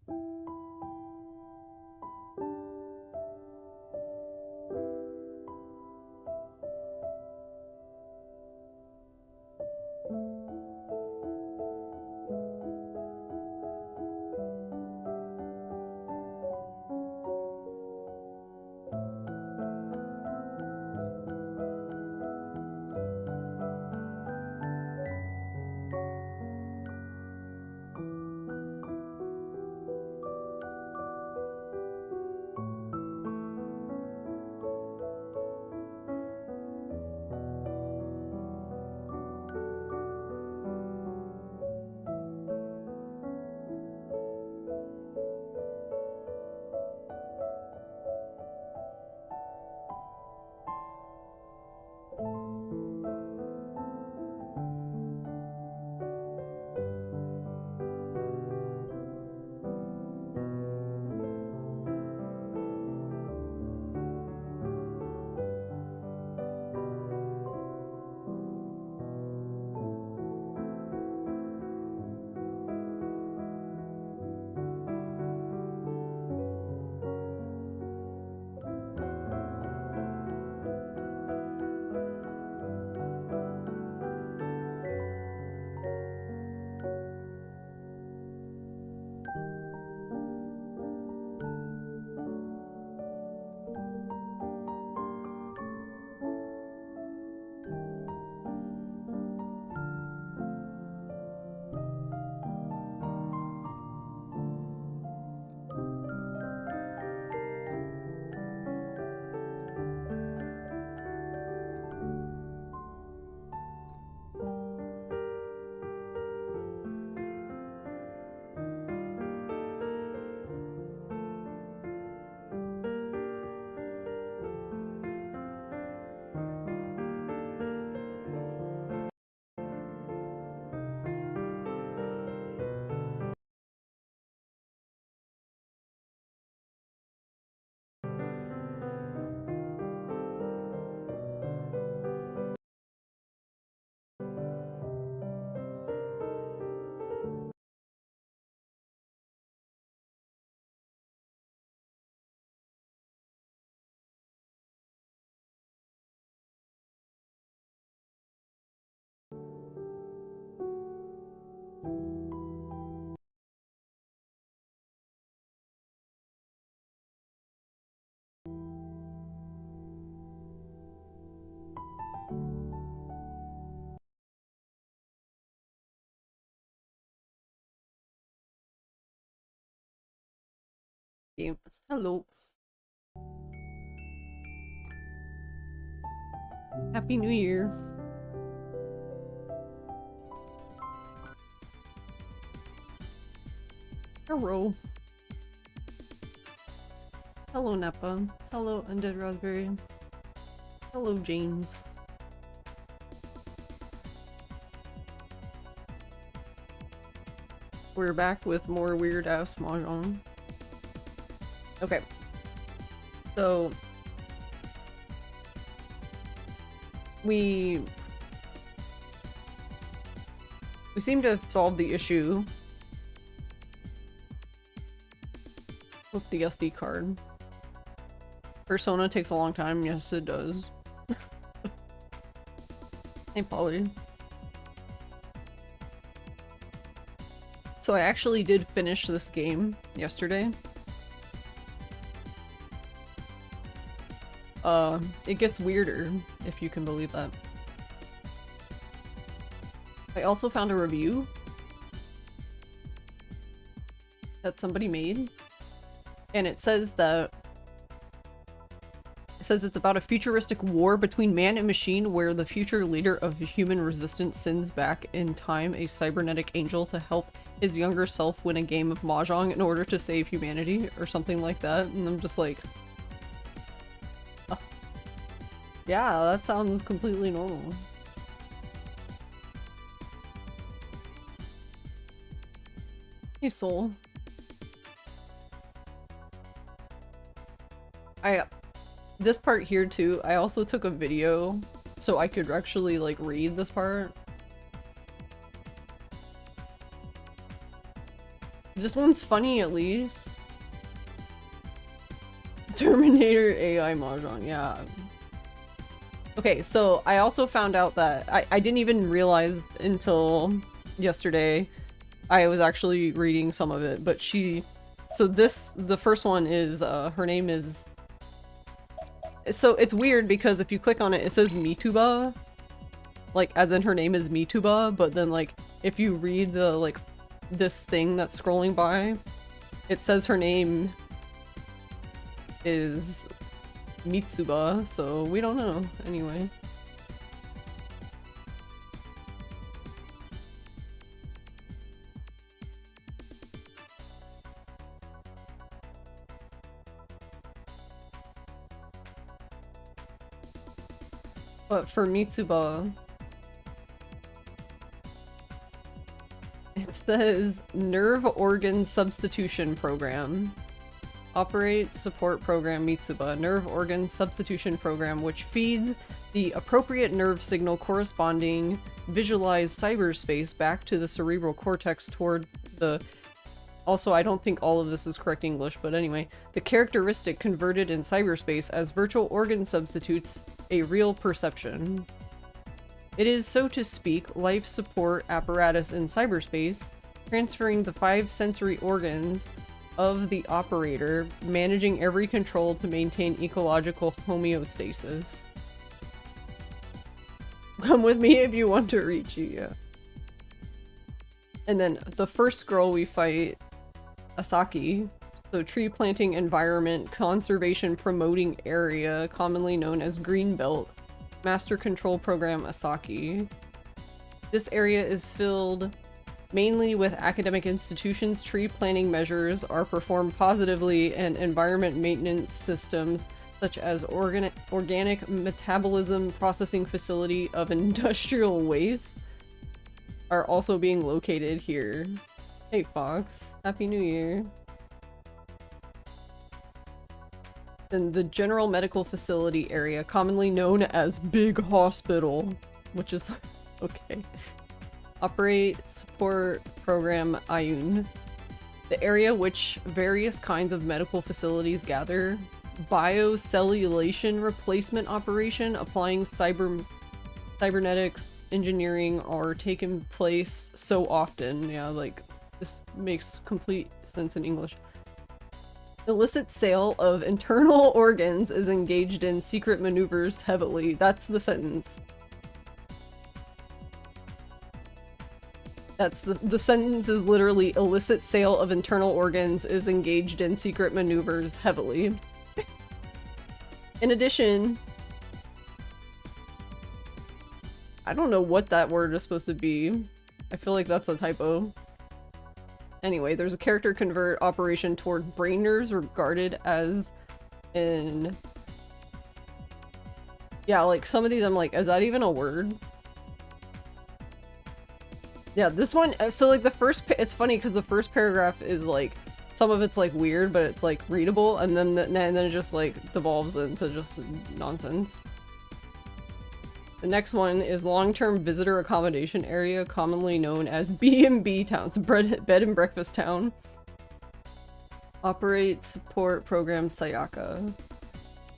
Okay. Hello. Happy New Year. Hello. Hello, Neppa. Hello, Undead Raspberry. Hello, James. We're back with more weird-ass Mahjong. Okay. So... We seem to have solved the issue with the SD card. Persona takes a long time. Yes, it does. Hey, Polly. So I actually did finish this game yesterday. It gets weirder, if you can believe that. I also found a review that somebody made, and it says that it's about a futuristic war between man and machine where the future leader of human resistance sends back in time a cybernetic angel to help his younger self win a game of Mahjong in order to save humanity, or something like that, and I'm just like... yeah, that sounds completely normal. Hey, Soul. This part here too, I also took a video so I could actually like read this part. This one's funny at least. Terminator AI Mahjong, yeah. Okay, so I also found out that I didn't even realize until yesterday. I was actually reading some of it, but the first one is, her name is, so it's weird because if you click on it, it says Mituba, like, as in her name is Mituba, but then, like, if you read the, like, this thing that's scrolling by, it says her name is Mitsuba, so we don't know, anyway. But for Mitsuba, it says Nerve Organ Substitution Program. Operate Support Program Mitsuba, Nerve Organ Substitution Program, which feeds the appropriate nerve signal corresponding visualized cyberspace back to the cerebral cortex toward the... Also, I don't think all of this is correct English, but anyway. The characteristic converted in cyberspace as virtual organ substitutes a real perception. It is, so to speak, life support apparatus in cyberspace, transferring the 5 sensory organs of the operator, managing every control to maintain ecological homeostasis. Come with me if you want to reach you, yeah. And then the first girl we fight, Asaki, so tree planting environment conservation promoting area, commonly known as Greenbelt, Master Control Program Asaki. This area is filled mainly with academic institutions. Tree planting measures are performed positively, and environment maintenance systems such as organic metabolism processing facility of industrial waste are also being located here. Hey Fox, Happy New Year. And the general medical facility area, commonly known as Big Hospital, which is okay. Operate Support Program Ayun. The area which various kinds of medical facilities gather. Biocellulation replacement operation applying cybernetics engineering are taking place so often. Yeah, like, this makes complete sense in English. Illicit sale of internal organs is engaged in secret maneuvers heavily. That's the sentence. That's the sentence is literally illicit sale of internal organs is engaged in secret maneuvers heavily. In addition, I don't know what that word is supposed to be. I feel like that's a typo. Anyway, there's a character convert operation toward brain nerves regarded as in... Yeah, like some of these I'm like, is that even a word? Yeah, this one, so like the first, it's funny because the first paragraph is like, some of it's like weird, but it's like readable, and then it just like devolves into just nonsense. The next one is long-term visitor accommodation area, commonly known as B&B town, so bed and breakfast town. Operate Support Program Sayaka.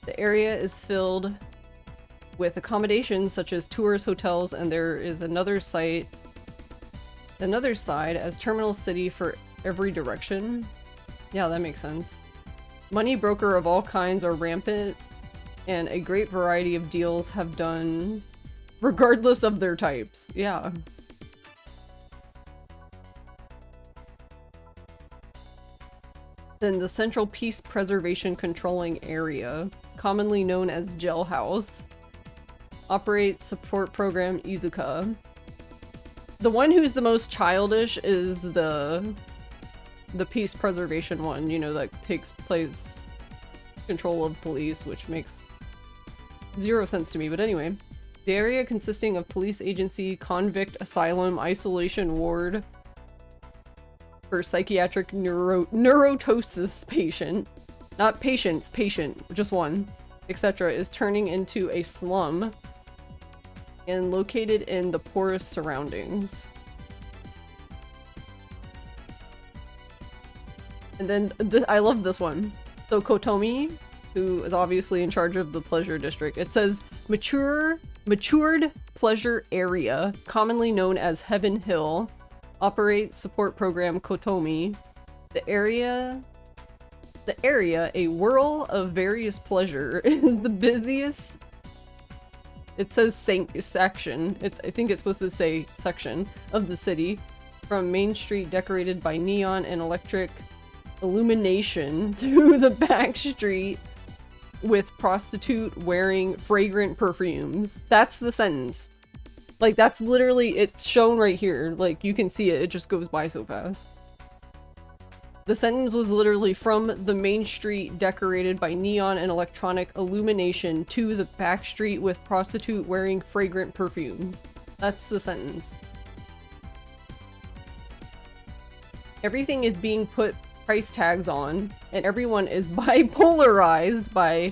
The area is filled with accommodations such as tourist hotels, and there is another side as terminal city for every direction. Yeah, that makes sense. Money broker of all kinds are rampant, and a great variety of deals have done regardless of their types. Yeah. Then the Central Peace Preservation Controlling Area, commonly known as Gel House. Operate Support Program Izuka. The one who's the most childish is the Peace Preservation one, you know, that takes place control of police, which makes zero sense to me, but anyway. The area consisting of police agency, convict asylum, isolation ward for psychiatric neurotosis patient, not patients, patient, just one, etc., is turning into a slum and located in the poorest surroundings. And then I love this one. So Kotomi, who is obviously in charge of the pleasure district, it says matured pleasure area, commonly known as Heaven Hill, operates support program Kotomi. The area, a whirl of various pleasure, is the busiest. It says section. I think it's supposed to say section of the city, from Main Street decorated by neon and electric illumination to the back street with prostitute wearing fragrant perfumes. That's the sentence. Like, that's literally, it's shown right here. Like, you can see it. It just goes by so fast. The sentence was literally from the main street decorated by neon and electronic illumination to the back street with prostitute wearing fragrant perfumes. That's the sentence. Everything is being put price tags on, and everyone is bipolarized by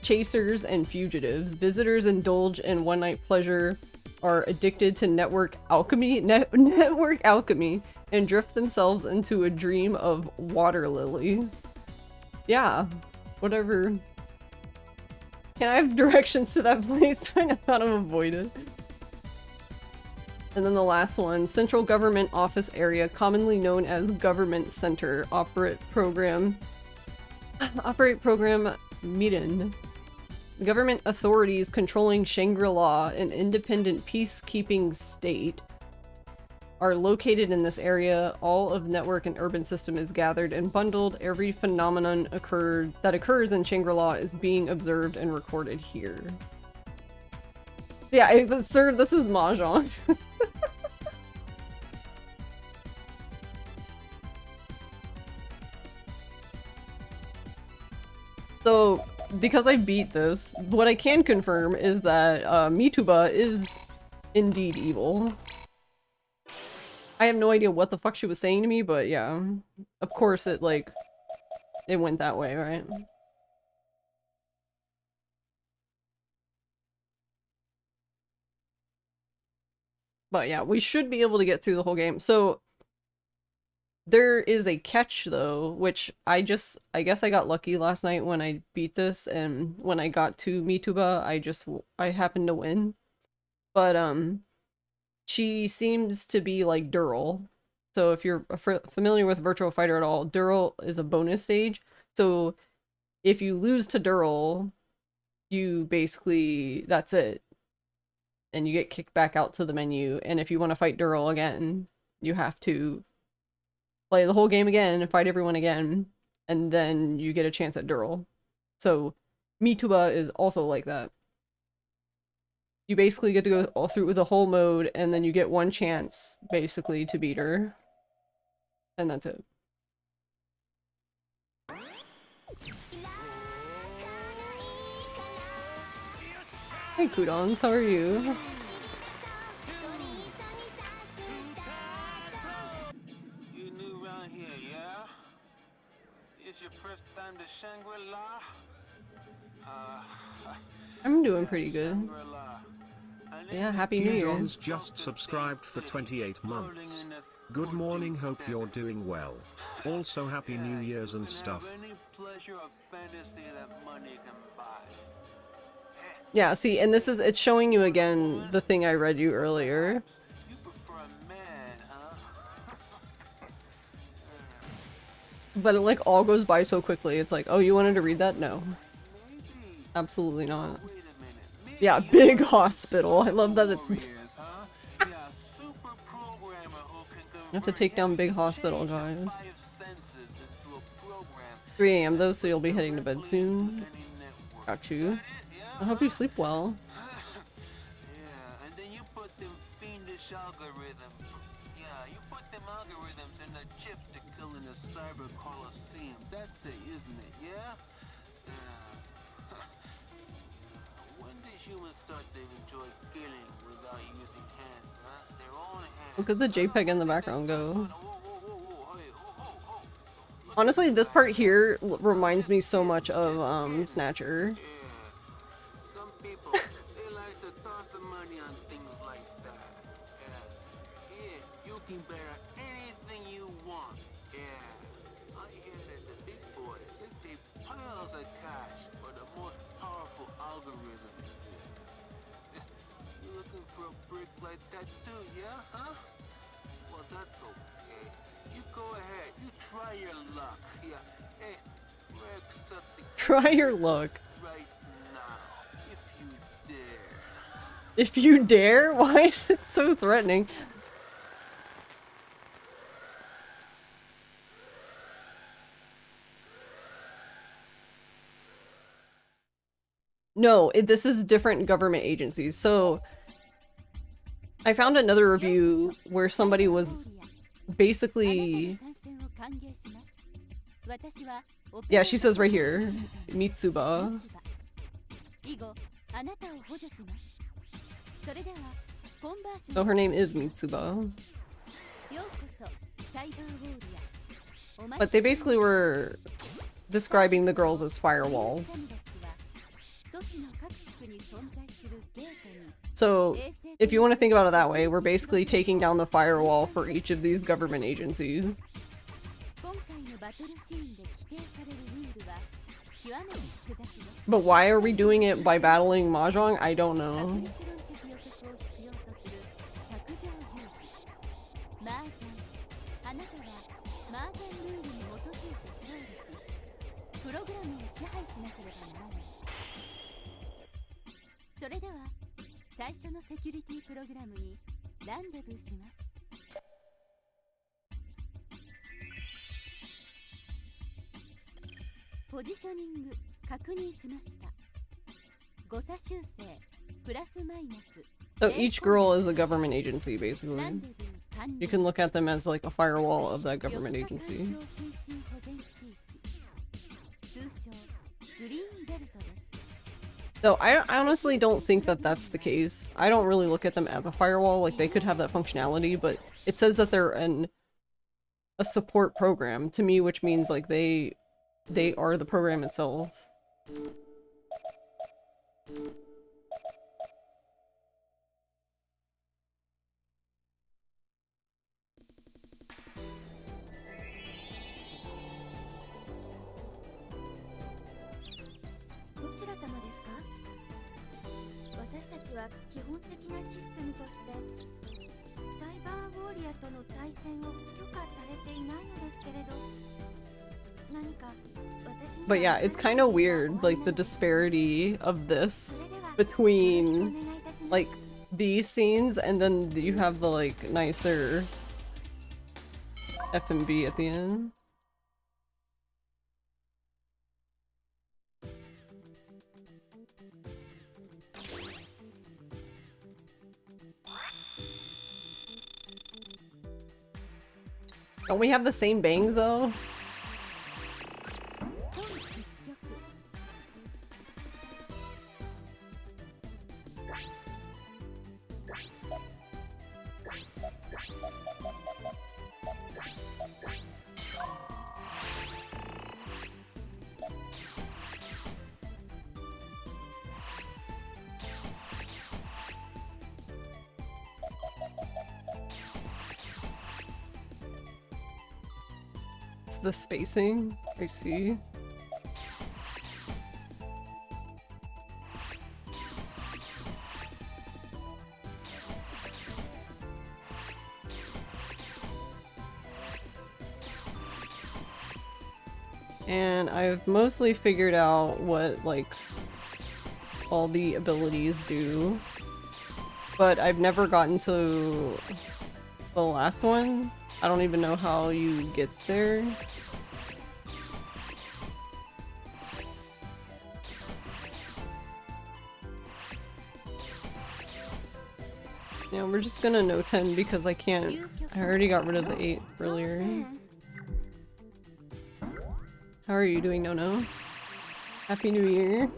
chasers and fugitives. Visitors indulge in one-night pleasure, are addicted to network alchemy, and drift themselves into a dream of water lily. Yeah, whatever. Can I have directions to that place? I know how to avoid it. And then the last one, Central Government Office Area, commonly known as Government Center, operate program Miren. Government authorities controlling Shangri-La, an independent peacekeeping state, are located in this area. All of network and urban system is gathered and bundled. Every phenomenon that occurs in Shangri-La is being observed and recorded here. Yeah, sir, this is Mahjong. So, because I beat this, what I can confirm is that Mituba is indeed evil. I have no idea what the fuck she was saying to me, but yeah. Of course it, like, it went that way, right? But yeah, we should be able to get through the whole game. So, there is a catch though, which I guess I got lucky last night when I beat this, and when I got to Mituba, I happened to win. But she seems to be like Dural. So if you're familiar with Virtual Fighter at all, Dural is a bonus stage. So if you lose to Dural, you basically, that's it. And you get kicked back out to the menu. And if you want to fight Dural again, you have to play the whole game again and fight everyone again, and then you get a chance at Dural. So Mituba is also like that. You basically get to go all through the whole mode, and then you get one chance, basically, to beat her. And that's it. Hey Kudons, how are you? Shangri-La? I'm doing pretty good. Yeah, Happy New Year. Kudons just subscribed for 28 months. Good morning, hope you're doing well. Also Happy New Year's and stuff. Yeah, see, and this is, it's showing you again the thing I read you earlier. But it like all goes by so quickly. It's like, oh, you wanted to read that? No. Absolutely not. Yeah, big hospital. I love that it's... You have to take down big hospital, guys. 3 AM though, so you'll be heading to bed soon. Got you. I hope you sleep well. Look at the JPEG in the background go. Honestly, this part here reminds me so much of Snatcher. algorithm. You looking for a brick like that too, yeah, huh? Well, that's okay. You go ahead. You try your luck. Yeah. Hey, we're accepting Try your luck. right now, if you dare. If you dare? Why is it so threatening? No, this is different government agencies. So I found another review where somebody was basically... Yeah, she says right here, Mitsuba. So her name is Mitsuba. But they basically were describing the girls as firewalls. So if you want to think about it that way, we're basically taking down the firewall for each of these government agencies. But why are we doing it by battling Mahjong? I don't know. So each girl is a government agency, basically. You can look at them as like a firewall of that government agency. So I honestly don't think that that's the case. I don't really look at them as a firewall. Like, they could have that functionality, but it says that they're a support program to me, which means like they are the program itself. But yeah, it's kind of weird, like, the disparity of this between, like, these scenes, and then you have the, like, nicer F&B at the end. Don't we have the same bangs, though? The spacing, I see. And I've mostly figured out what, like, all the abilities do, but I've never gotten to the last one. I don't even know how you get there. Yeah, we're just gonna no 10 because I can't. I already got rid of the 8 earlier. How are you doing, No? Happy New Year.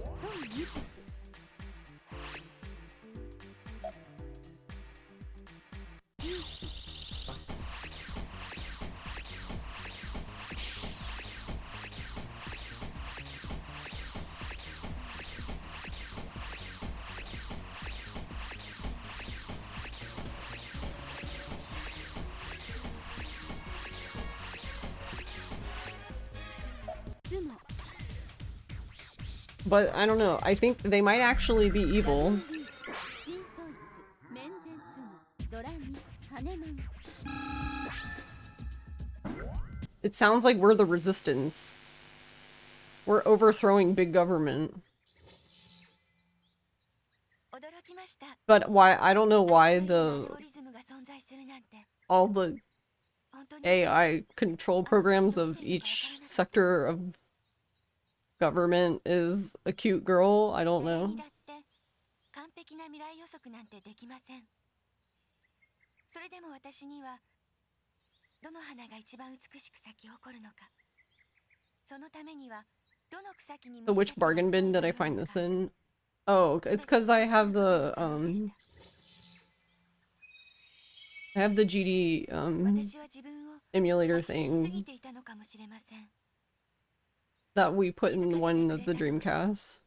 But I don't know. I think they might actually be evil. It sounds like we're the resistance. We're overthrowing big government. But why? I don't know why all the AI control programs of each sector of government is a cute girl. I don't know. So which bargain bin did I find this in? Oh, it's because I have the GD emulator thing that we put in one of the Dreamcasts.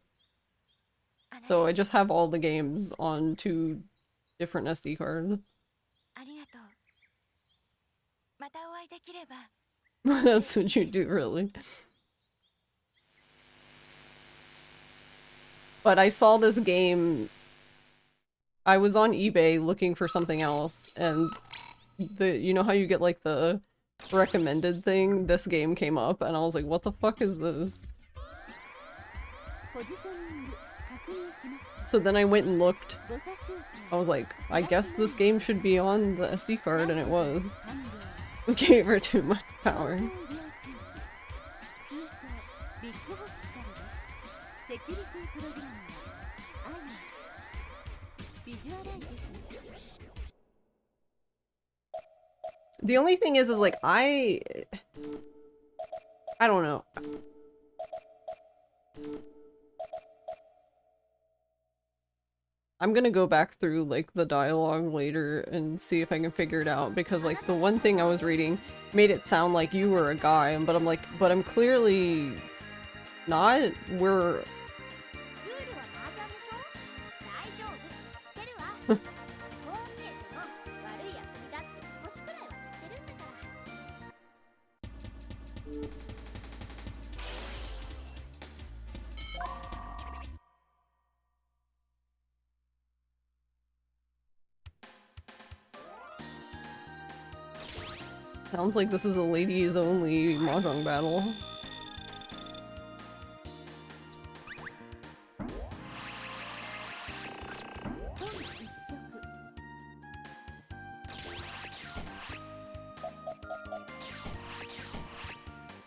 So I just have all the games on 2 different SD cards. That's what you do, really. But I saw this game. I was on eBay looking for something else, and you know how you get like the recommended thing? This game came up, and I was like, what the fuck is this? So then I went and looked. I was like, I guess this game should be on the SD card, and it was. We gave her too much power. The only thing is like, I don't know. I'm gonna go back through like the dialogue later and see if I can figure it out, because like the one thing I was reading made it sound like you were a guy, but I'm like, but I'm clearly not. We're sounds like this is a ladies only Mahjong battle.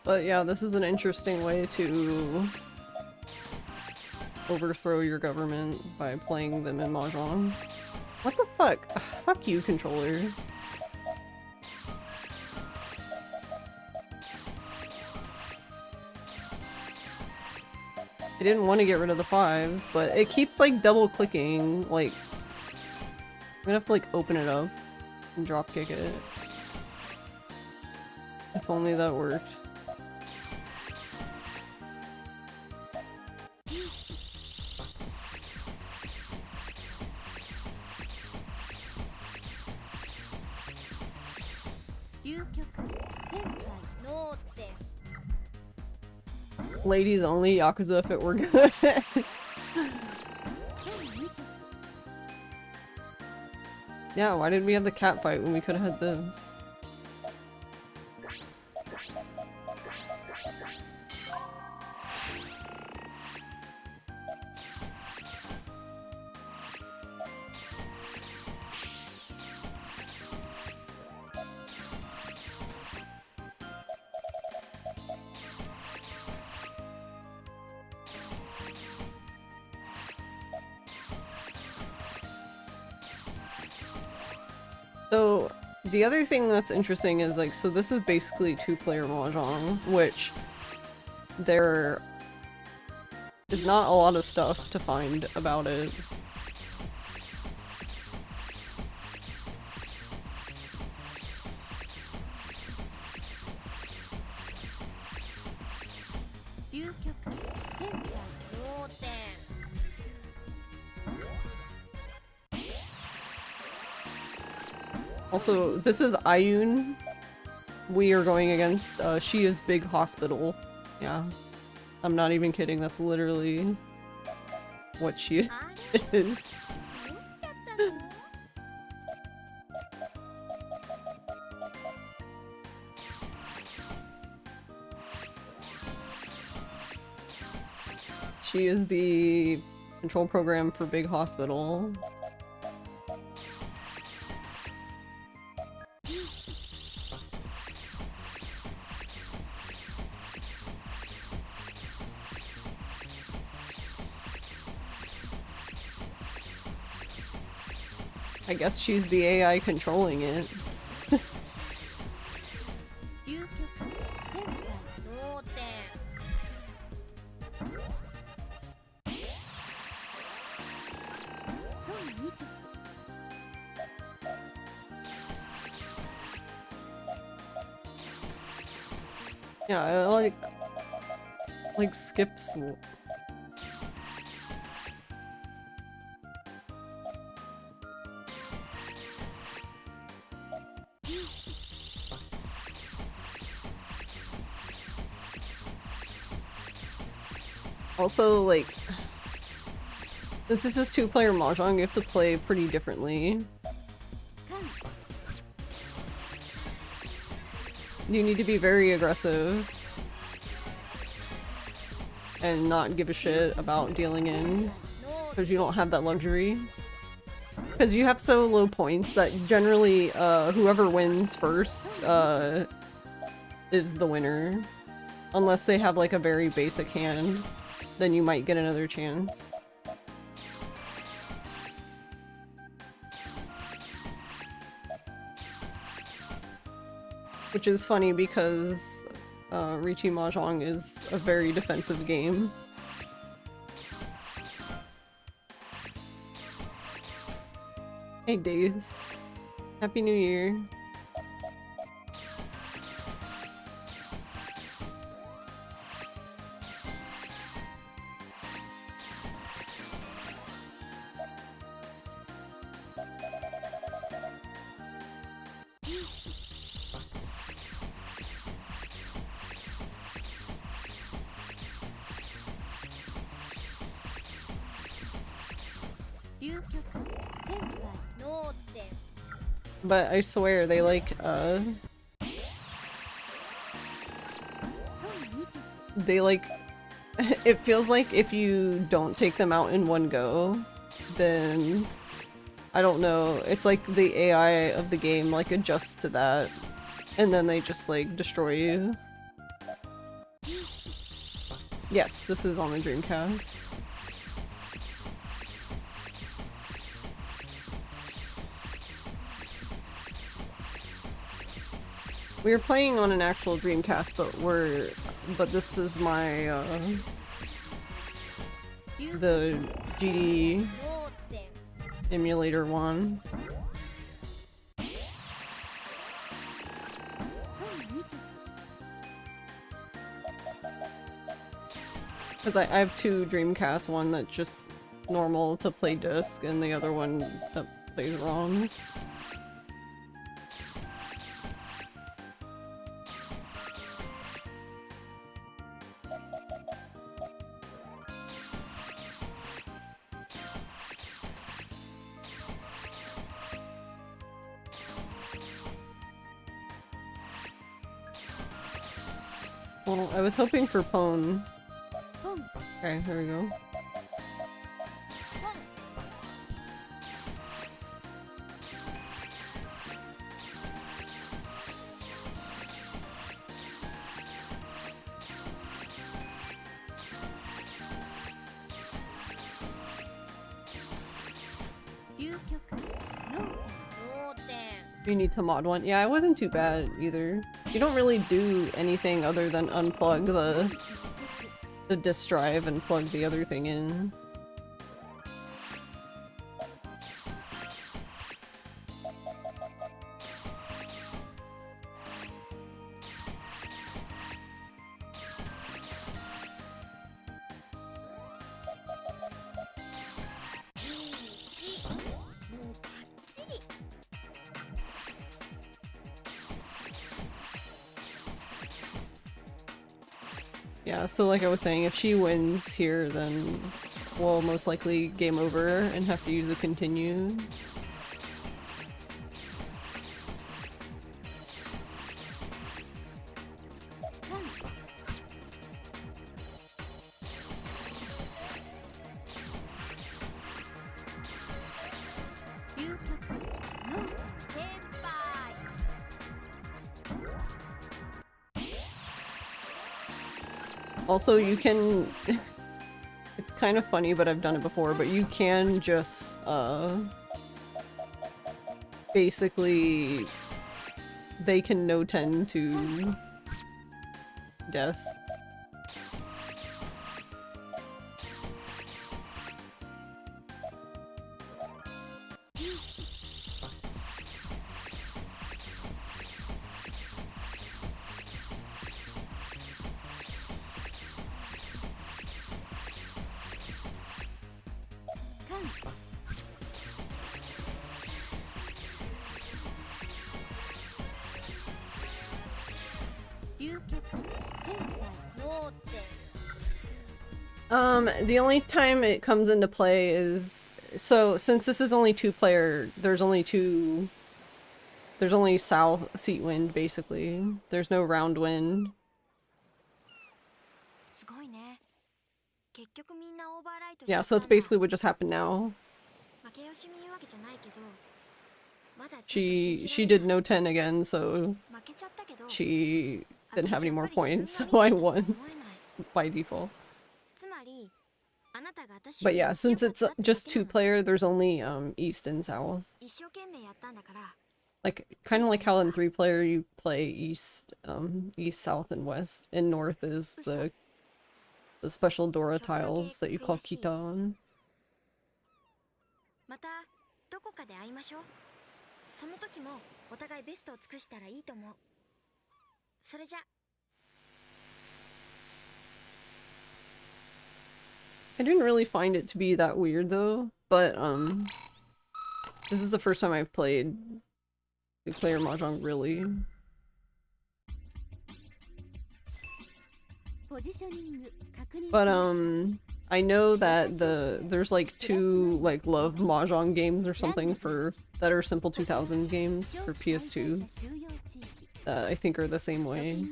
But yeah, this is an interesting way to overthrow your government by playing them in Mahjong. What the fuck? Ugh, fuck you, controller. I didn't want to get rid of the 5s, but it keeps like double clicking. Like, I'm gonna have to like open it up and drop kick it. If only that worked. Ladies only Yakuza if it were good. Yeah, why didn't we have the cat fight when we could have had this? So, the other thing that's interesting is like, so this is basically 2-player Mahjong, which there is not a lot of stuff to find about it. Also, this is Ayun. We are going against, she is Big Hospital. Yeah. I'm not even kidding, that's literally what she is. She is the control program for Big Hospital. I guess she's the AI controlling it. Yeah, I like skips. Also, like, since this is two-player Mahjong, you have to play pretty differently. You need to be very aggressive and not give a shit about dealing in, because you don't have that luxury. Because you have so low points that generally whoever wins first is the winner. Unless they have like a very basic hand, then you might get another chance. Which is funny because Riichi Mahjong is a very defensive game. Hey Days. Happy New Year. But I swear they like it feels like if you don't take them out in one go, then I don't know, it's like the AI of the game like adjusts to that and then they just like destroy you. Yes, this is on the Dreamcast. We were playing on an actual Dreamcast, but this is my, the GD emulator one. Because I have two Dreamcast, one that's just normal to play disc, and the other one that plays ROMs. Well, I was hoping for Pwn. Okay, here we go. You need to mod one. Yeah, it wasn't too bad either. You don't really do anything other than unplug the disk drive and plug the other thing in. Yeah, so like I was saying, if she wins here, then we'll most likely game over and have to use the continue. Also, you can... It's kind of funny, but I've done it before, but you can just, basically... They can no tend to... death. The only time it comes into play is... So, since this is only two-player, there's only south seat wind, basically. There's no round wind. Yeah, so it's basically what just happened now. She did no 10 again, so she didn't have any more points, so I won by default. But yeah, since it's just two-player, there's only east and south. Like, kind of like how in three-player you play east, south, and west, and north is the special Dora tiles that you call Kitan. I didn't really find it to be that weird though, but this is the first time I've played two-player Mahjong really. But I know that there's like two like love Mahjong games or something that are Simple 2000 games for PS2 that I think are the same way.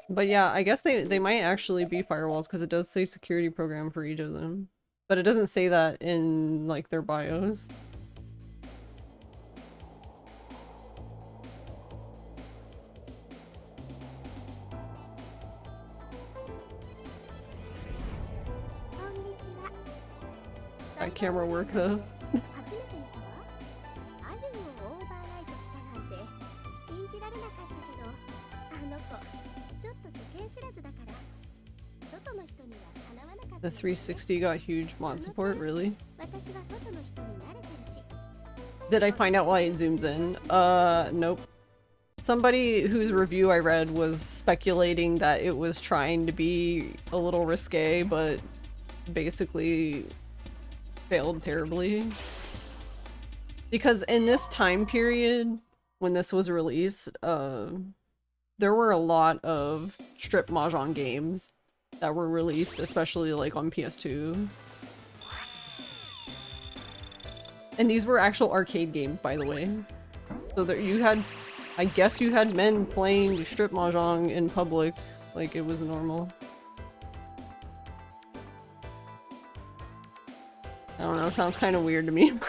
But yeah, I guess they might actually be firewalls because it does say security program for each of them. But it doesn't say that in like their bios. That camera work though. The 360 got huge mod support, really? Did I find out why it zooms in? Nope. Somebody whose review I read was speculating that it was trying to be a little risque, but basically failed terribly. Because in this time period, when this was released, there were a lot of strip Mahjong games that were released, especially like on PS2. And these were actual arcade games, by the way. So that you had, I guess you had men playing strip Mahjong in public, like it was normal. I don't know, sounds kind of weird to me.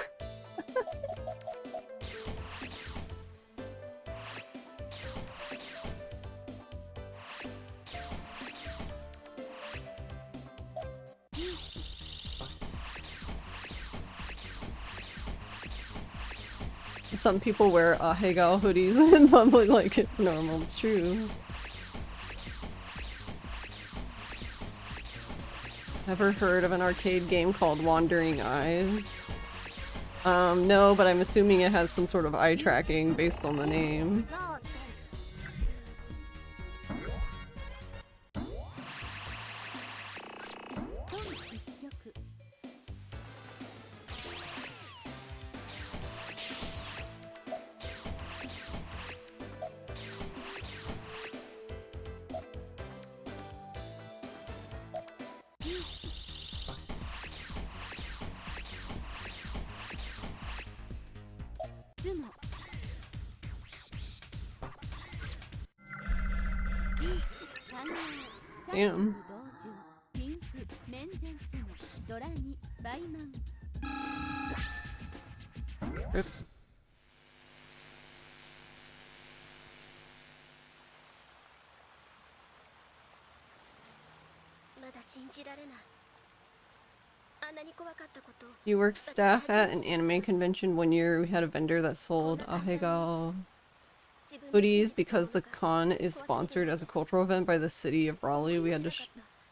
Some people wear Hegal hoodies in public like it's normal, it's true. Ever heard of an arcade game called Wandering Eyes? No, but I'm assuming it has some sort of eye tracking based on the name. Damn. Rip. You worked staff at an anime convention one year. We had a vendor that sold ahegao hoodies because the con is sponsored as a cultural event by the city of Raleigh. We had to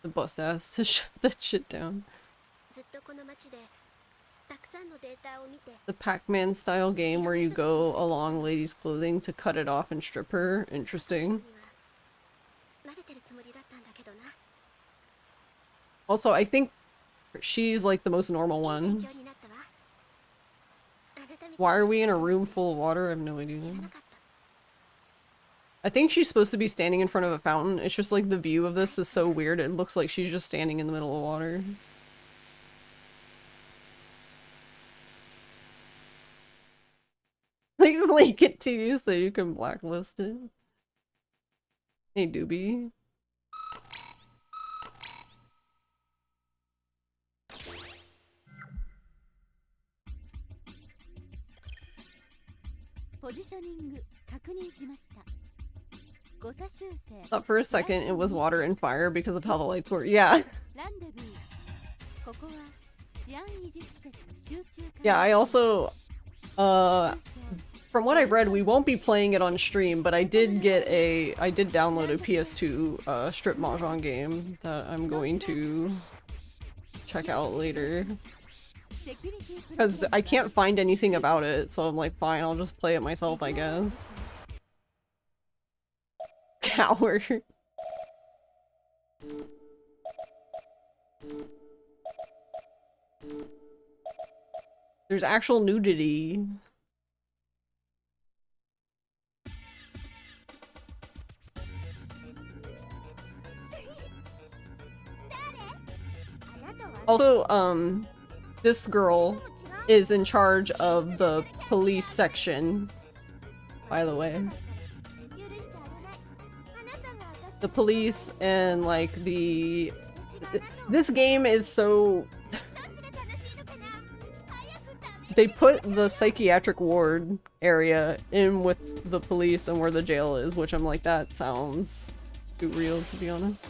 the bust ass to shut that shit down. The Pac-Man style game where you go along ladies' clothing to cut it off and strip her. Interesting. Also, I think she's like the most normal one. Why are we in a room full of water? I have no idea. I think she's supposed to be standing in front of a fountain. It's just like the view of this is so weird. It looks like she's just standing in the middle of water. Please link it to you so you can blacklist it. Hey, Doobie. Thought for a second it was water and fire because of how the lights were. Yeah. Yeah, I also, from what I've read, we won't be playing it on stream, but I did download a PS2 strip Mahjong game that I'm going to check out later. Because I can't find anything about it, so I'm like, fine, I'll just play it myself, I guess. Coward. There's actual nudity. Also, this girl is in charge of the police section, by the way. The police and like this game is so they put the psychiatric ward area in with the police and where the jail is, which I'm like, that sounds too real, to be honest.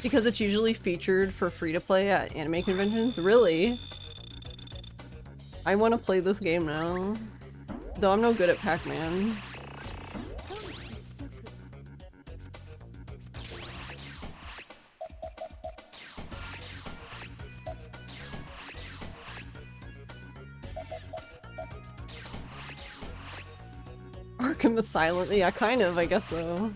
Because it's usually featured for free-to-play at anime conventions. Really? I want to play this game now. Though I'm no good at Pac-Man. Arkham Asylum? Yeah, kind of, I guess so.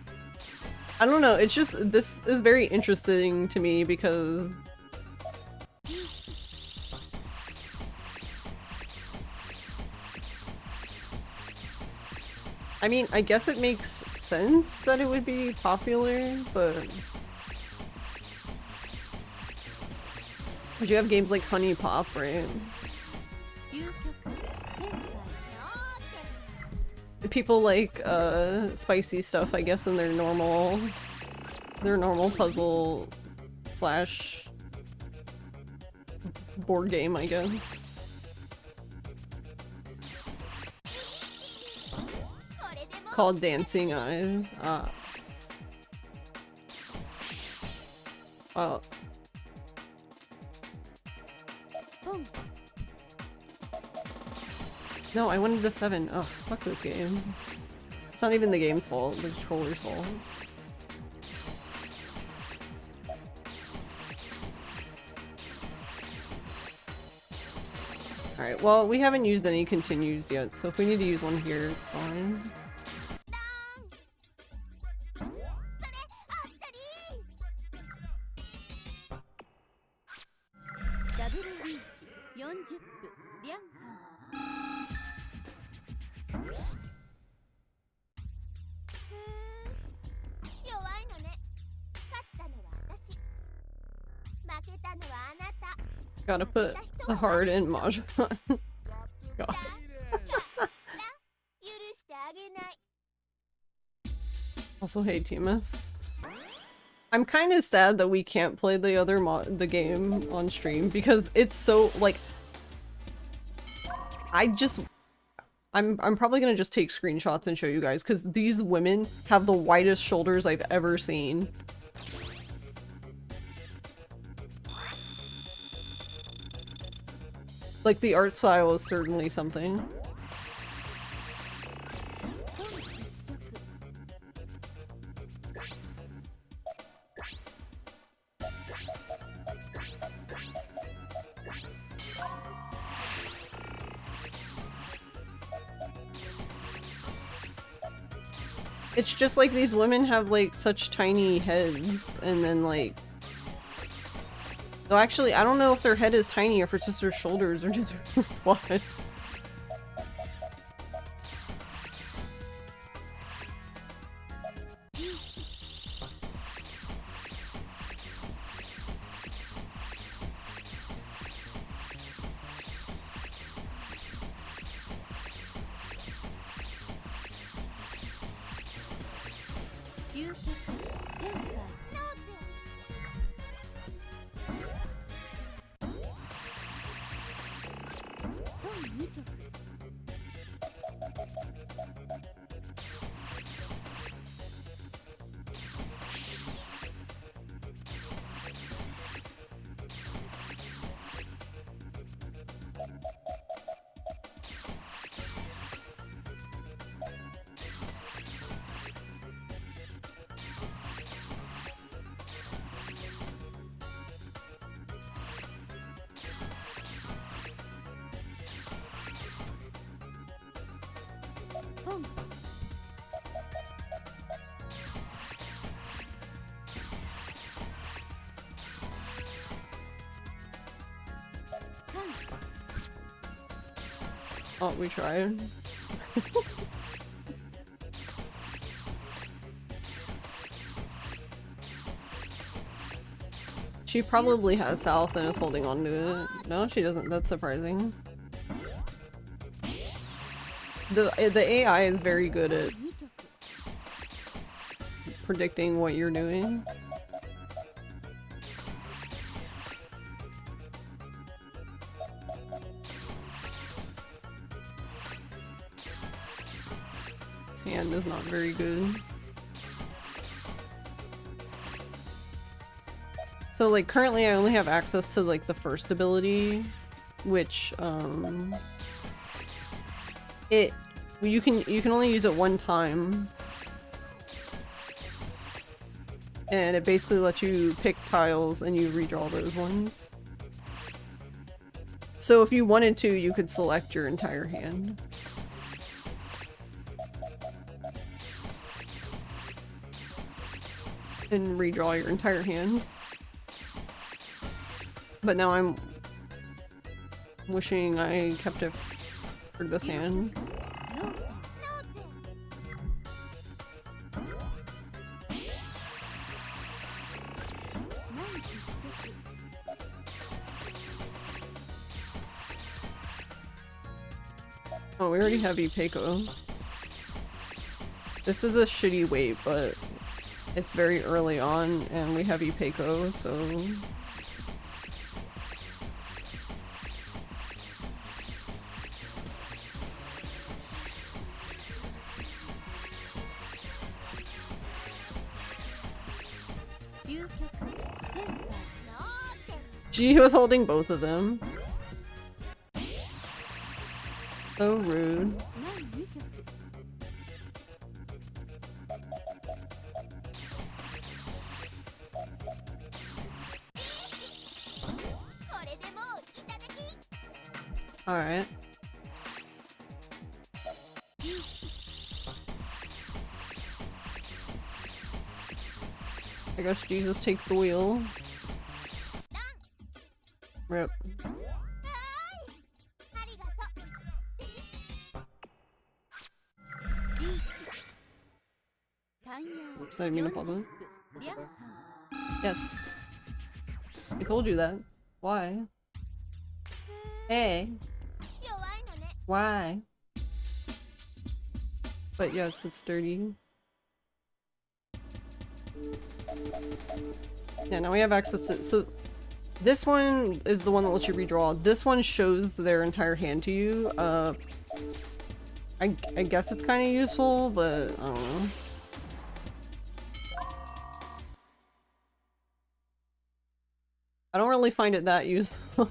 I don't know, it's just, this is very interesting to me because I mean, I guess it makes sense that it would be popular, but you have games like Honey Pop, right? People like spicy stuff, I guess, in their normal puzzle slash board game, I guess. Called Dancing Eyes. Wow. No, I wanted the 7. Oh, fuck this game. It's not even the game's fault, the controller's fault. Alright, well, we haven't used any continues yet, so if we need to use one here, it's fine. Gotta put The hard in Mahjong. God. Also, hey, Timus. I'm kind of sad that we can't play the other the game on stream because it's so like I'm probably gonna just take screenshots and show you guys because these women have the widest shoulders I've ever seen. Like the art style is certainly something. It's just like these women have like such tiny heads and then like... Though actually, I don't know if their head is tiny or if it's just their shoulders or just what. Oh, we tried. She probably has South and is holding on to it. No, she doesn't. That's surprising. The AI is very good at predicting what you're doing. His hand is not very good. So like currently I only have access to like the first ability, which you can only use it one time. And it basically lets you pick tiles and you redraw those ones. So if you wanted to, you could select your entire hand. And redraw your entire hand. But now I'm wishing I kept it for this hand. Oh, we already have Ipeco. This is a shitty wait, but it's very early on and we have Ipeco, so... She was holding both of them. So rude. Alright. I guess Jesus take the wheel. Rip. Oops, I didn't mean to pause it. Yes. I told you that. Why? Hey. Why? But yes, it's dirty. Yeah, now we have access to- so this one is the one that lets you redraw. This one shows their entire hand to you. I guess it's kind of useful, but I don't know. I don't really find it that useful.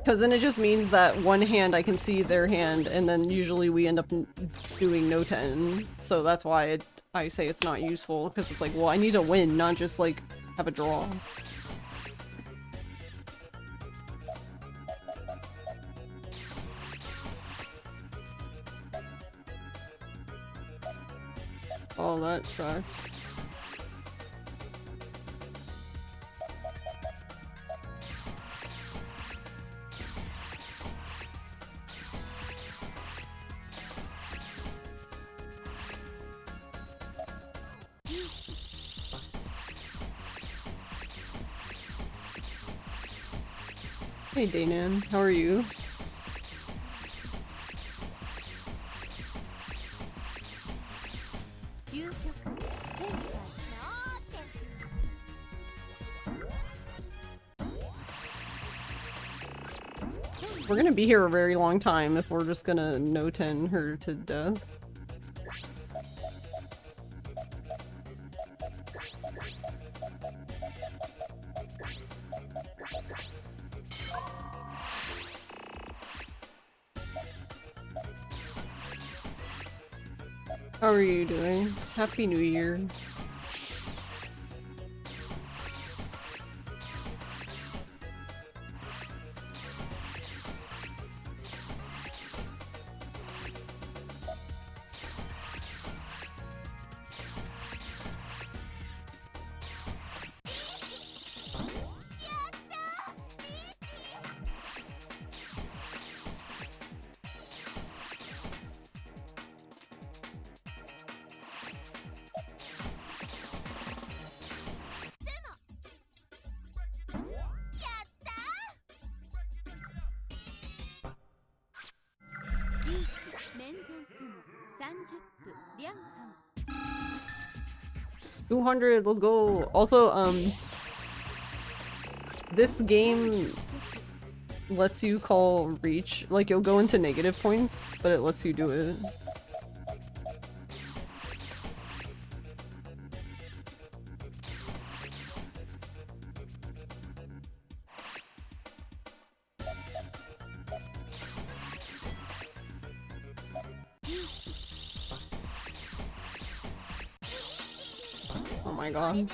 Because then it just means that one hand I can see their hand, and then usually we end up doing no 10. So that's why I say it's not useful, because it's like, well, I need to win, not just like have a draw. Oh, that sucks. Hey Danan, how are you? We're gonna be here a very long time if we're just gonna no-10 her to death. How are you doing? Happy New Year. $200, let's go. Also, this game lets you call reach. Like, you'll go into negative points, but it lets you do it. Oh my god.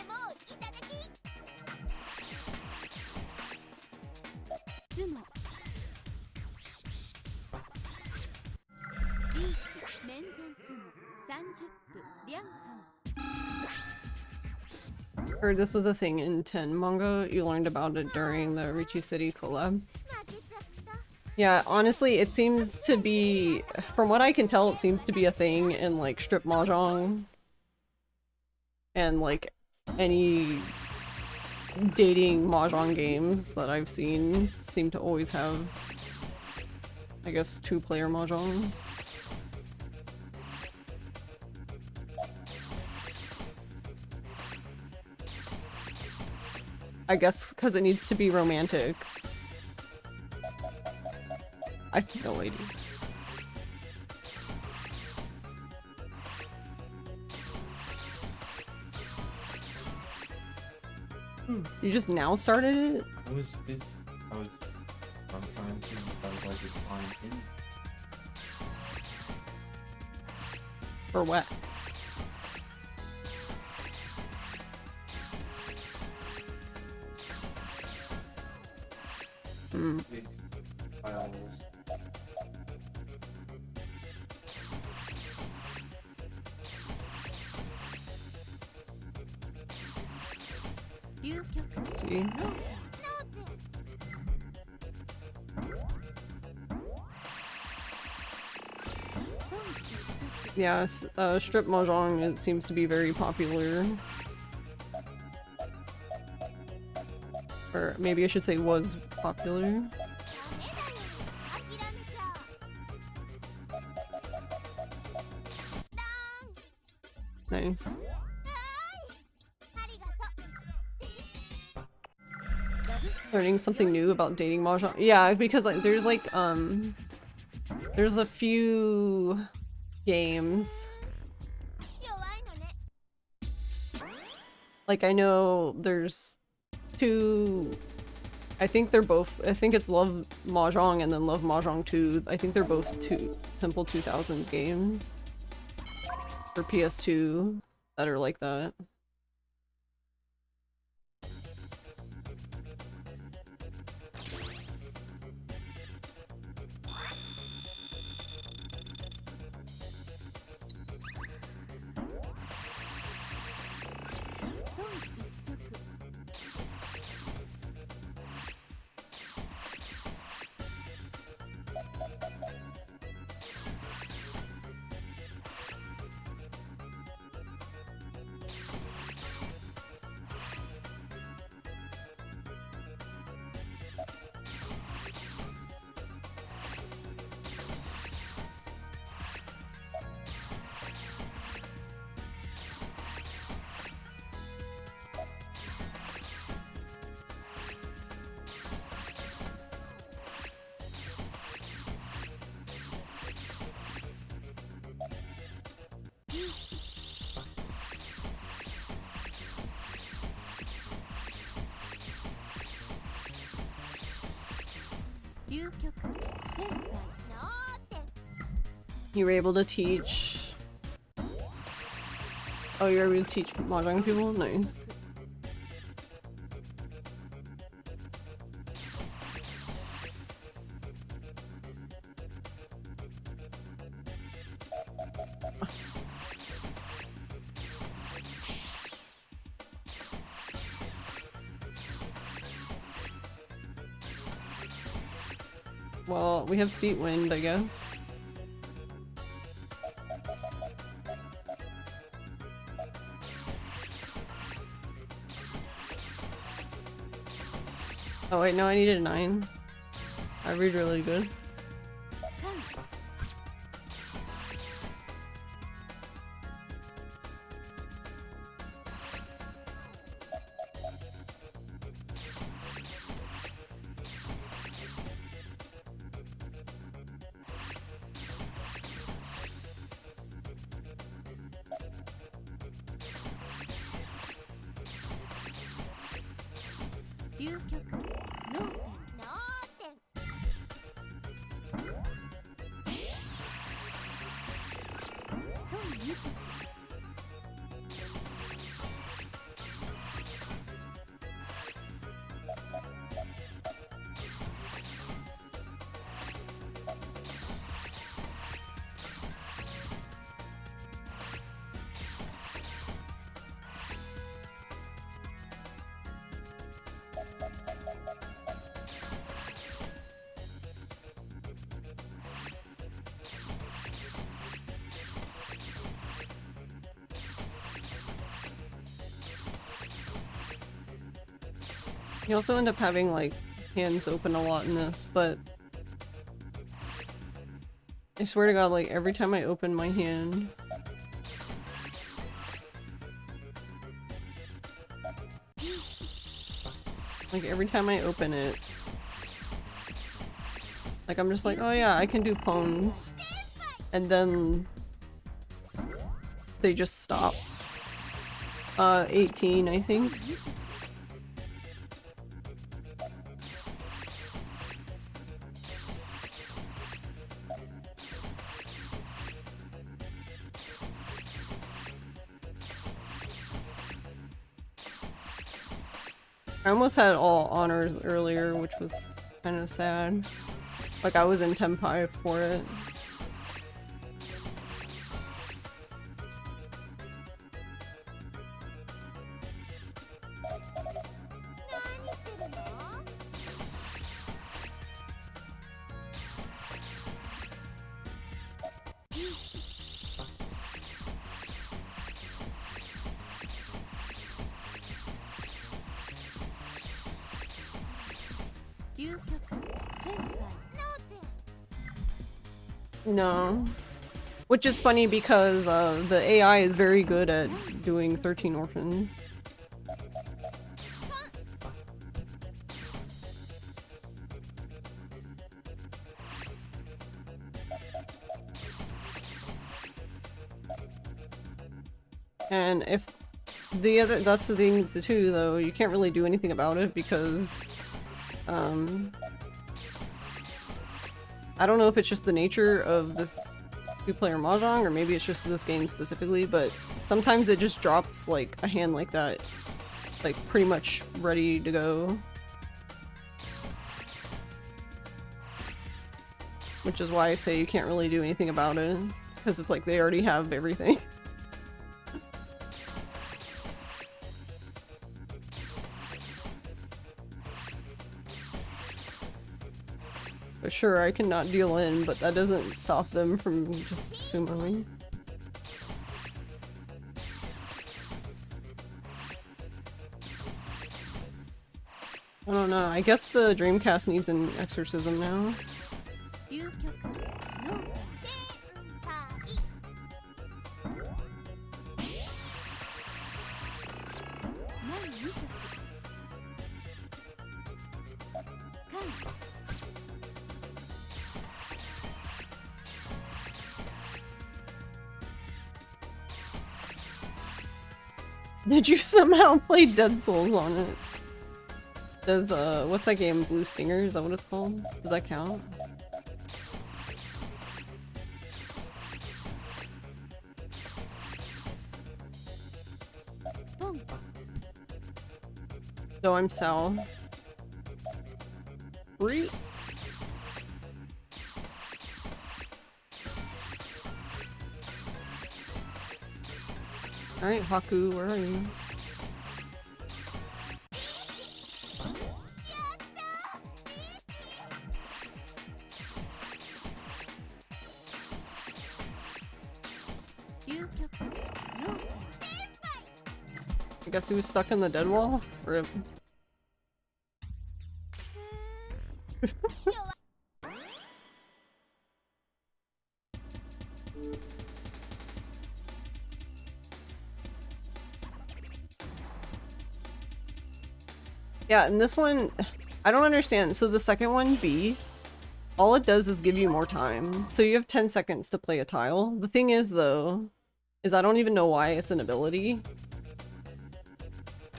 Heard this was a thing in 10 manga. You learned about it during the Richie City collab. Yeah, honestly, it seems to be, from what I can tell, it seems to be a thing in like strip mahjong and like any dating mahjong games that I've seen seem to always have, I guess, 2-player mahjong. I guess because it needs to be romantic. I have no idea. You just now started it? I was trying to, like replying in. For what? Files. See? Yeah, strip mahjong, it seems to be very popular. Or maybe I should say was popular. Nice. Learning something new about dating mahjong. Yeah, because like there's a few games. Like I know there's two. I think it's Love Mahjong and then Love Mahjong 2. I think they're both simple 2000 games for PS2 that are like that. You were able to teach. Oh, you were able to teach mahjong people? Nice. Well, we have seat wind, I guess. Oh wait, no, I needed a 9. I read really good. You also end up having, like, hands open a lot in this, but I swear to God, like, every time I open my hand, like, every time I open it, like, I'm just like, oh yeah, I can do pones, and then they just stop. 18, I think. I almost had all honors earlier, which was kind of sad. Like, I was in Tenpai for it. No. Which is funny because the AI is very good at doing 13 orphans. And if the other, that's the thing too though, you can't really do anything about it because I don't know if it's just the nature of this two-player Mahjong or maybe it's just this game specifically, but sometimes it just drops like a hand like that, like pretty much ready to go. Which is why I say you can't really do anything about it, because it's like they already have everything. But sure, I cannot deal in, but that doesn't stop them from just sumoing. I don't know, I guess the Dreamcast needs an exorcism now. Did you somehow play Dead Souls on it? Does, what's that game? Blue Stinger? Is that what it's called? Does that count? So I'm south. Free? Alright, Haku, where are you? I guess he was stuck in the dead wall? Rip. Yeah, and this one, I don't understand. So the second one, B, all it does is give you more time. So you have 10 seconds to play a tile. The thing is, though, is I don't even know why it's an ability.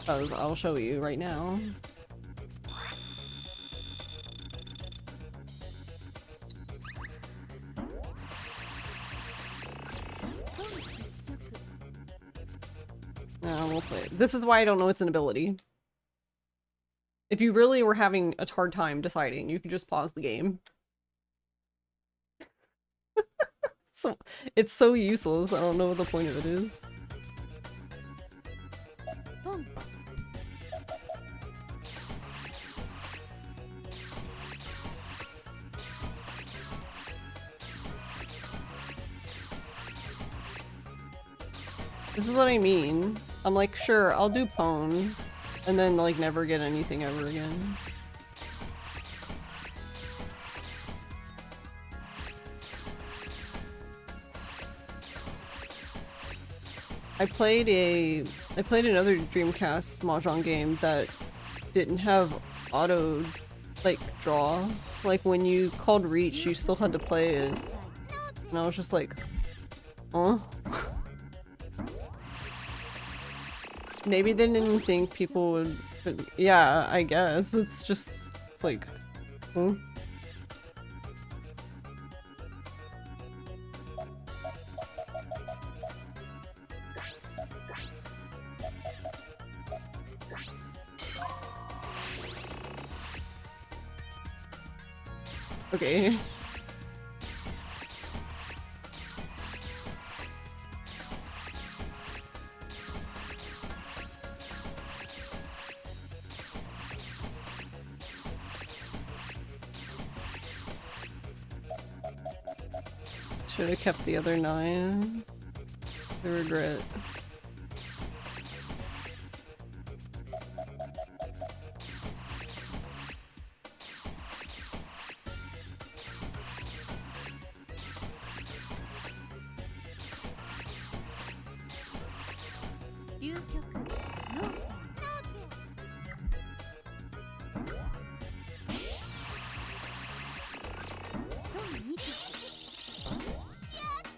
I'll show you right now. No, we'll play it. This is why I don't know it's an ability. If you really were having a hard time deciding, you could just pause the game. So it's so useless, I don't know what the point of it is. This is what I mean. I'm like, sure, I'll do Pwn, and then like never get anything ever again. I played another Dreamcast Mahjong game that didn't have auto like draw. Like when you called reach, you still had to play it. And I was just like, huh? Maybe they didn't think people would, yeah, I guess. It's just, it's like, huh? Okay. Should have kept the other 9. I regret.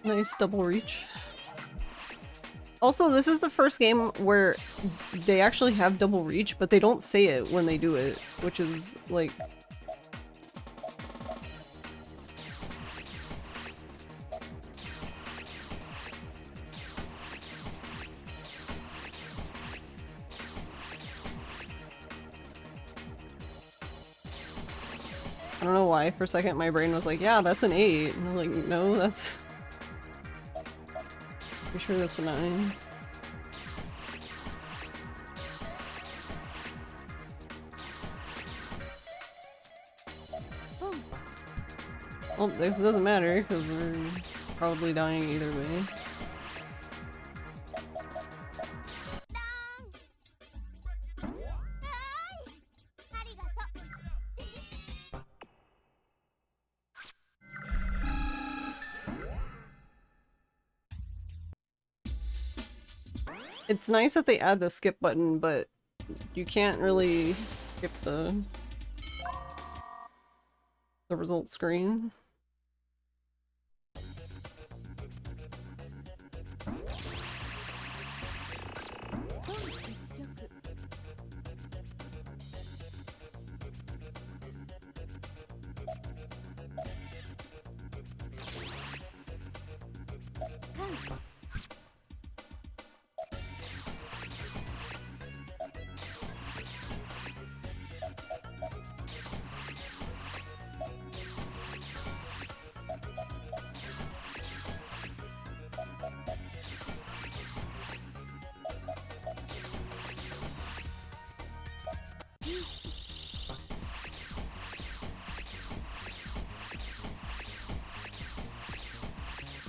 Nice double reach. Also, this is the first game where they actually have double reach, but they don't say it when they do it, which is like... I don't know why, for a second my brain was like, yeah, that's an 8. And I'm like, no, that's... I'm sure that's a 9. Well, this doesn't matter, because we're probably dying either way. It's nice that they add the skip button, but you can't really skip the result screen.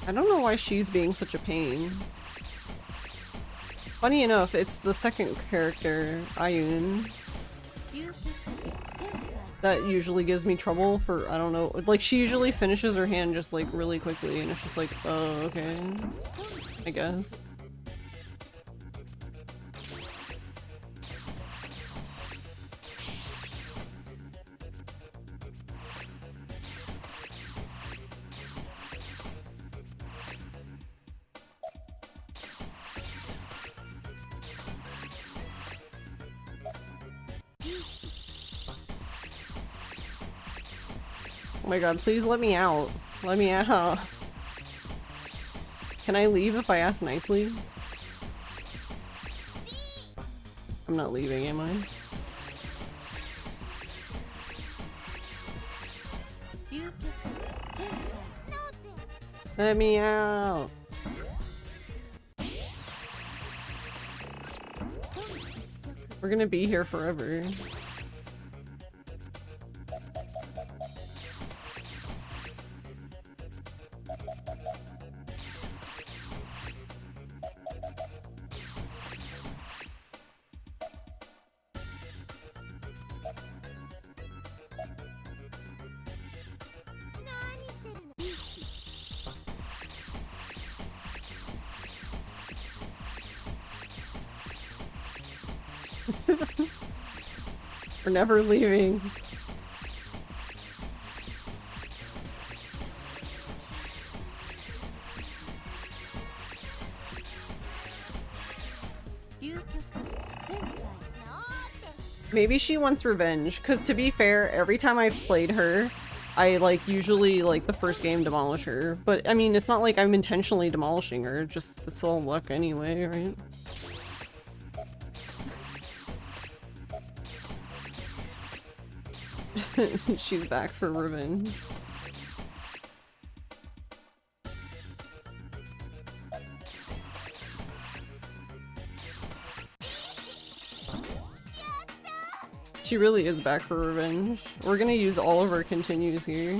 I don't know why she's being such a pain. Funny enough, it's the second character, Ayun, that usually gives me trouble for, I don't know, like she usually finishes her hand just like really quickly and it's just like, oh, okay, I guess. Oh my god, please let me out. Let me out. Can I leave if I ask nicely? I'm not leaving, am I? Let me out. We're gonna be here forever. We're never leaving. Maybe she wants revenge, because to be fair, every time I've played her, I like usually like the first game demolish her. But I mean, it's not like I'm intentionally demolishing her, just it's all luck anyway, right? She's back for revenge. She really is back for revenge. We're gonna use all of our continues here.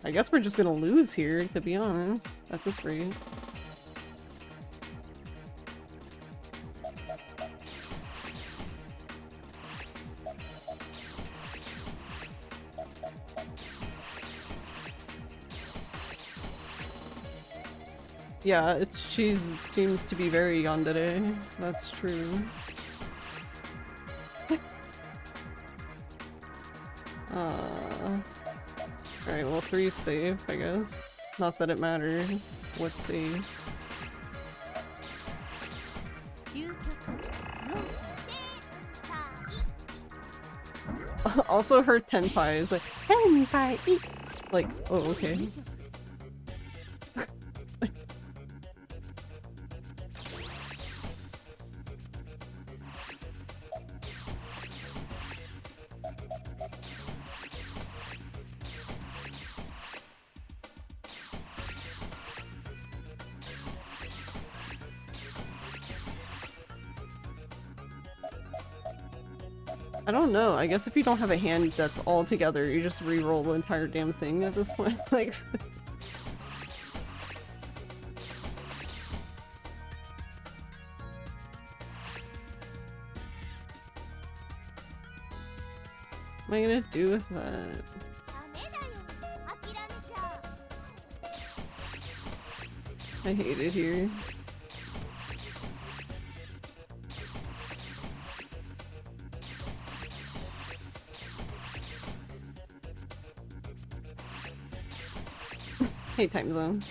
I guess we're just gonna lose here, to be honest, at this rate. Yeah, she seems to be very yandere. That's true. Alright, well 3's safe, I guess. Not that it matters. Let's see. Also her tenpai is like, tenpai! Like, oh, okay. I don't know. I guess if you don't have a hand that's all together, you just re-roll the entire damn thing at this point. Like, what am I gonna do with that? I hate it here. Hey, time zone.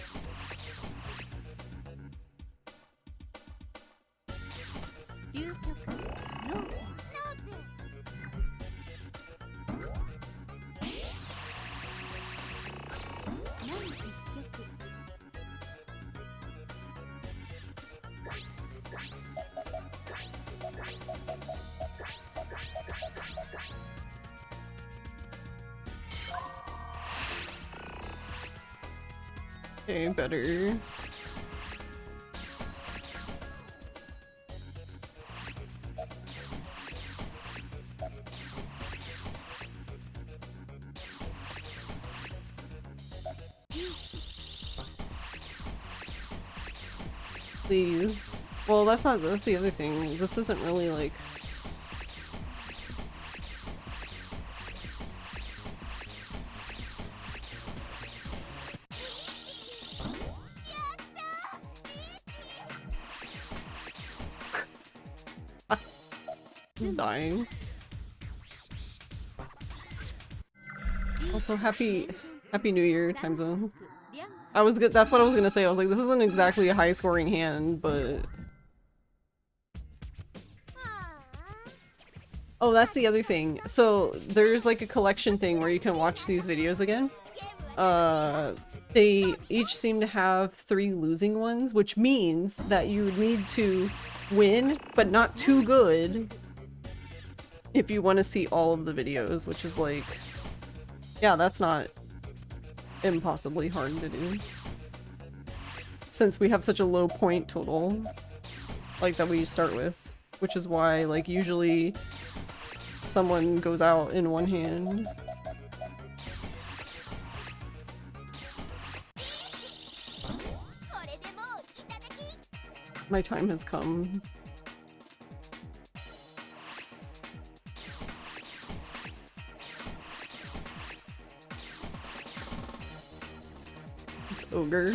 Okay, better. Please. Well, that's the other thing. This isn't really like... I'm dying. Also, happy New Year, time zone. That's what I was gonna say. I was like, this isn't exactly a high scoring hand, but... Oh, that's the other thing. So, there's like a collection thing where you can watch these videos again. They each seem to have 3 losing ones, which means that you need to win, but not too good, if you want to see all of the videos, which is like... Yeah, that's not impossibly hard to do. Since we have such a low point total, like, that we start with. Which is why, like, usually someone goes out in one hand. My time has come. It's ogre.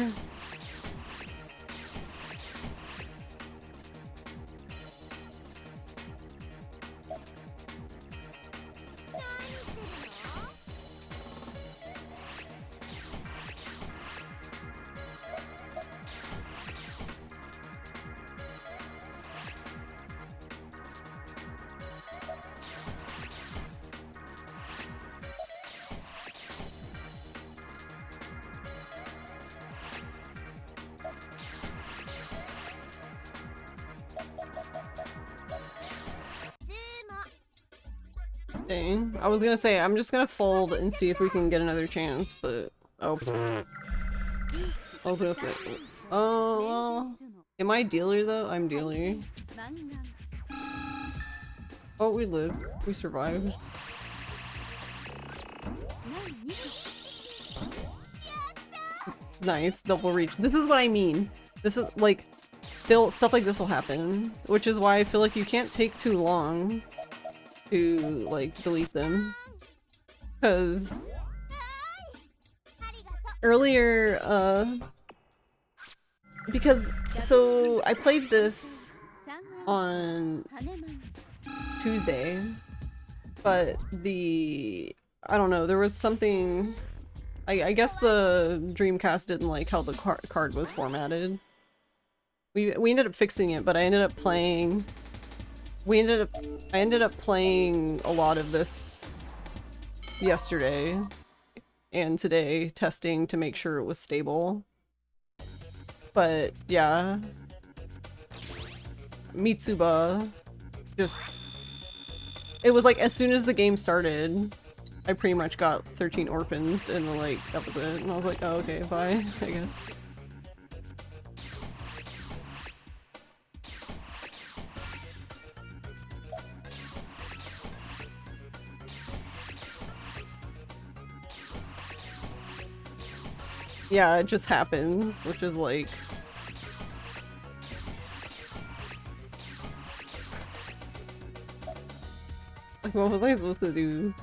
Dang. I was gonna say, I'm just gonna fold and see if we can get another chance, but... Oh. I was gonna say... Oh, am I dealer though? I'm dealer. Oh, we lived. We survived. Nice. Double reach. This is what I mean. This is, like... Stuff like this will happen. Which is why I feel like you can't take too long to, like, delete them. Because... Because, so I played this on Tuesday, but I don't know, there was something, I guess the Dreamcast didn't like how the card was formatted. We ended up fixing it, but I ended up playing a lot of this yesterday and today, testing to make sure it was stable. But yeah, Mitsuba just, it was like as soon as the game started, I pretty much got 13 orphans and like that was it, and I was like, oh okay, bye, I guess. Yeah, it just happened, which is like... Like, what was I supposed to do?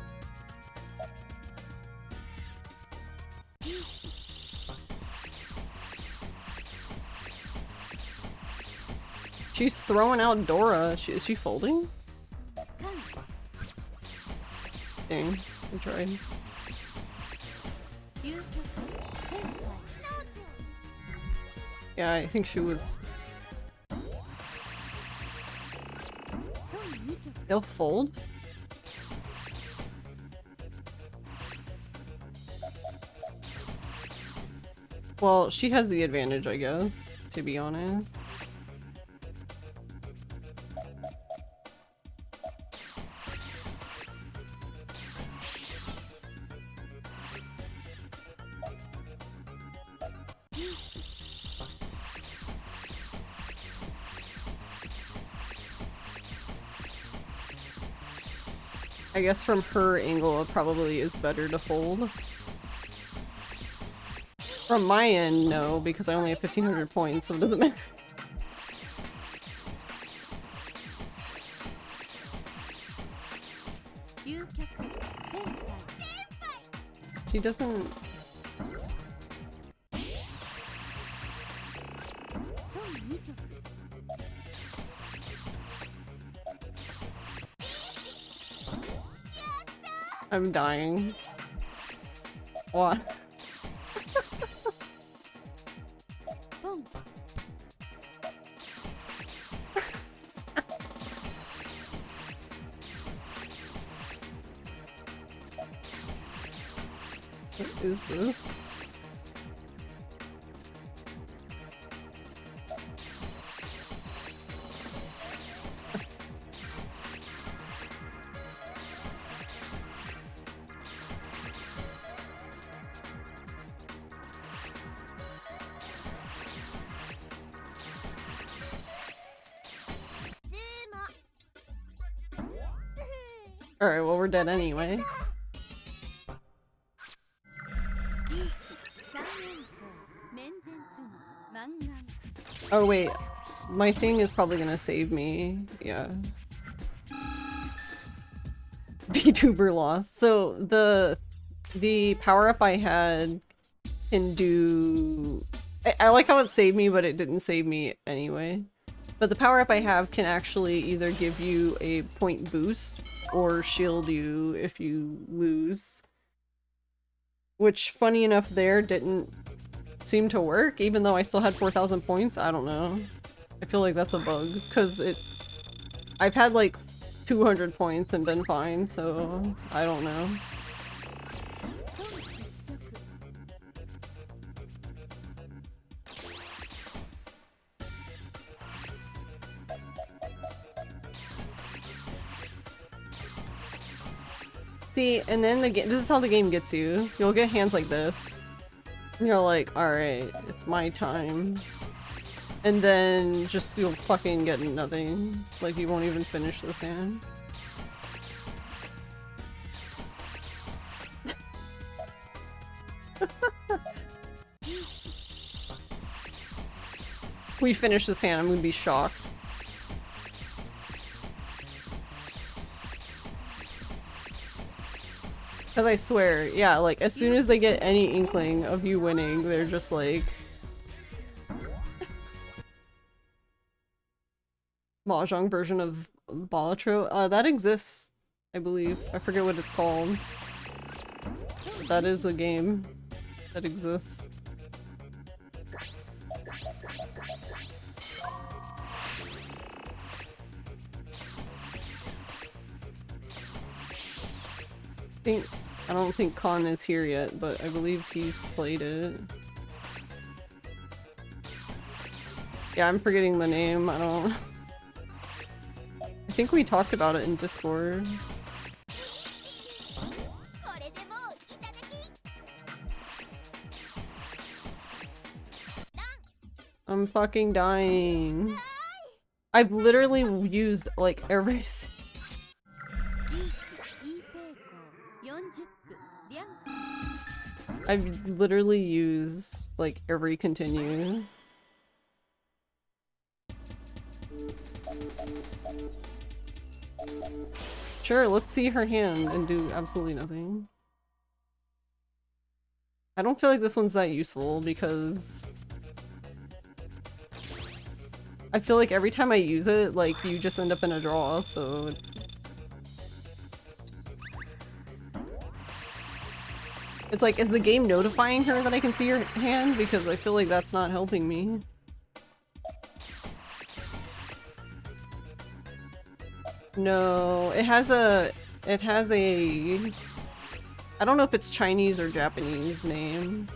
She's throwing out Dora. Is she folding? Dang, I tried. Yeah, I think she was... They'll fold? Well, she has the advantage, I guess, to be honest. I guess from her angle, it probably is better to fold. From my end, no, because I only have 1500 points, so it doesn't matter. She doesn't... I'm dying. What? What is this? Alright, well we're dead anyway. Oh wait, my thing is probably gonna save me, yeah. VTuber lost. So the power-up I had can do... I like how it saved me, but it didn't save me anyway. But the power-up I have can actually either give you a point boost or shield you if you lose. Which, funny enough there, didn't seem to work, even though I still had 4,000 points. I don't know. I feel like that's a bug, because I've had like 200 points and been fine, so I don't know. See, and then this is how the game gets you. You'll get hands like this. And you're like, alright, it's my time. And then just you'll fucking get nothing. Like, you won't even finish this hand. We finish this hand, I'm gonna be shocked. Because I swear, yeah, like, as soon as they get any inkling of you winning, they're just like... Mahjong version of Balatro. That exists, I believe. I forget what it's called. That is a game that exists. I don't think Khan is here yet, but I believe he's played it. Yeah, I'm forgetting the name. I think we talked about it in Discord. I'm fucking dying. I've literally used like every I've literally used like every continue. Sure, let's see her hand and do absolutely nothing. I don't feel like this one's that useful because I feel like every time I use it, like, you just end up in a draw, so... It's like, is the game notifying her that I can see her hand? Because I feel like that's not helping me. No, it has a... I don't know if it's Chinese or Japanese name.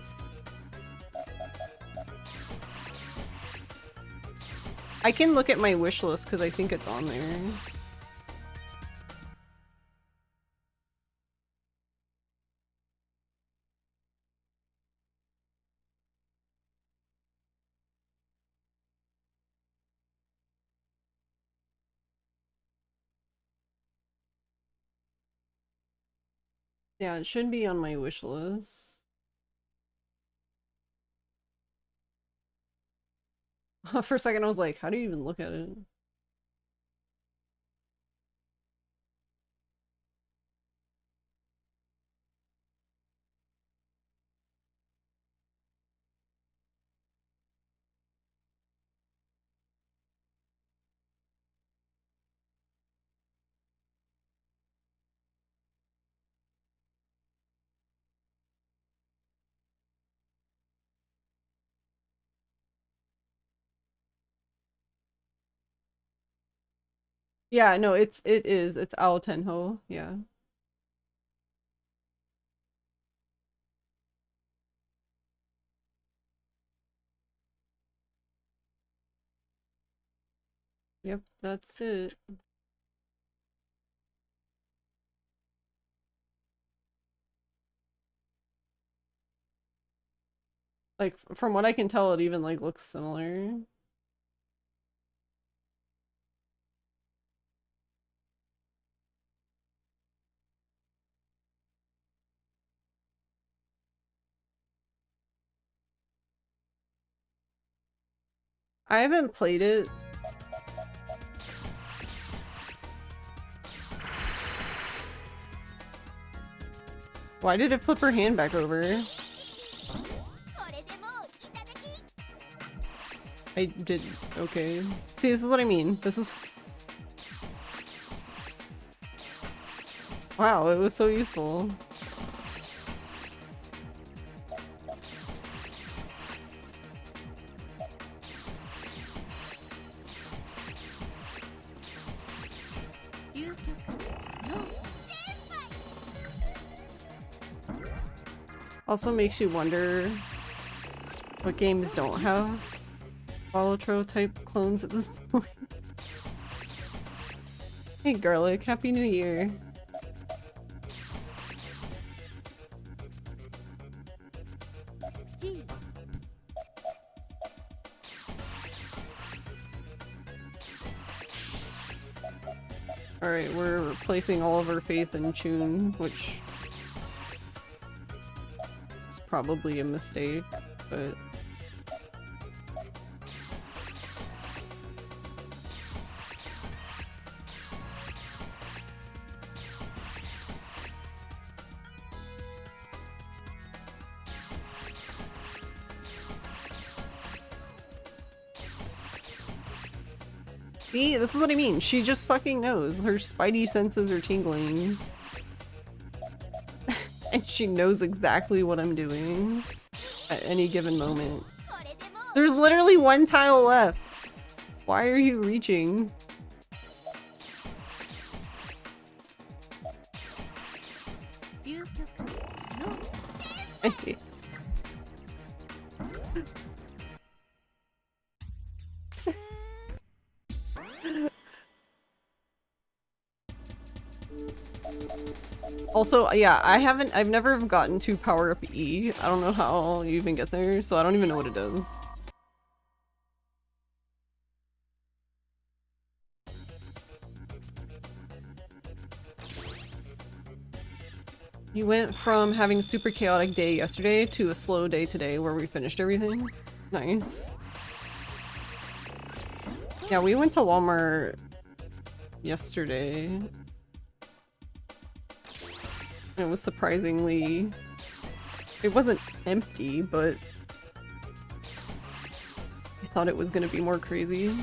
I can look at my wish list because I think it's on there. Yeah, it should be on my wish list. For a second I was like, how do you even look at it? Yeah, no, it is. It's Ao Tenho, yeah. Yep, that's it. Like, from what I can tell, it even, like, looks similar. I haven't played it. Why did it flip her hand back over? I did. Okay. See, this is what I mean. This is... Wow, it was so useful. Also makes you wonder what games don't have Balatro type clones at this point. Hey Garlic, Happy New Year. Alright, we're placing all of our faith in Chun, which is probably a mistake, but... See, this is what I mean. She just fucking knows. Her spidey senses are tingling. And she knows exactly what I'm doing at any given moment. There's literally one tile left. Why are you reaching? Also, yeah, I've never gotten to power up E. I don't know how you even get there, so I don't even know what it does. You went from having a super chaotic day yesterday to a slow day today where we finished everything. Nice. Yeah, we went to Walmart yesterday. It was surprisingly... It wasn't empty, but... I thought it was gonna be more crazy.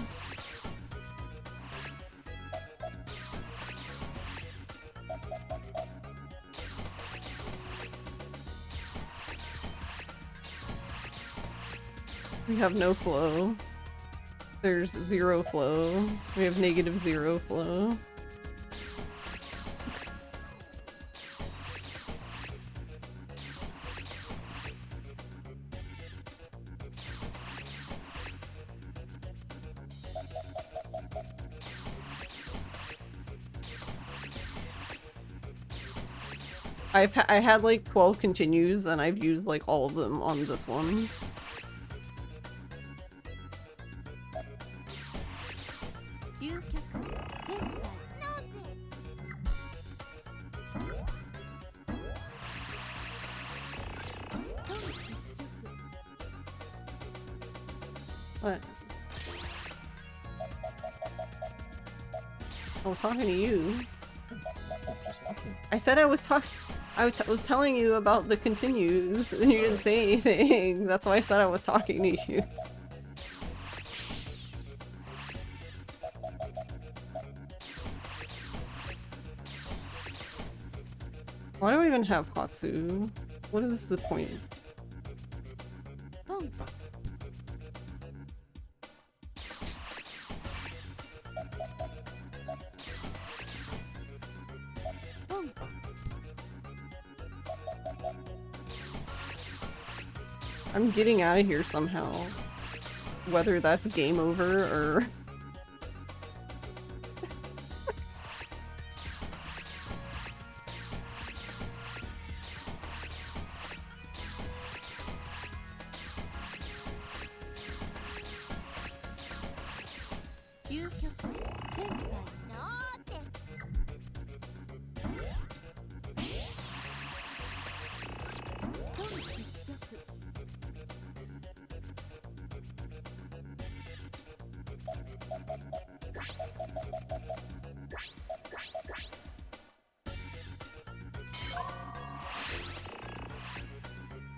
We have no flow. There's 0 flow. We have -0 flow. I had like 12 continues and I've used like all of them on this one. What? I was talking to you. I said I was was telling you about the continues and you didn't say anything. That's why I said I was talking to you. Why do I even have Hatsu? What is the point? I'm getting out of here somehow. Whether that's game over or...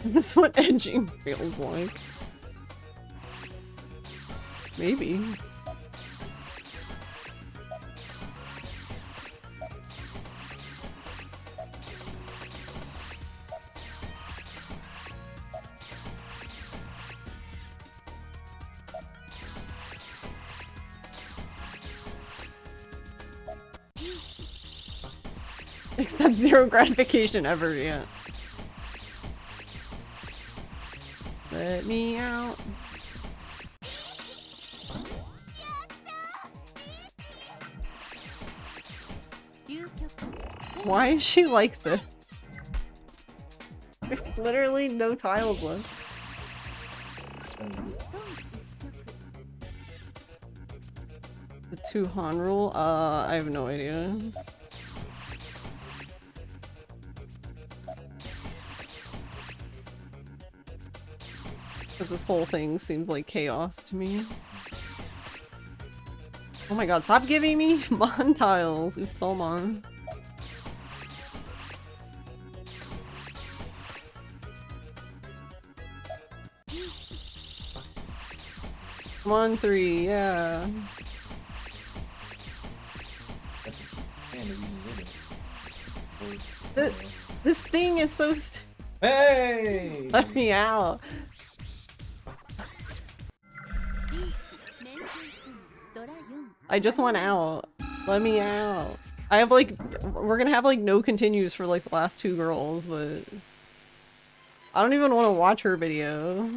This is what edging feels like. Maybe. Except 0 gratification ever, yeah. Let me out. Why is she like this? There's literally no tiles left. The 2 Han rule? I have no idea. Because this whole thing seems like chaos to me. Oh my god, stop giving me Mon tiles! Oops, all Mon. Come on, 3, yeah. This thing is so Hey! Let me out. I just want out. Let me out. I have like, we're gonna have like no continues for like the last two girls, but I don't even want to watch her video.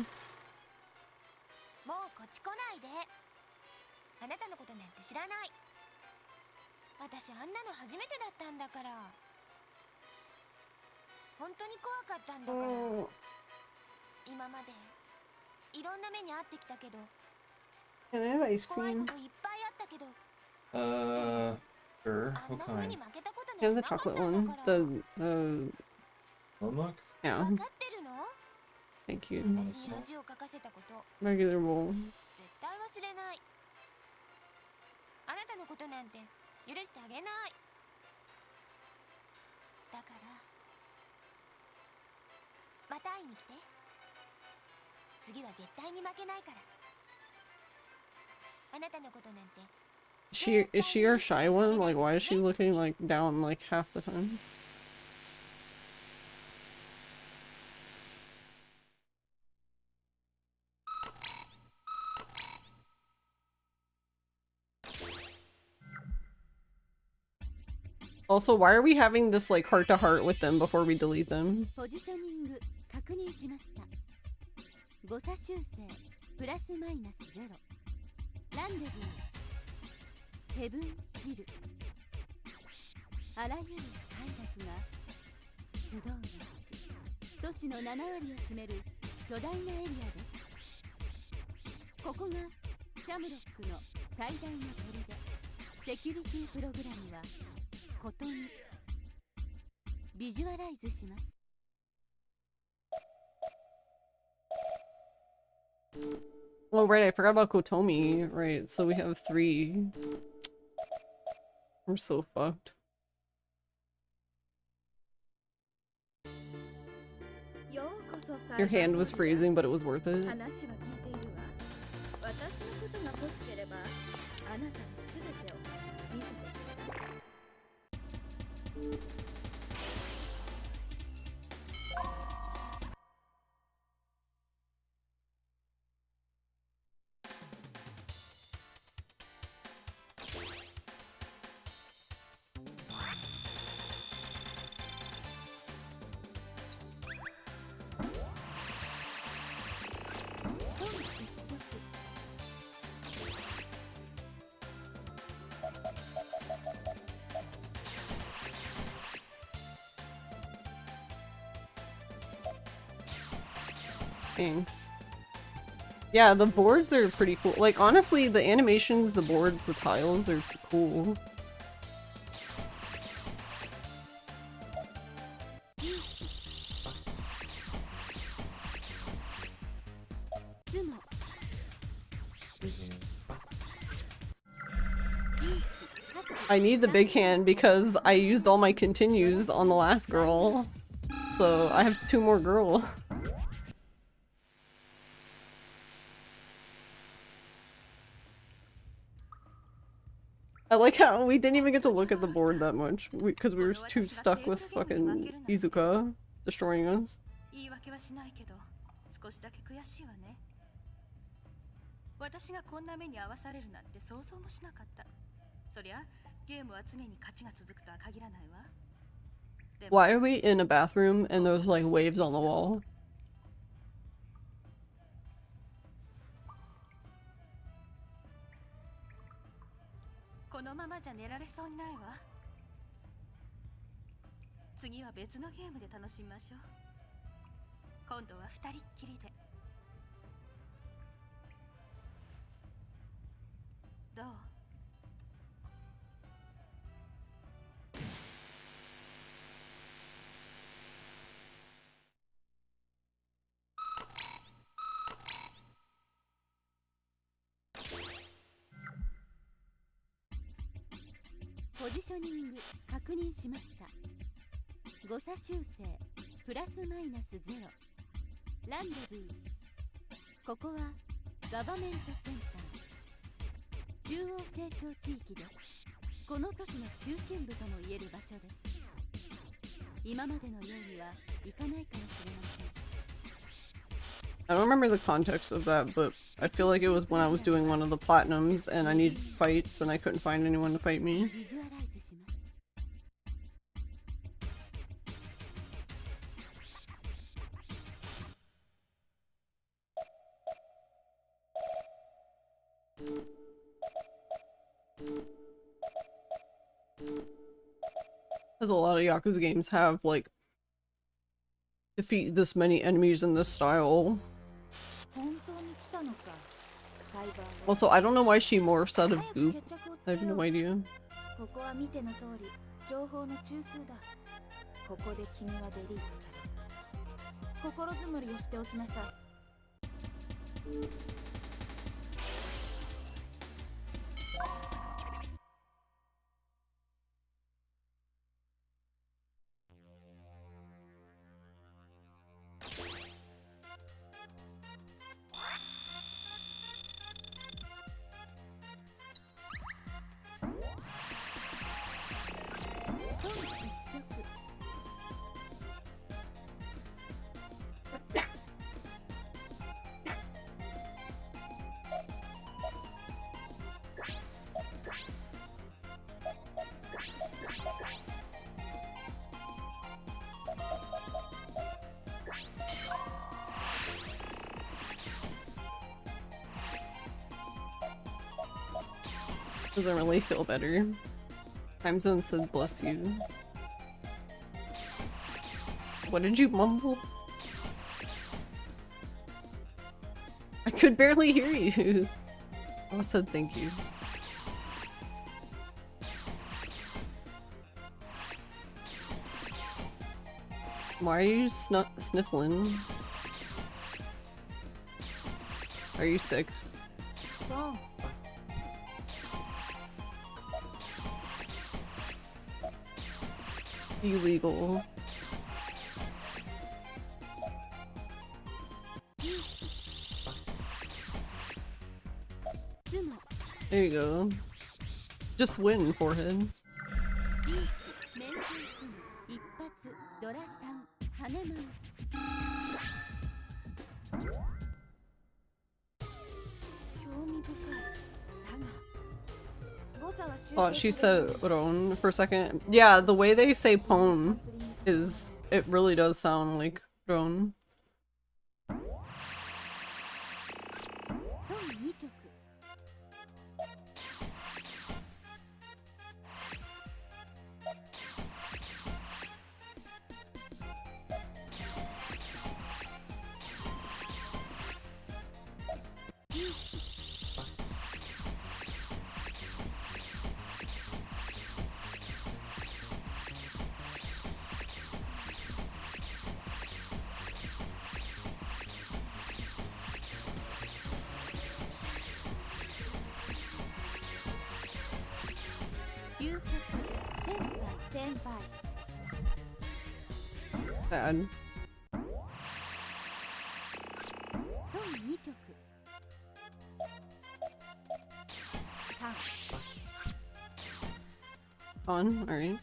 私あんなの初めてだったんだから。本当に怖かったんだから。今までいろんな目に遭ってきたけど。Can I have ice 怖い cream? こといっぱいあったけど。Sure. あん What な風 kind? に負けたこと Can I な have い the なかっ chocolate たんだ one? から。One look? Yeah. 分かってるの？ Thank you. 私に恥をかかせたこと。 Regular bowl. 絶対忘れない。あなたのことなんて許してあげない。だからまた会いに来て。次は絶対に負けないから。あなたのことなんて。Is she our shy one? Like, why is she looking like down like half the time? Also, why are we having this like heart to heart with them before we delete them? ポジショニング確認しました。誤差修正プラスマイナスゼロ。ランデブーヘブンヒル。あらゆる快楽が不動の地。都市の7割を占める巨大なエリアです。ここがシャムロックの最大の砦。セキュリティプログラムはことにビジュアライズします。Oh, right, I forgot about Kotomi. Right, so we have 3. We're so fucked. Your hand was freezing, but it was worth it. Thanks. Yeah, the boards are pretty cool. Like, honestly, the animations, the boards, the tiles are cool. I need the big hand because I used all my continues on the last girl. So I have 2 more girl. I like how we didn't even get to look at the board that much because we were too stuck with fucking Izuka destroying us. 私がこんな目に遭わされるなんて想像もしなかった。そりゃゲームは常に勝ちが続くとは限らないわ。 Why are we in a bathroom and there's like waves on the wall? このままじゃ寝られそうにないわ。次は別のゲームで楽しみましょう。今度は2人っきりで。どう？ポジショニング確認しました。誤差修正プラスマイナスゼロ。ランデブー。ここはガバメントセンター。中央成長地域です。この時の中心部とも言える場所です。今までのようにはいかないかもしれません。 I don't remember the context of that, but I feel like it was when I was doing one of the platinums and I needed fights and I couldn't find anyone to fight me. ビジュアライズします。 Because a lot of Yakuza games have, like, defeat this many enemies in this style. 本当に来たのか。サイバーは Also, I don't know why she morphs out of goop. 決着をつ I け have よ no う。 idea. ここは見ての通り情報の中枢だ。ここで君はデリートされた。心づもりをしておきなさい。 Doesn't really feel better. Time Zone said bless you. What did you mumble? I could barely hear you. I said thank you. Why are you sniffling? Are you sick? ボン Illegal. There you go. Just win, forehead. メンテイ一発ドラタン羽マン Oh, she said Ron for a second. Yeah, the way they say Pon is, it really does sound like Ron. Bad. Fun, alright.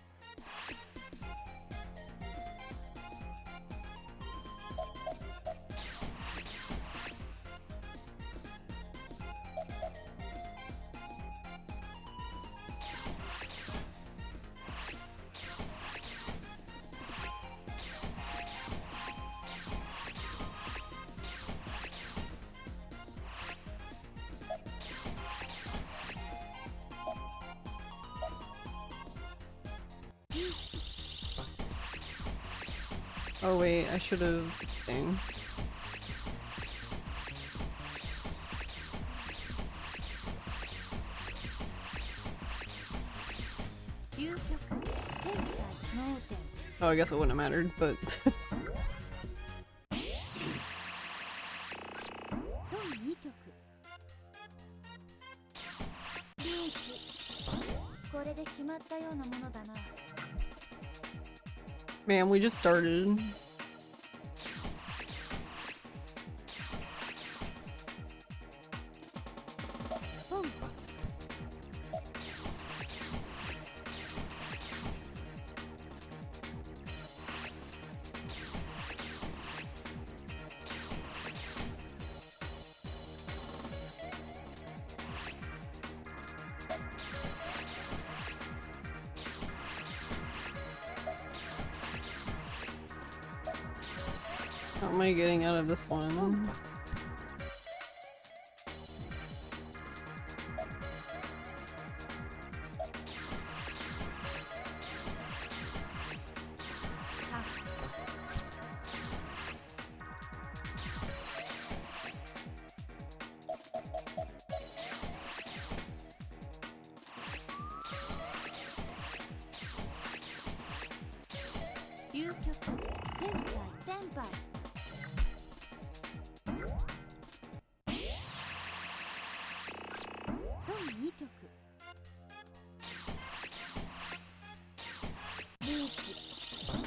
Oh wait, I should have... Dang. Oh, I guess it wouldn't have mattered, but... これで決まったようなものだな。 Man, we just started. What am I getting out of this one?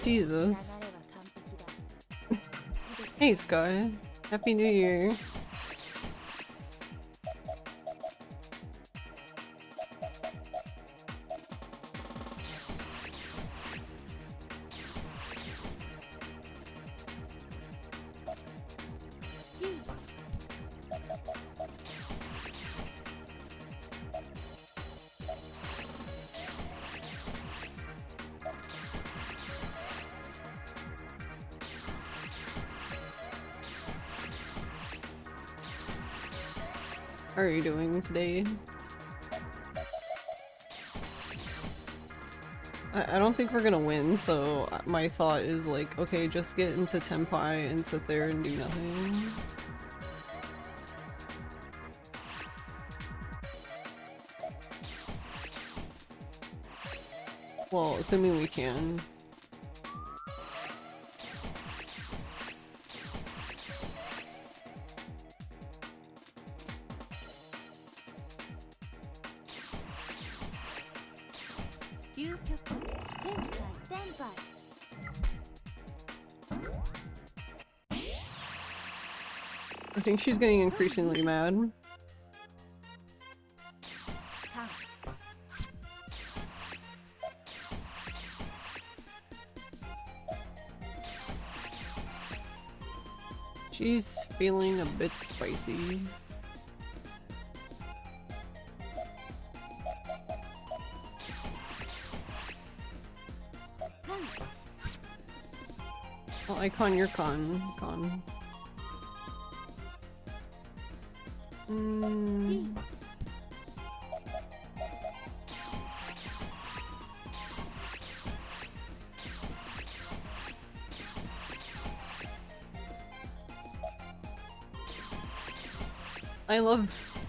Jesus. Hey Sky. Happy New Year. How are you doing today? I don't think we're gonna win, so my thought is like, okay, just get into Tenpai and sit there and do nothing. Well, assuming we can. I think she's getting increasingly mad. She's feeling a bit spicy. Well, Icon, you're con.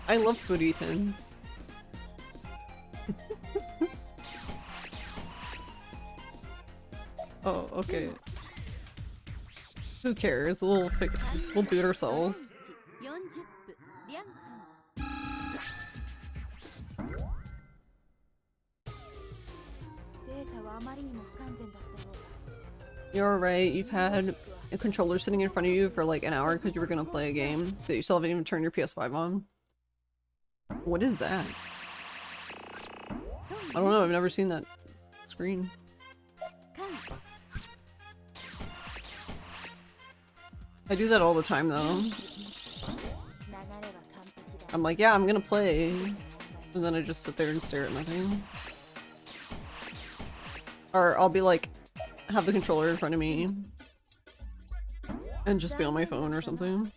I love Furitan. Oh, okay. Who cares? We'll do it ourselves. You're right, you've had a controller sitting in front of you for like an hour because you were gonna play a game that you still haven't even turned your PS5 on. What is that? I don't know, I've never seen that screen. I do that all the time though. I'm like, yeah, I'm gonna play. And then I just sit there and stare at nothing. Or I'll be like, have the controller in front of me. And just be on my phone or something.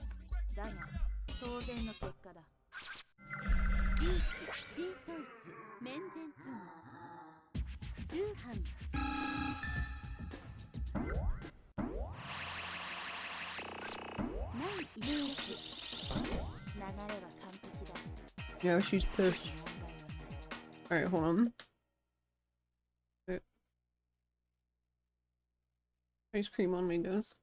Yeah, she's pissed. Alright, hold on. Okay. Ice cream on my desk.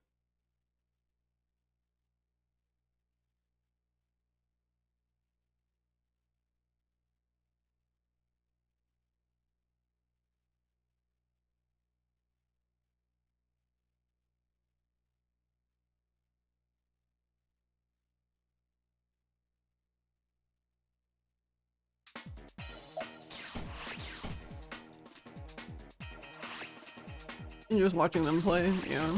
And just watching them play, yeah.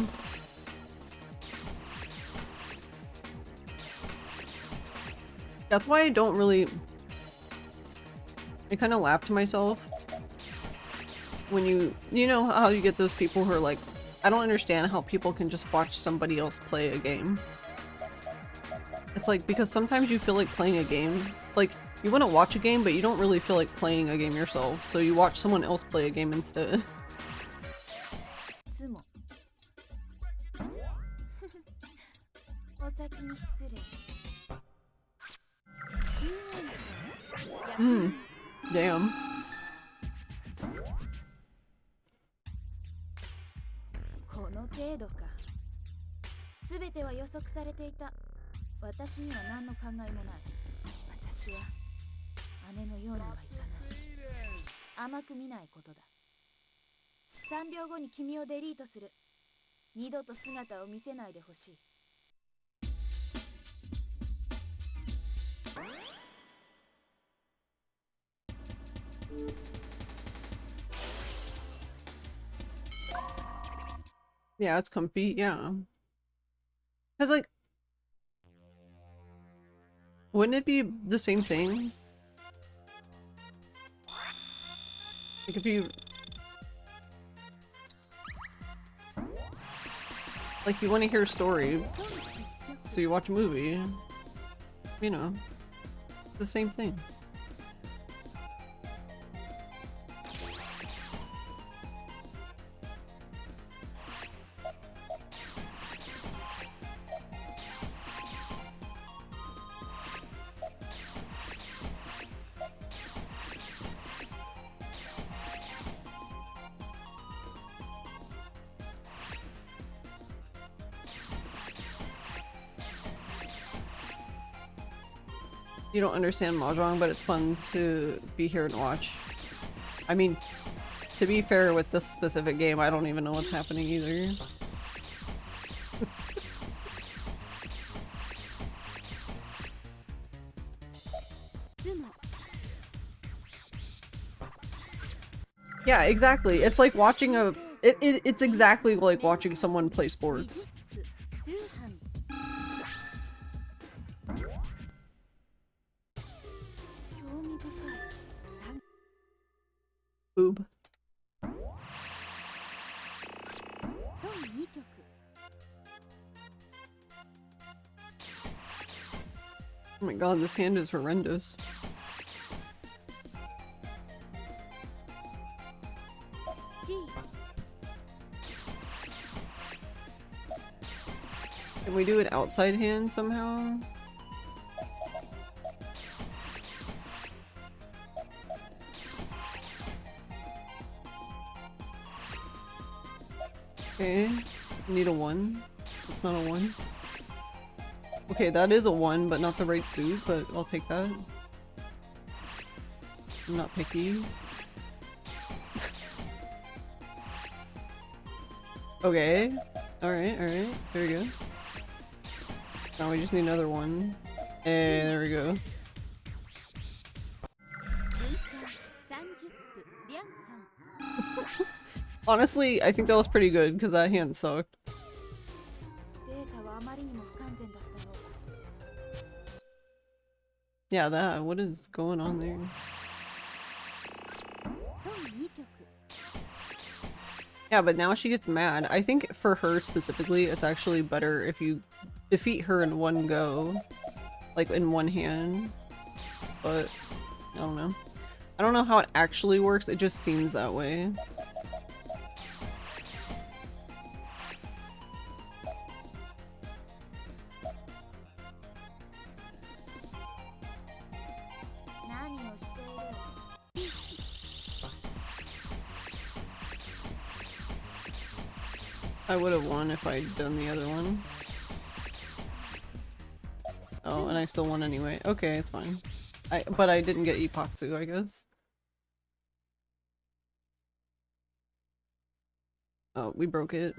That's why I don't really... I kind of laugh to myself when you know how you get those people who are like I don't understand how people can just watch somebody else play a game. It's like, because sometimes you feel like playing a game. Like, you want to watch a game, but you don't really feel like playing a game yourself, so you watch someone else play a game instead. つもお先に失礼 Damn. この程度か全ては予測されていた私には何の考えもない私は姉のようにはいかない甘く見ないことだ3秒後に君をデリートする二度と姿を見せないでほしい Yeah, it's comfy, yeah. Cause like, wouldn't it be the same thing? Like if you... Like you want to hear a story, so you watch a movie. You know, it's the same thing. You don't understand Mahjong, but it's fun to be here and watch. I mean, to be fair with this specific game, I don't even know what's happening either. Yeah, exactly. It's like watching a... It's exactly like watching someone play sports. Boob. Oh my god, this hand is horrendous. Can we do an outside hand somehow? Okay, need a 1. It's not a 1. Okay, that is a 1, but not the right suit, but I'll take that. I'm not picky. Okay, alright, very good. Now we just need another 1. And there we go. Honestly, I think that was pretty good because that hand sucked. Yeah, that. What is going on there? Yeah, but now she gets mad. I think for her specifically, it's actually better if you defeat her in one go. Like, in one hand. But, I don't know. I don't know how it actually works, it just seems that way. I would have won if I'd done the other one. Oh, and I still won anyway. Okay, it's fine. But I didn't get Ipatsu, I guess. Oh, we broke it.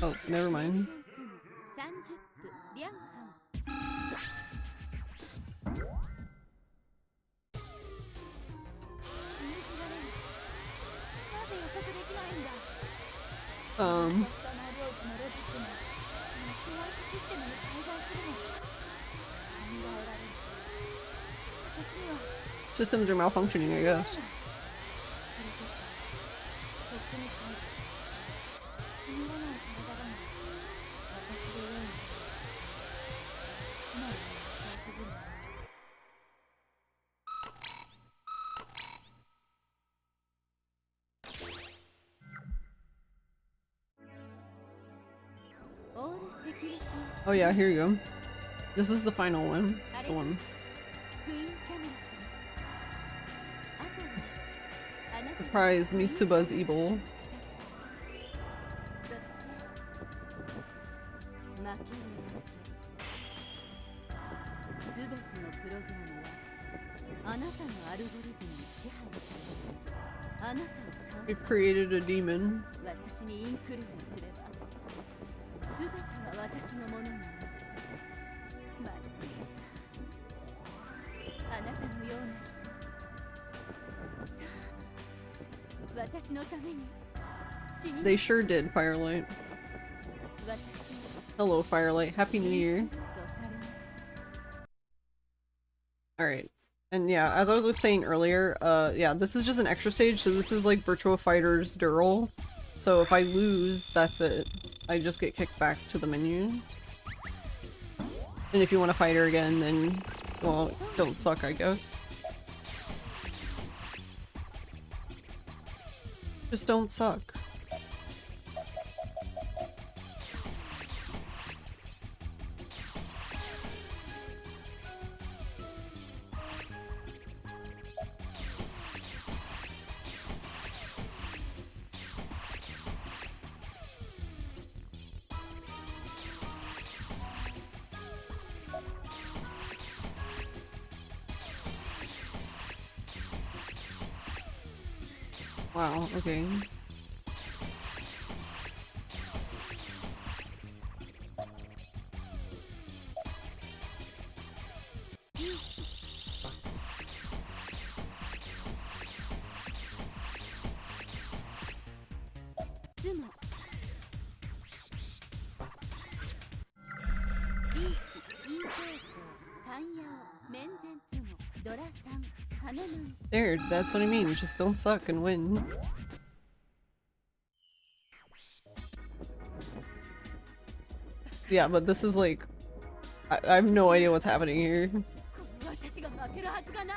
Oh, never mind. Systems are malfunctioning, I guess. Oh yeah, here you go. This is the final one. The one. クイーンキャメラ様。あとはあなた The が prize クイーン Mitsuba's evil. そして負けるわけ。すべてのプログラムはあなたのアルゴリズムに支配され、あなたを倒 We've す。 created a demon. 私にインクルードすれば、すべてが私のものになる。待っていた。あなたのような私のために死に They sure did, Firelight. 私を Hello, Firelight. Happy New Year. インクルードされます。 Alright. And yeah, as I was saying earlier, yeah, this is just an extra stage, so this is like Virtua Fighter's Dural. So if I lose, that's it. I just get kicked back to the menu. And if you want to fight her again, then, well, don't suck, I guess. Just don't suck. Wow, okay. There, that's what I mean. Just don't suck and win. Yeah, but this is like... I have no idea what's happening here. 私が負けるはずがない。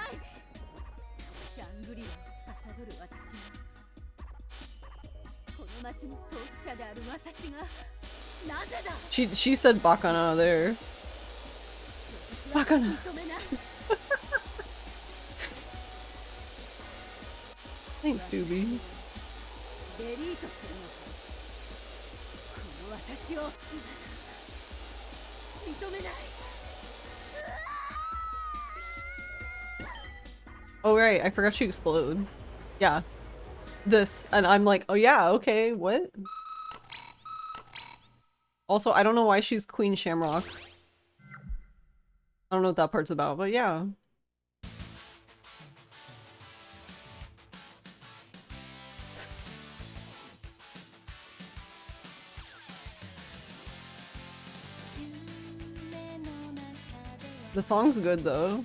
シャングリラを司る私が、この町の統治者である私が、なぜだ。 She said Bakana there. Bakana. Thanks, Doobie. デリートするのか。この私を認めない。 Oh right, I forgot she explodes. Yeah. This, and I'm like, oh yeah, okay, what? Also, I don't know why she's Queen Shamrock. I don't know what that part's about, but yeah. The song's good though.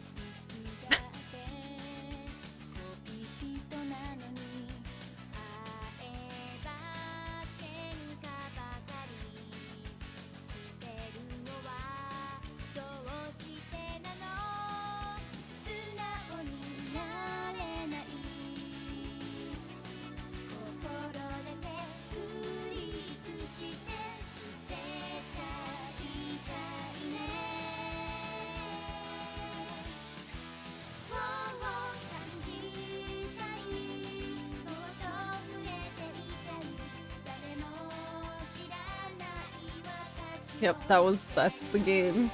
Yep, that's the game.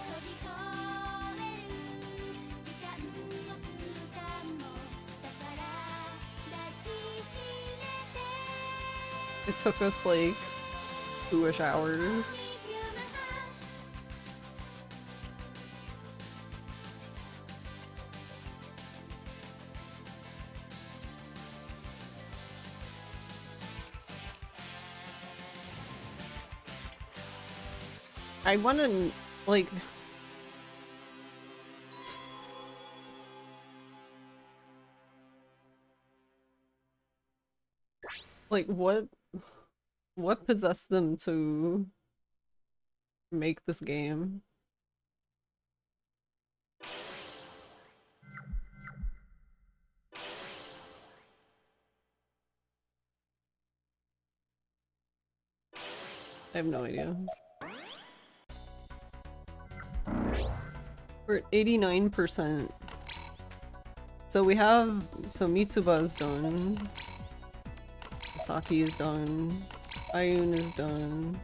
It took us like 2-ish hours. I wanna, like... Like, what possessed them to make this game? I have no idea. We're at 89%. So we have, so Mitsuba is done. Saki is done. Ayun is done.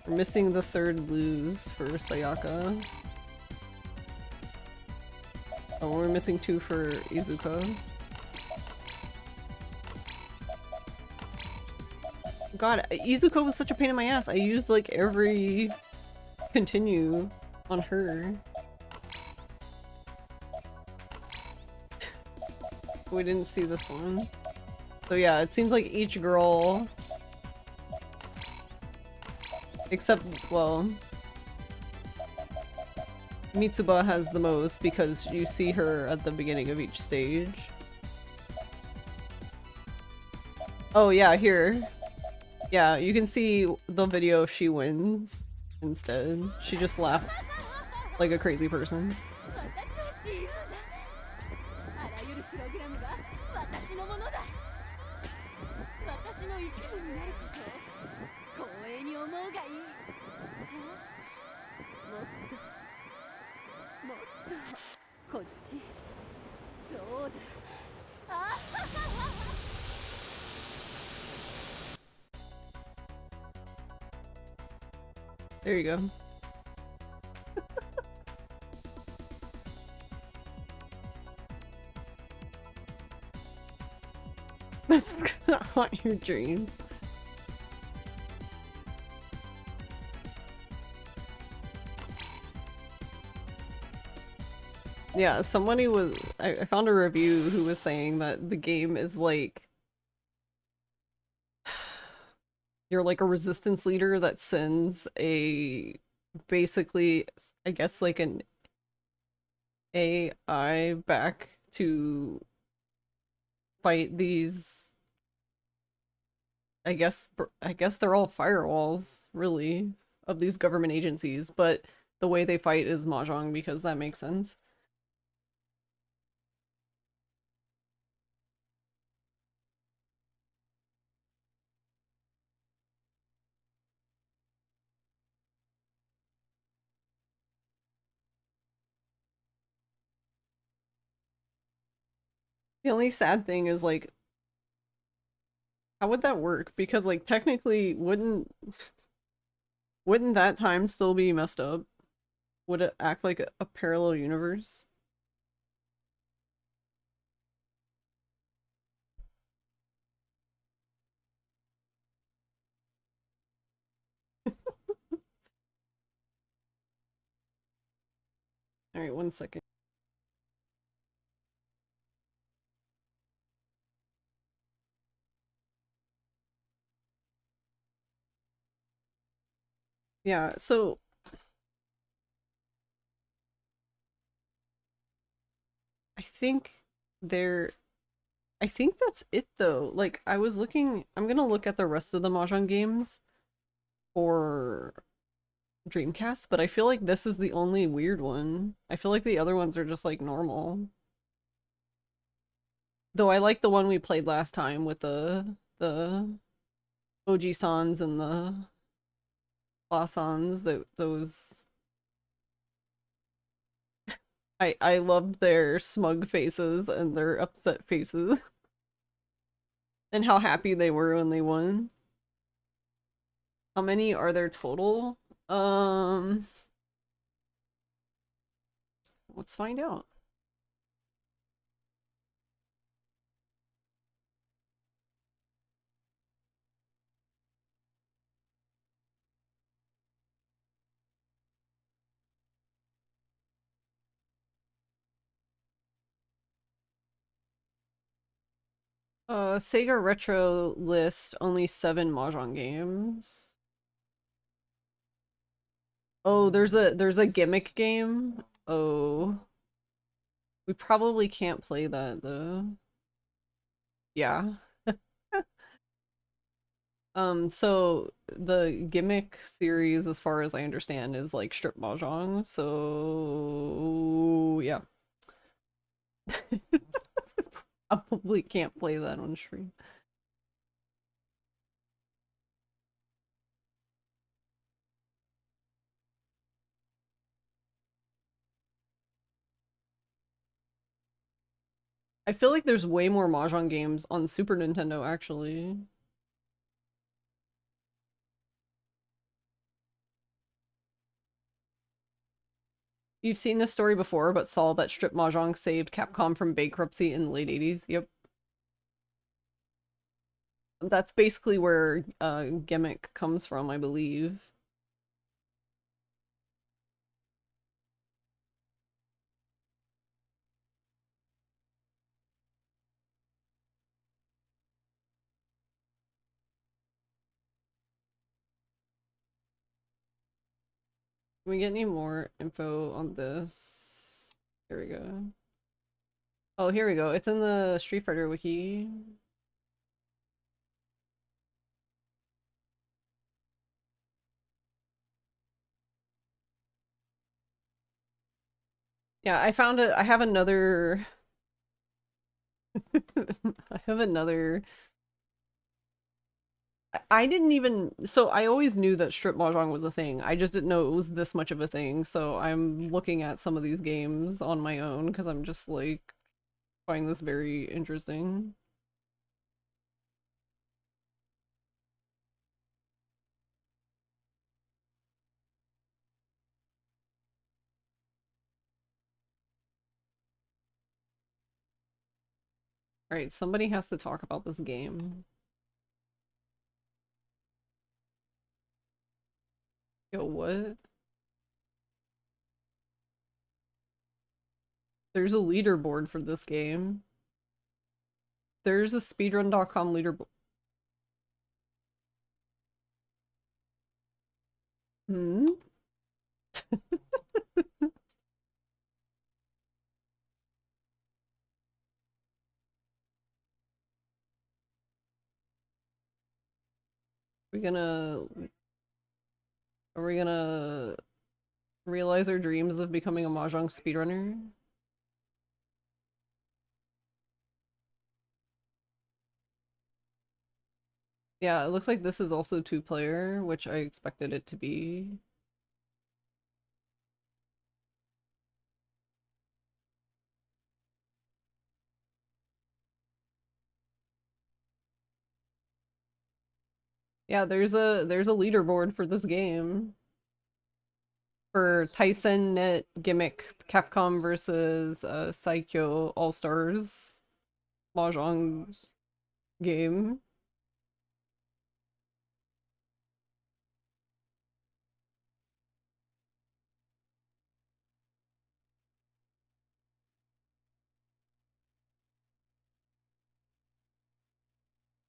We're missing the third lose for Sayaka. Oh, we're missing 2 for Izuka. God, Izuka was such a pain in my ass. I used like every continue on her. We didn't see this one. So yeah, it seems like each girl, except, well, Mitsuba has the most because you see her at the beginning of each stage. Oh yeah, here. Yeah, you can see the video if she wins instead. She just laughs like a crazy person. あらゆるプログラムが私のものだ。私の一部になることを光栄に思うがいい。もっともっとこっち。そうだ。あははは。 There you go. That's gonna haunt your dreams. Yeah, somebody was- I found a review who was saying that the game is like you're like a resistance leader that sends a basically, I guess, like an AI back to fight these, I guess they're all firewalls, really, of these government agencies, but the way they fight is Mahjong because that makes sense. The only sad thing is like, how would that work? Because like technically wouldn't that time still be messed up? Would it act like a parallel universe? Alright, 1 second. Yeah, so I think there I think that's it though. Like I was looking, I'm gonna look at the rest of the Mahjong games for Dreamcast, but I feel like this is the only weird one. I feel like the other ones are just like normal. Though I like the one we played last time with the OG Sans and the Sans, that those I loved their smug faces and their upset faces and how happy they were when they won. How many are there total? Let's find out. Sega Retro list only 7 Mahjong games. Oh, there's a gimmick game. Oh. We probably can't play that though. Yeah. So the gimmick series, as far as I understand, is like strip mahjong, so yeah. I probably can't play that on stream. I feel like there's way more Mahjong games on Super Nintendo, actually. You've seen this story before, but saw that Strip Mahjong saved Capcom from bankruptcy in the late 80s. Yep. That's basically where Gimmick comes from, I believe. Can we get any more info on this? Here we go. Oh, here we go. It's in the Street Fighter wiki. Yeah, I found it. I have another. I have another. I didn't even. So I always knew that strip mahjong was a thing. I just didn't know it was this much of a thing. So I'm looking at some of these games on my own because I'm just like find this very interesting. All right, somebody has to talk about this game. Yo, what? There's a leaderboard for this game. There's a speedrun.com leaderboard. Hmm? we gonna Are we gonna realize our dreams of becoming a Mahjong speedrunner? Yeah, it looks like this is also two-player, which I expected it to be. Yeah, there's a leaderboard for this game. For Tyson Net Gimmick Capcom versus Saikyo All-Stars Mahjong game.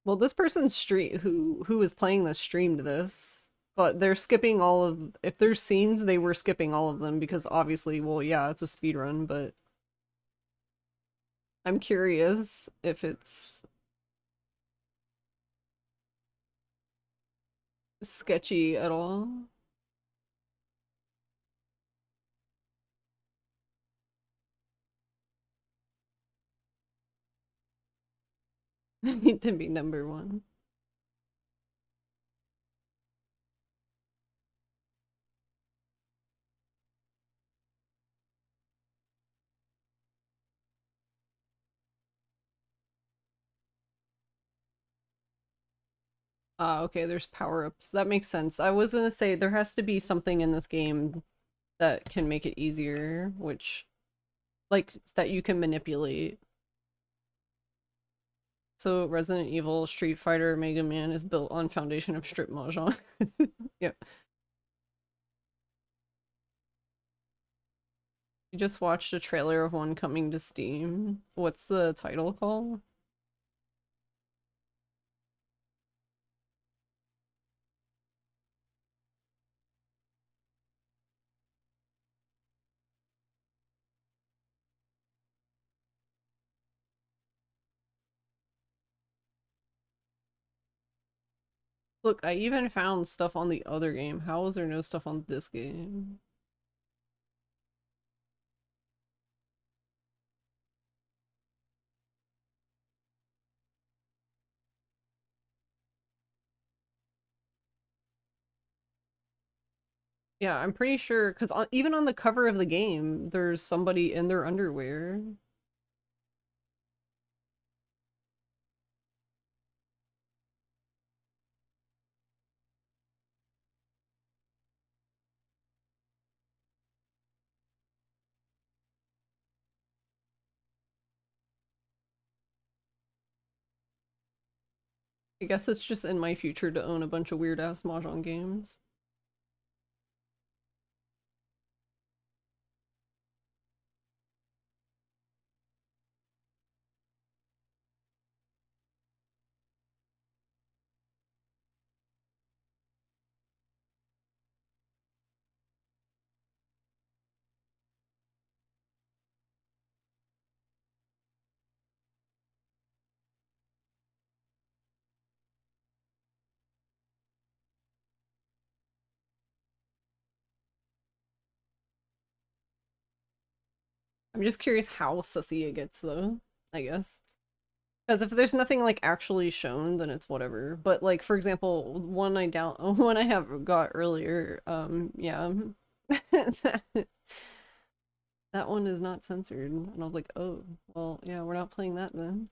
Well, this person's stream who is playing this streamed this, but they're skipping all of if there's scenes, they were skipping all of them because obviously, well, yeah, it's a speed run, but I'm curious if it's sketchy at all. Need to be number one. Ah, okay, there's power-ups. That makes sense. I was gonna say there has to be something in this game that can make it easier, which like that you can manipulate. So Resident Evil, Street Fighter, Mega Man is built on foundation of strip mahjong. Yep. You just watched a trailer of one coming to Steam. What's the title called? Look, I even found stuff on the other game. How is there no stuff on this game? Yeah, I'm pretty sure, because even on the cover of the game, there's somebody in their underwear. I guess it's just in my future to own a bunch of weird-ass Mahjong games. I'm just curious how sussy it gets, though, I guess. Because if there's nothing, like, actually shown, then it's whatever. But, like, for example, one I have got earlier, yeah. that, that one is not censored. And I was like, oh, well, yeah, we're not playing that then.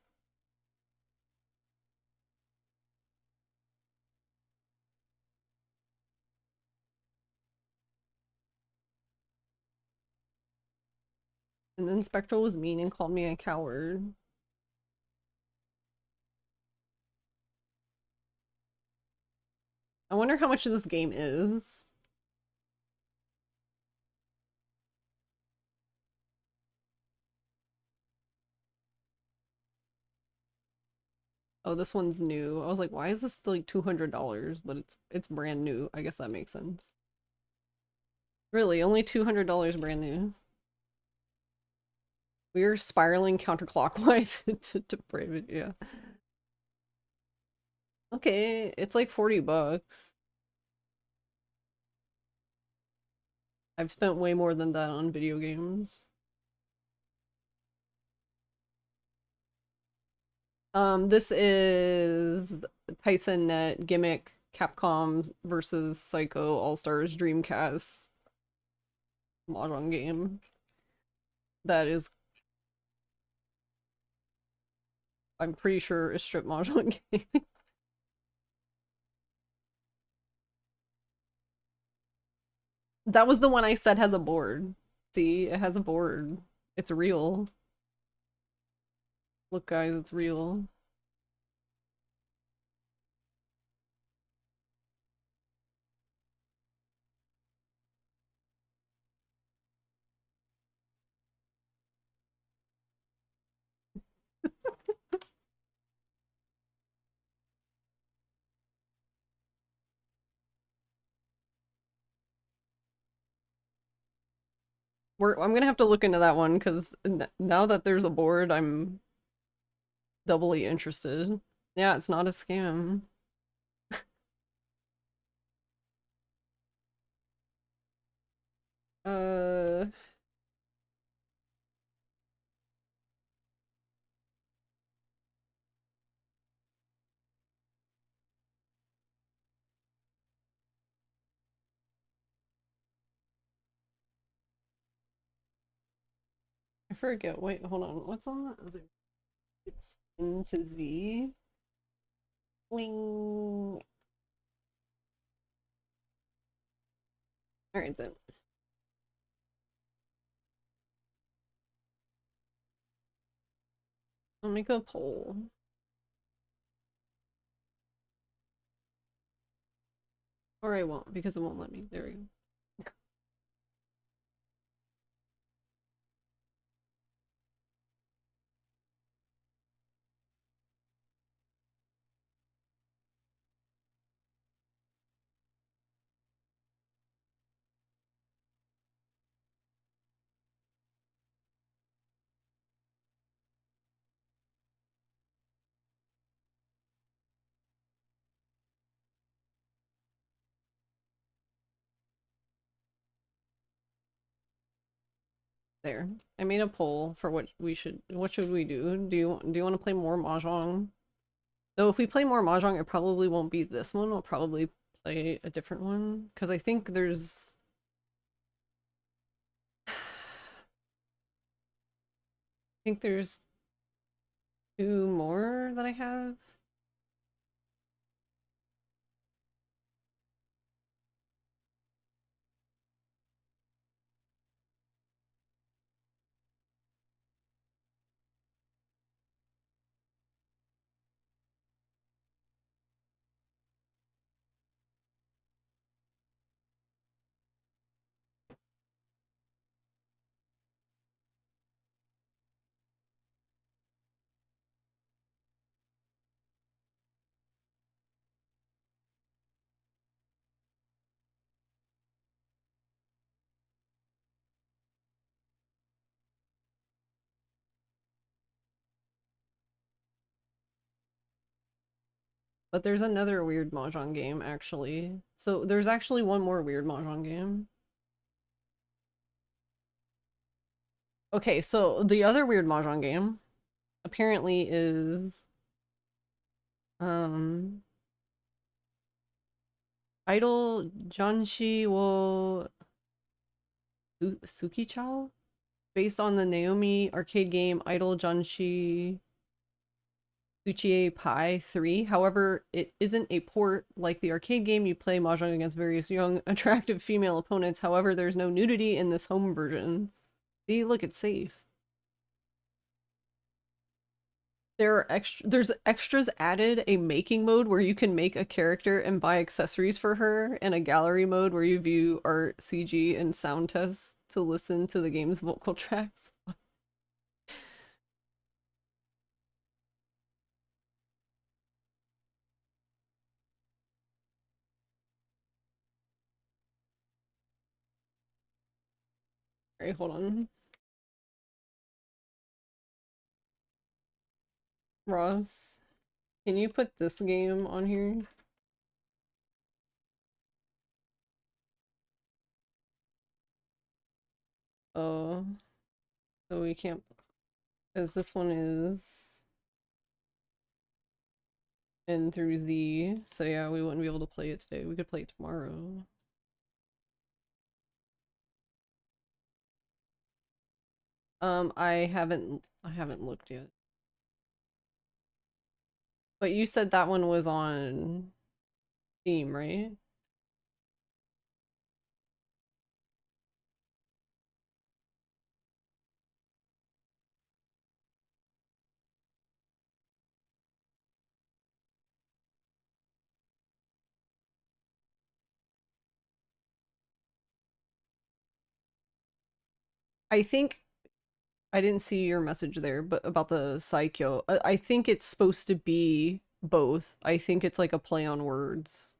And then Spectral was mean and called me a coward. I wonder how much this game is. Oh, this one's new. I was like, why is this still like $200? But it's brand new. I guess that makes sense. Really, only $200 brand new. We're spiraling counterclockwise to private, yeah. Okay, it's like 40 bucks. I've spent way more than that on video games. This is Tyson Net Gimmick Capcom versus Psycho All-Stars Dreamcast Mahjong game. That is, I'm pretty sure, a strip Mahjong game. That was the one I said has a board. See, it has a board. It's real. Look, guys, it's real. I'm gonna have to look into that one because now that there's a board, I'm doubly interested. Yeah, it's not a scam. Uh, I forget. Wait, hold on. What's on the other? It's into Z. Wing. All right then. I'll make a poll. Or I won't because it won't let me. There we go. There. I made a poll for what should we do? Do you want to play more Mahjong? Though if we play more Mahjong, it probably won't be this one. We'll probably play a different one. Because I think there's two more that I have. But there's another weird Mahjong game, actually. So there's actually one more weird Mahjong game. Okay, so the other weird Mahjong game apparently is Idol Janshi wo Sukichao? Based on the Naomi arcade game Idol Janshi Tsuchie Pai 3. However, it isn't a port like the arcade game. You play Mahjong against various young, attractive female opponents. However, there's no nudity in this home version. See, look, it's safe. There's extras added, a making mode where you can make a character and buy accessories for her, and a gallery mode where you view art, CG, and sound tests to listen to the game's vocal tracks. Alright, hold on. Ross, can you put this game on here? Oh, so we can't, because this one is N through Z, so yeah, we wouldn't be able to play it today. We could play it tomorrow. I haven't looked yet. But you said that one was on Steam, right? I think I didn't see your message there, but about the Saikyo. I think it's supposed to be both. I think it's like a play on words.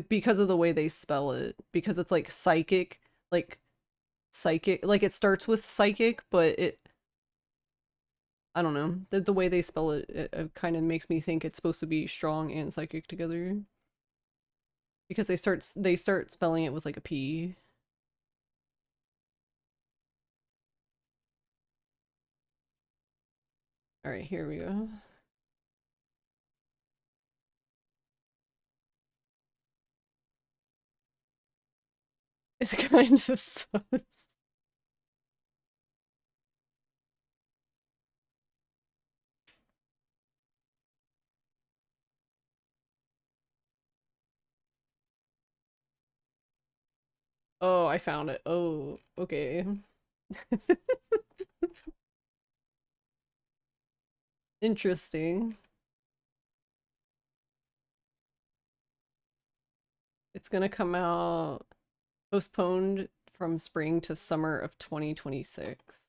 Because of the way they spell it. Because it's like psychic, like it starts with psychic, but I don't know. The way they spell it, it kind of makes me think it's supposed to be strong and psychic together. Because they start spelling it with like a P. All right, here we go. It's kind of sus. Oh, I found it. Oh, okay. Interesting. It's gonna come out postponed from spring to summer of 2026.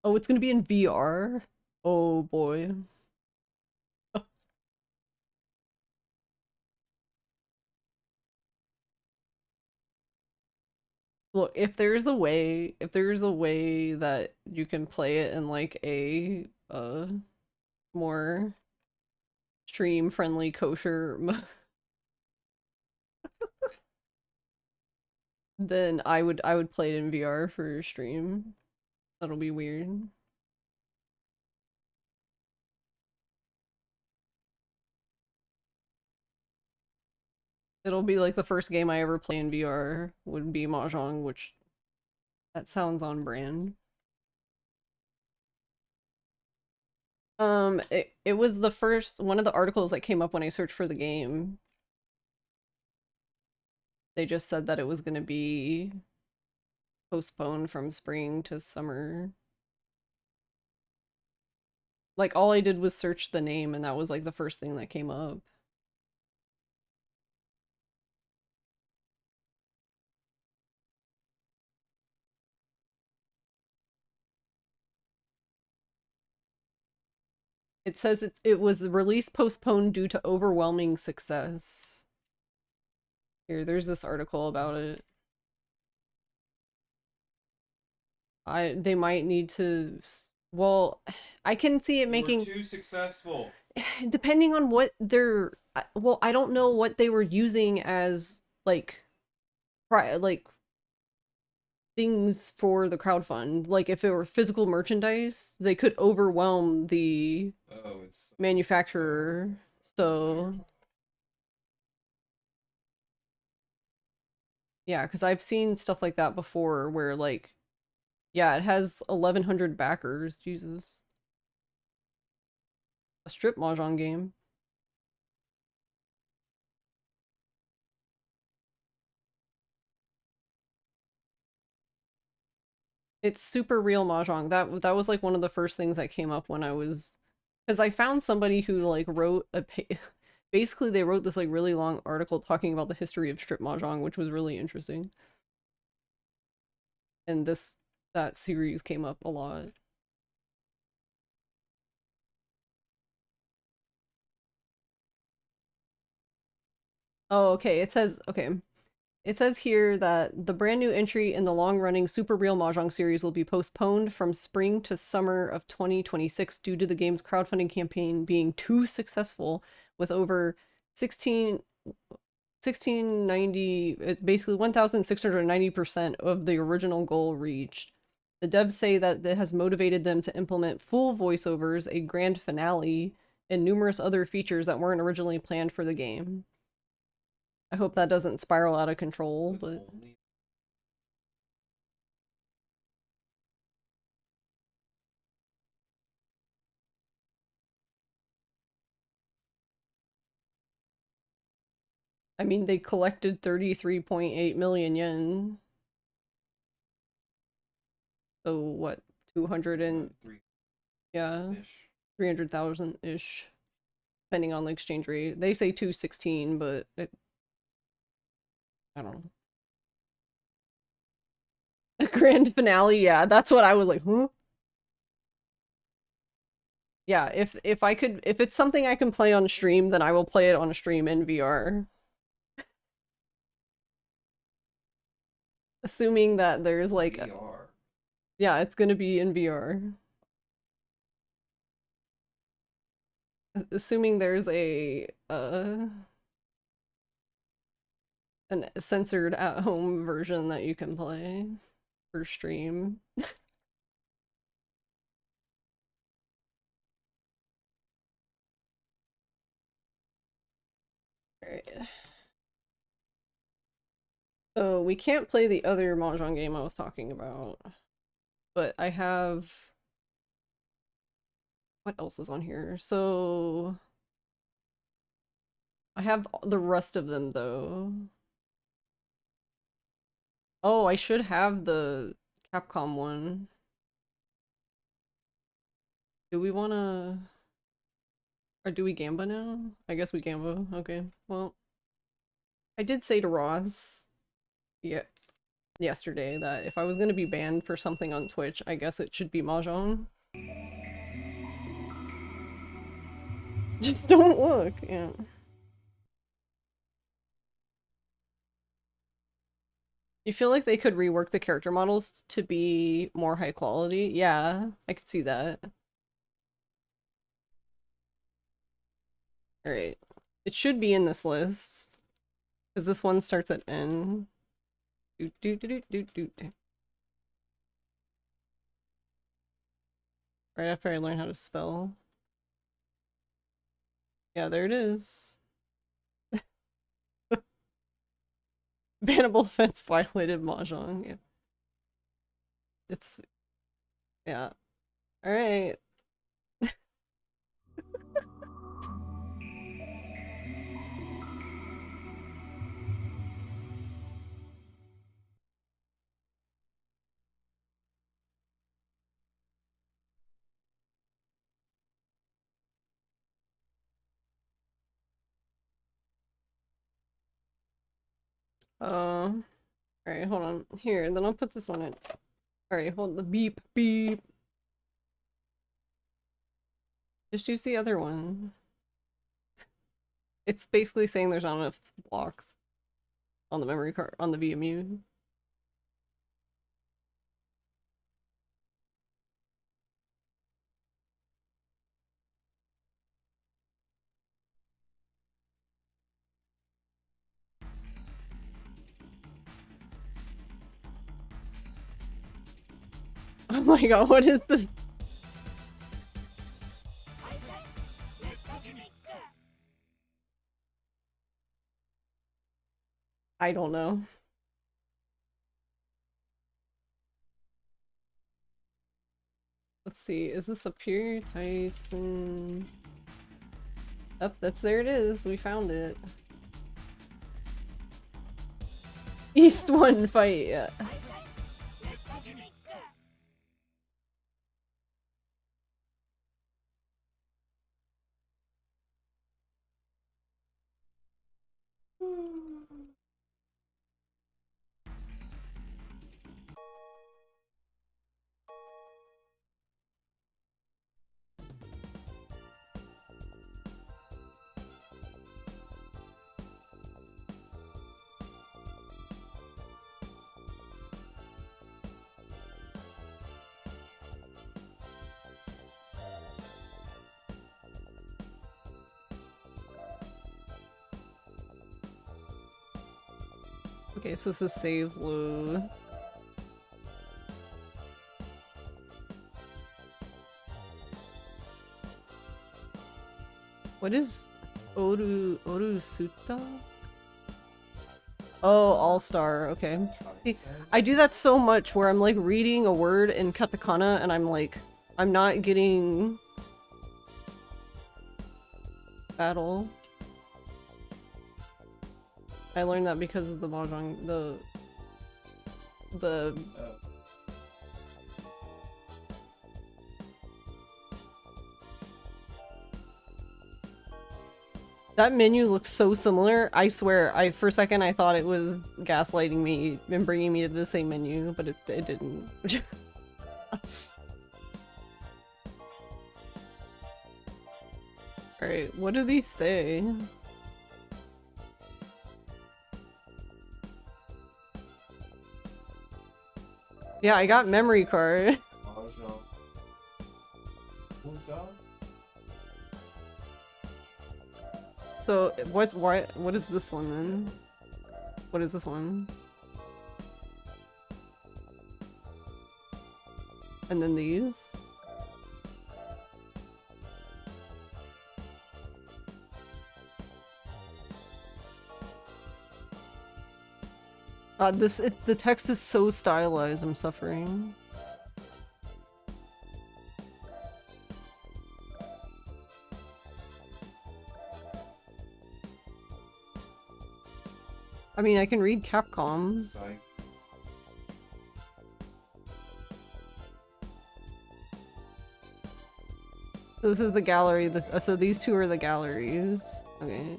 Oh, it's gonna be in VR? Oh boy. Look, if there's a way that you can play it in like a more stream friendly kosher then I would play it in VR for stream. That'll be weird. It'll be like the first game I ever play in VR would be Mahjong, which that sounds on brand. It was the first one of the articles that came up when I searched for the game. They just said that it was gonna be postponed from spring to summer. Like all I did was search the name and that was like the first thing that came up. It says it was release postponed due to overwhelming success. Here, there's this article about it. They might need to, well, I can see it making We're too successful. depending on what they're, well, I don't know what they were using as like things for the crowdfund. Like if it were physical merchandise, they could overwhelm the manufacturer. So yeah, because I've seen stuff like that before where like, yeah, it has 1,100 backers. Jesus. A strip mahjong game. It's super real mahjong. That was like one of the first things that came up when I was, because I found somebody who like wrote a basically they wrote this like really long article talking about the history of strip mahjong, which was really interesting. And that series came up a lot. Oh, okay. It says here that the brand new entry in the long-running Super Real Mahjong series will be postponed from spring to summer of 2026 due to the game's crowdfunding campaign being too successful, with over 1690, it's basically 1,690% of the original goal reached. The devs say that it has motivated them to implement full voiceovers, a grand finale, and numerous other features that weren't originally planned for the game. I hope that doesn't spiral out of control, but I mean, they collected 33.8 million yen. So what, 200 and yeah, 300,000-ish, depending on the exchange rate. They say 216, but I don't know. A grand finale, yeah, that's what I was like, huh? Yeah, if it's something I can play on stream, then I will play it on a stream in VR. Assuming that there's like VR. Yeah, it's gonna be in VR. Assuming there's a an censored at-home version that you can play for stream. Alright. So we can't play the other Mahjong game I was talking about. But I have... What else is on here? So... I have the rest of them, though. Oh, I should have the Capcom one. Do we wanna... Or do we Gamba now? I guess we Gamba. Okay, well... I did say to Ross yesterday that if I was gonna be banned for something on Twitch, I guess it should be Mahjong. Just don't look, yeah. You feel like they could rework the character models to be more high quality? Yeah, I could see that. Alright. It should be in this list. Because this one starts at N. Doot, doot, doot, doot, doot, doot. Right after I learn how to spell. Yeah, there it is. Bannable offense violated Mahjong. Yeah. It's... Yeah. Alright. Alright, hold on. Here, then I'll put this one in. Alright, hold the beep, beep. Just use the other one. It's basically saying there's not enough blocks on the memory card, on the VMU. Oh my god, what is this? I don't know. Let's see, is this up here? Tyson. Oh, there it is. We found it. East 1 fight, yeah. Okay, so this is save load. What is Oru Sutta? Oh, All-Star, okay. See, I do that so much where I'm like reading a word in katakana and I'm like, I'm not getting battle. I learned that because of the Mahjong, That menu looks so similar. I swear, for a second I thought it was gaslighting me and bringing me to the same menu, but it didn't. Alright, what do these say? Yeah, I got memory card. Mahjong. Who's that? So what is this one then? What is this one? And then these? The text is so stylized, I'm suffering. I mean, I can read Capcom. Psych. So this is the gallery, so these two are the galleries. Okay.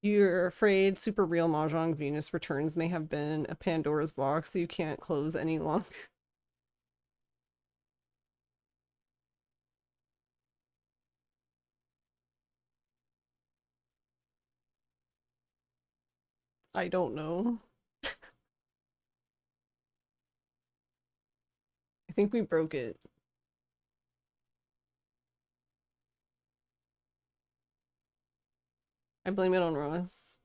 You're afraid Super Real Mahjong Venus Returns may have been a Pandora's box you can't close any longer. I don't know. I think we broke it. I blame it on Ross.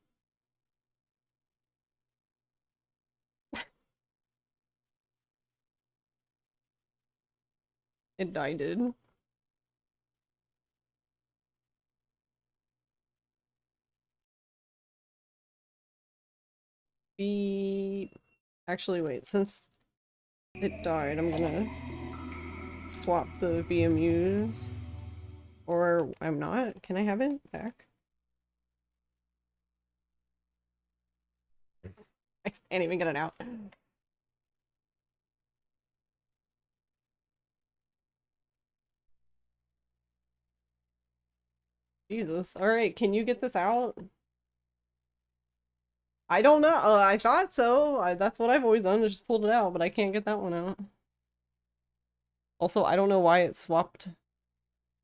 It died. Actually, wait, since it died, I'm gonna swap the VMUs. Or I'm not? Can I have it back? I can't even get it out. Jesus. Alright, can you get this out? I don't know. I thought so. That's what I've always done, is just pulled it out, but I can't get that one out. Also, I don't know why it swapped.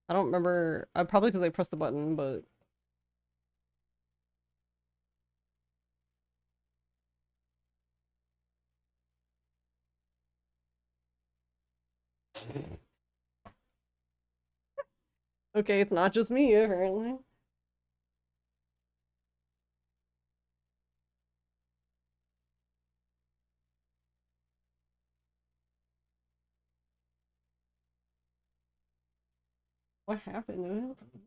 I don't remember. Probably because I pressed the button, but okay, it's not just me, apparently. What happened to it?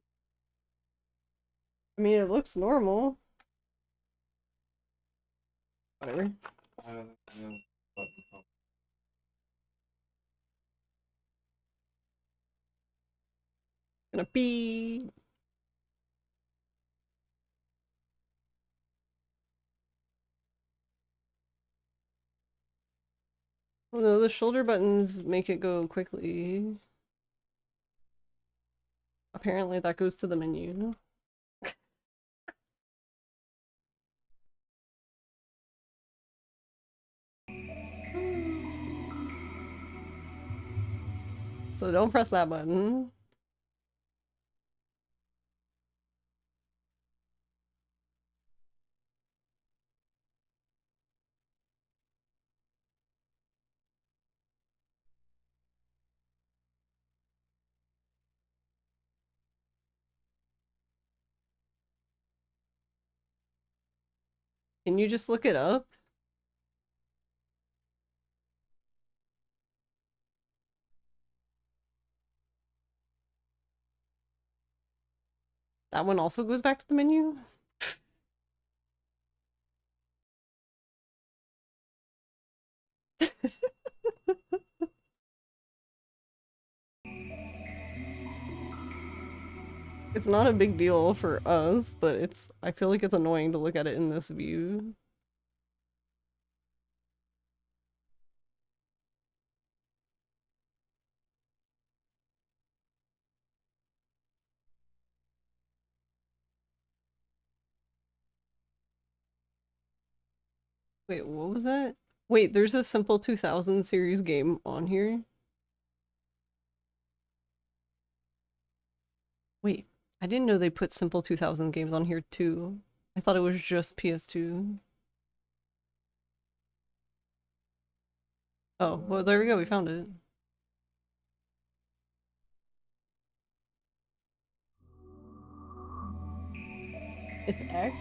I mean, it looks normal. Whatever. Gonna pee. Oh no, the shoulder buttons make it go quickly. Apparently that goes to the menu. So don't press that button. Can you just look it up? That one also goes back to the menu? It's not a big deal for us, but I feel like it's annoying to look at it in this view. Wait, what was that? Wait, there's a Simple 2000 series game on here? Wait, I didn't know they put Simple 2000 games on here too. I thought it was just PS2. Oh, well there we go, we found it. It's X?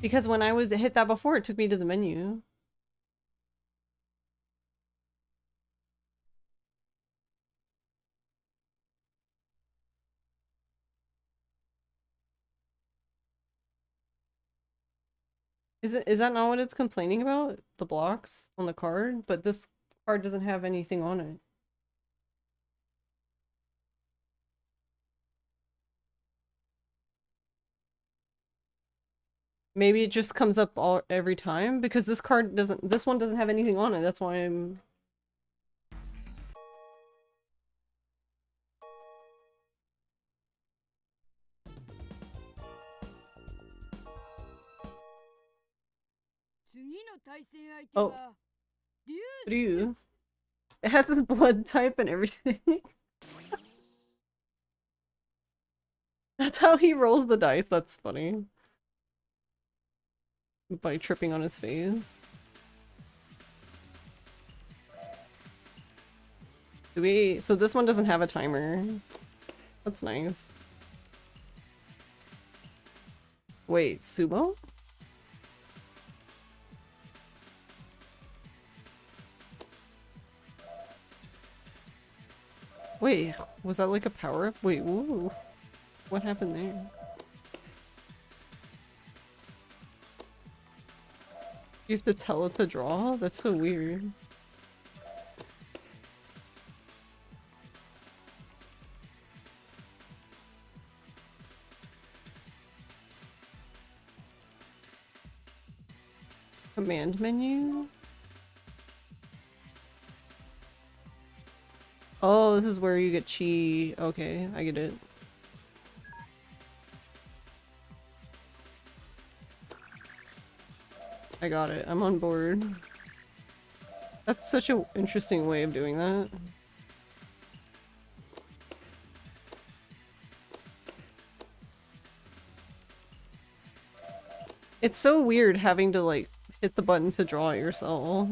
Because when I was hit that before, it took me to the menu. Is that not what it's complaining about? The blocks on the card? But this card doesn't have anything on it. Maybe it just comes up every time because this one doesn't have anything on it. That's why I'm Oh, Ryu. It has his blood type and everything. That's how he rolls the dice. That's funny. By tripping on his face. So this one doesn't have a timer. That's nice. Wait, sumo? Wait, was that like a power-up? Wait, ooh. What happened there? You have to tell it to draw? That's so weird. Command menu? Oh, this is where you get chi. Okay, I get it. I got it. I'm on board. That's such an interesting way of doing that. It's so weird having to like hit the button to draw it yourself.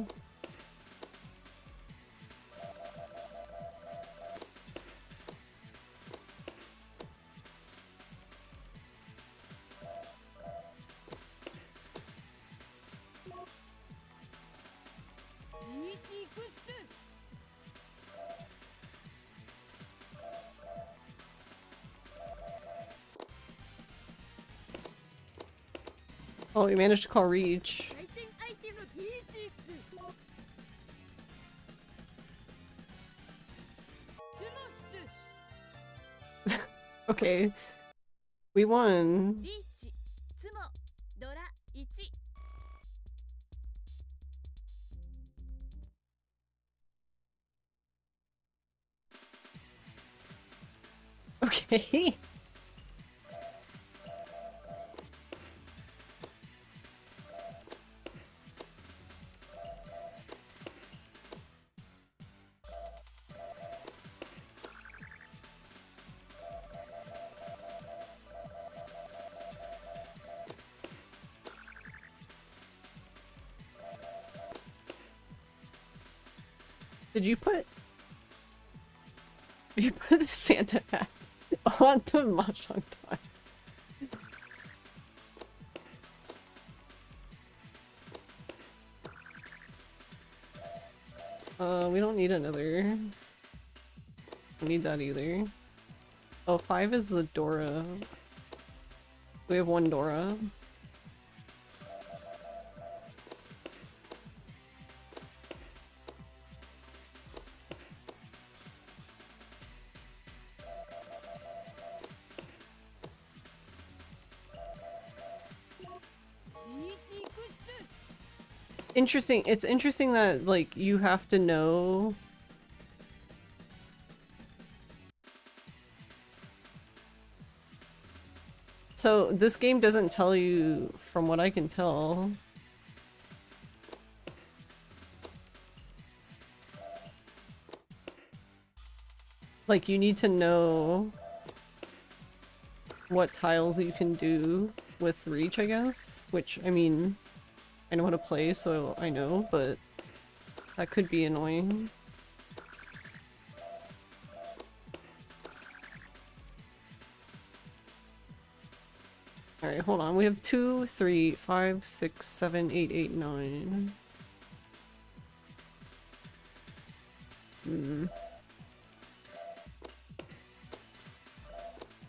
Oh, we managed to call Reach. Okay. We won. Okay. Did you put the Santa hat on the Mahjong time? We don't need another. Don't need that either. Oh, 5 is the Dora. We have 1 Dora. Interesting. It's interesting that, like, you have to know. So, this game doesn't tell you, from what I can tell. Like, you need to know what tiles you can do with Reach, I guess. Which, I mean, I know how to play, so I know, but that could be annoying. Alright, hold on. We have 2, 3, 5, 6, 7, 8, 8, 9.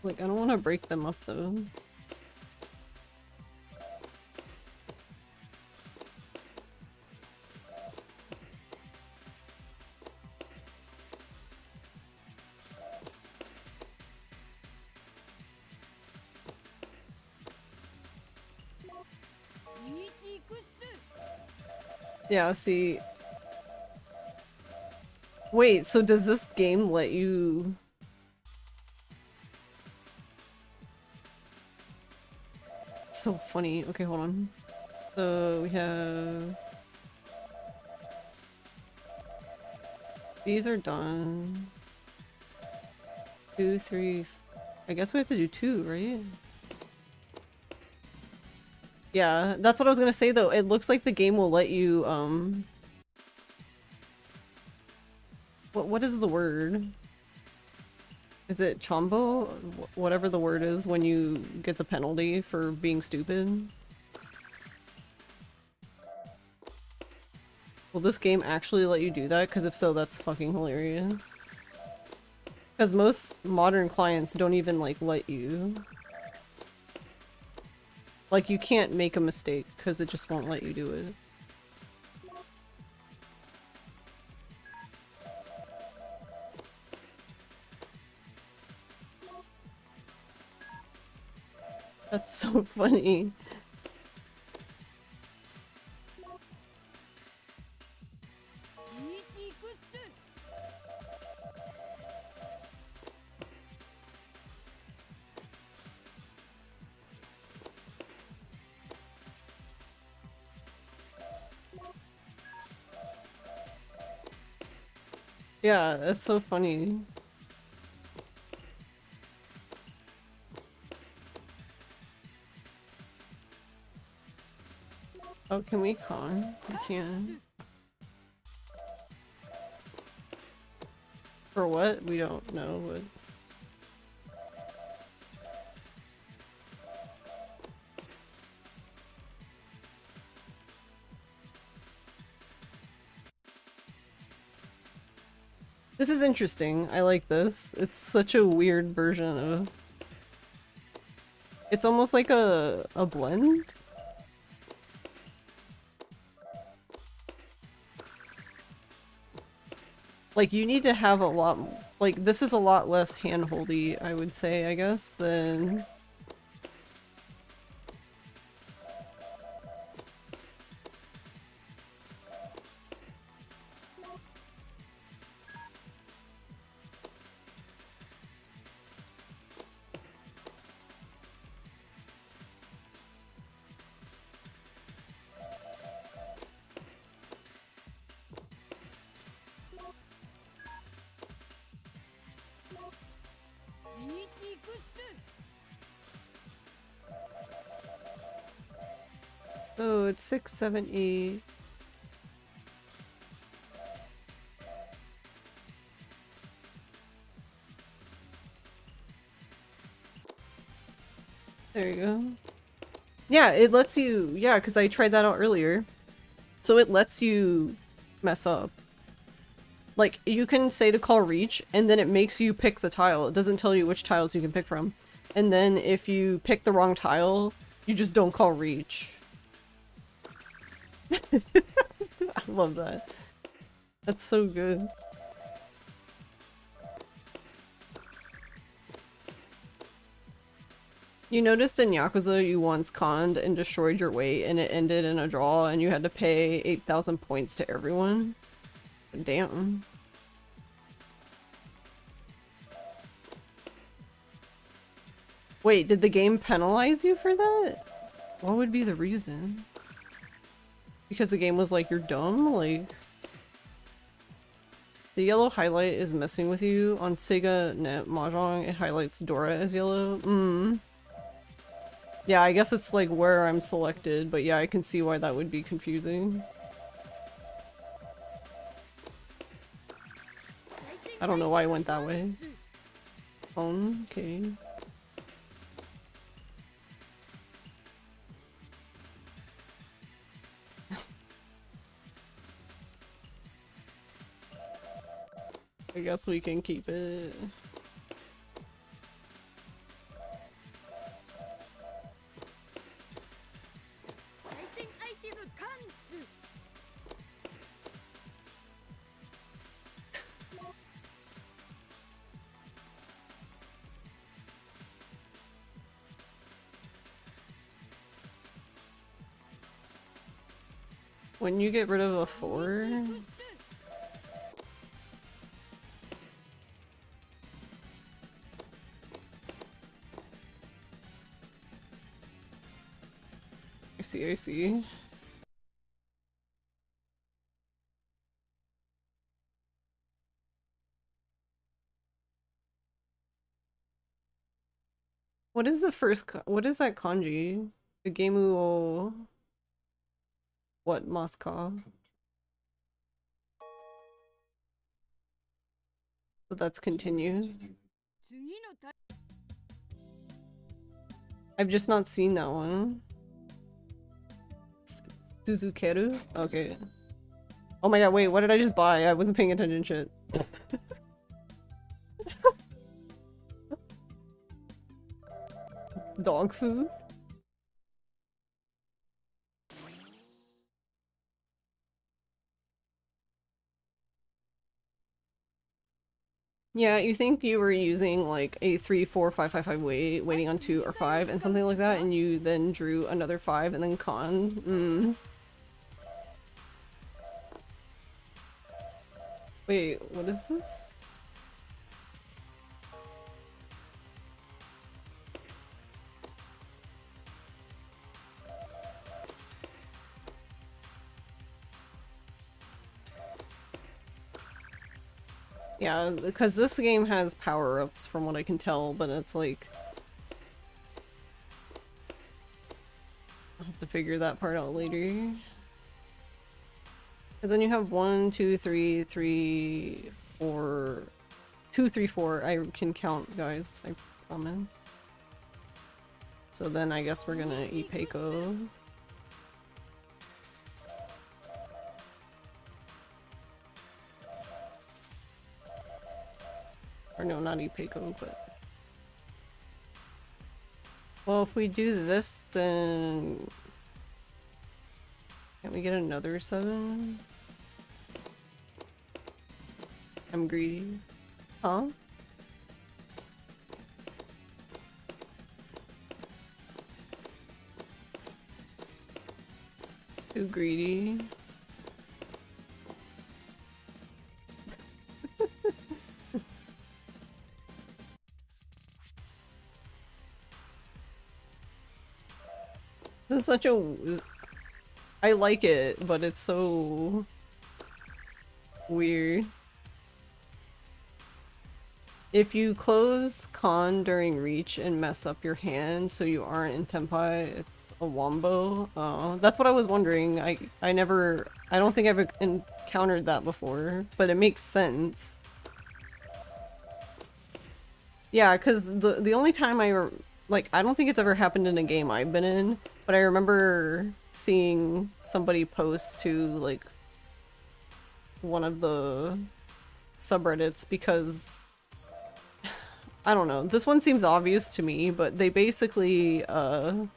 Like, I don't want to break them up, though. Yeah, see. Wait, so does this game let you... So funny. Okay, hold on. So we have... These are done. 2, 3... I guess we have to do 2, right? Yeah, that's what I was gonna say though. It looks like the game will let you, what is the word? Is it chombo? Whatever the word is when you get the penalty for being stupid. Will this game actually let you do that? Because if so, that's fucking hilarious. Because most modern clients don't even, like, let you. Like, you can't make a mistake, because it just won't let you do it. That's so funny. Yeah, that's so funny. Oh, can we con? We can. For what? We don't know, but... This is interesting. I like this. It's such a weird version of... It's almost like a blend? Like, you need to have a lot... Like, this is a lot less hand-holdy, I would say, I guess, than... Oh, it's 6, 7, 8. There you go. Yeah, it lets you... Yeah, because I tried that out earlier. So it lets you mess up. Like, you can say to call reach, and then it makes you pick the tile. It doesn't tell you which tiles you can pick from. And then if you pick the wrong tile, you just don't call reach. I love that. That's so good. You noticed in Yakuza you once conned and destroyed your weight and it ended in a draw and you had to pay 8,000 points to everyone? Damn. Wait, did the game penalize you for that? What would be the reason? Because the game was like, you're dumb? Like... The yellow highlight is messing with you. On Sega Net Mahjong, it highlights Dora as yellow. Yeah, I guess it's like where I'm selected, but yeah, I can see why that would be confusing. I don't know why it went that way. Okay. I guess we can keep it. When you get rid of a 4... I see. What is the first what is that kanji? The Gemu o... What, Moscow? So that's continue. I've just not seen that one. Suzukeru? Okay. Oh my god, wait, what did I just buy? I wasn't paying attention, shit. Dog food? Yeah, you think you were using like a 3, 4, 5, 5, 5 waiting on 2 or 5 and something like that, and you then drew another 5 and then con. Wait, what is this? Yeah, because this game has power-ups from what I can tell, but it's like... I'll have to figure that part out later. Because then you have 1, 2, 3, 3, 4... 2, 3, 4. I can count, guys. I promise. So then I guess we're gonna eat Peiko. Or no, not eat Peiko, but... Well, if we do this, then... Can't we get another 7? I'm greedy. Huh? Too greedy. This is such a... I like it, but it's so... weird. If you close con during reach and mess up your hand so you aren't in Tenpai, it's a wombo. Oh, that's what I was wondering. I don't think I've encountered that before, but it makes sense. Yeah, because the only time I don't think it's ever happened in a game I've been in, but I remember seeing somebody post to, like, one of the subreddits because... I don't know. This one seems obvious to me, but they basically, Oh,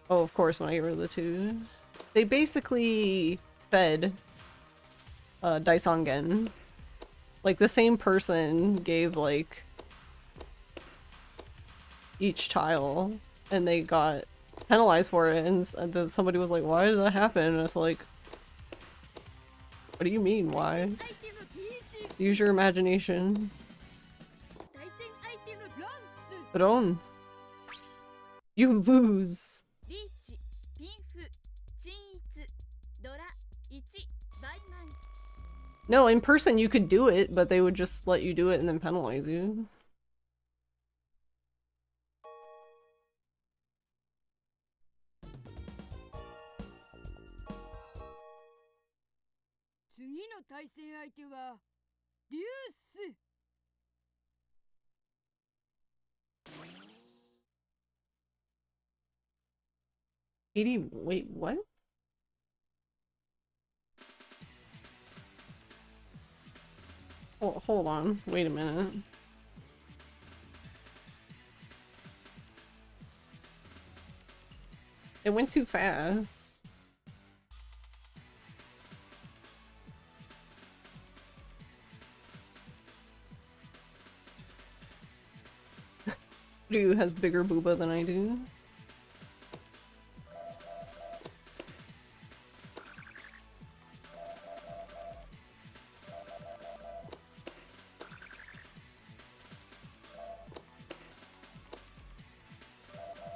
of course, when I get rid of the 2. They basically fed, Daisongen. Like, the same person gave, like, each tile, and they got penalized for it, and somebody was like, why did that happen? And it's like, what do you mean, why? Use your imagination. Ron. You lose. No, in person you could do it, but they would just let you do it and then penalize you. Wait, what? Hold on, wait a minute. It went too fast. Ryu has bigger booba than I do.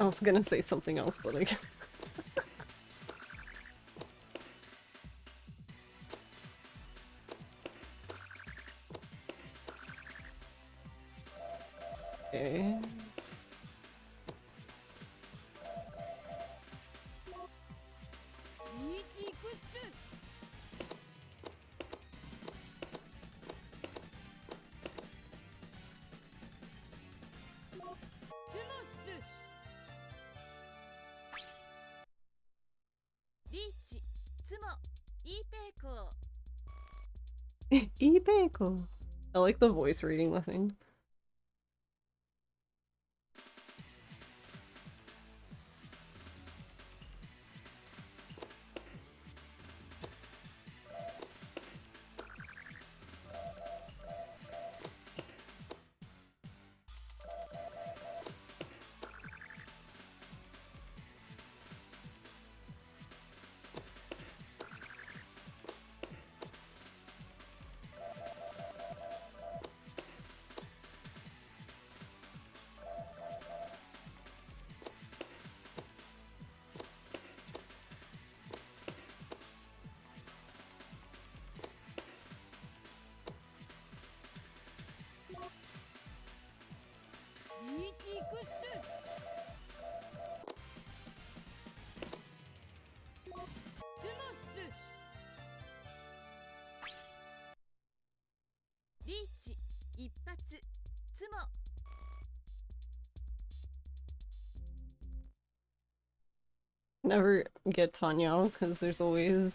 I was gonna say something else, but like... Okay. Ipeiko. I like the voice reading the thing. Never get Tanya because there's always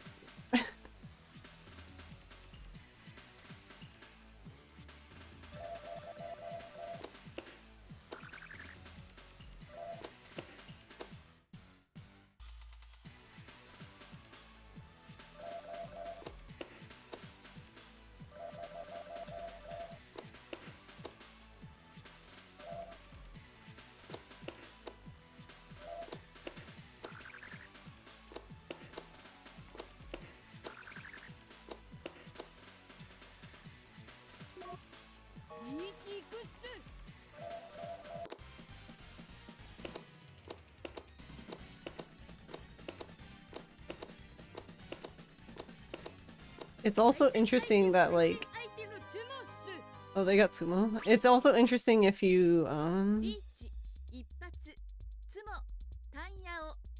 It's also interesting that like oh they got sumo. It's also interesting if you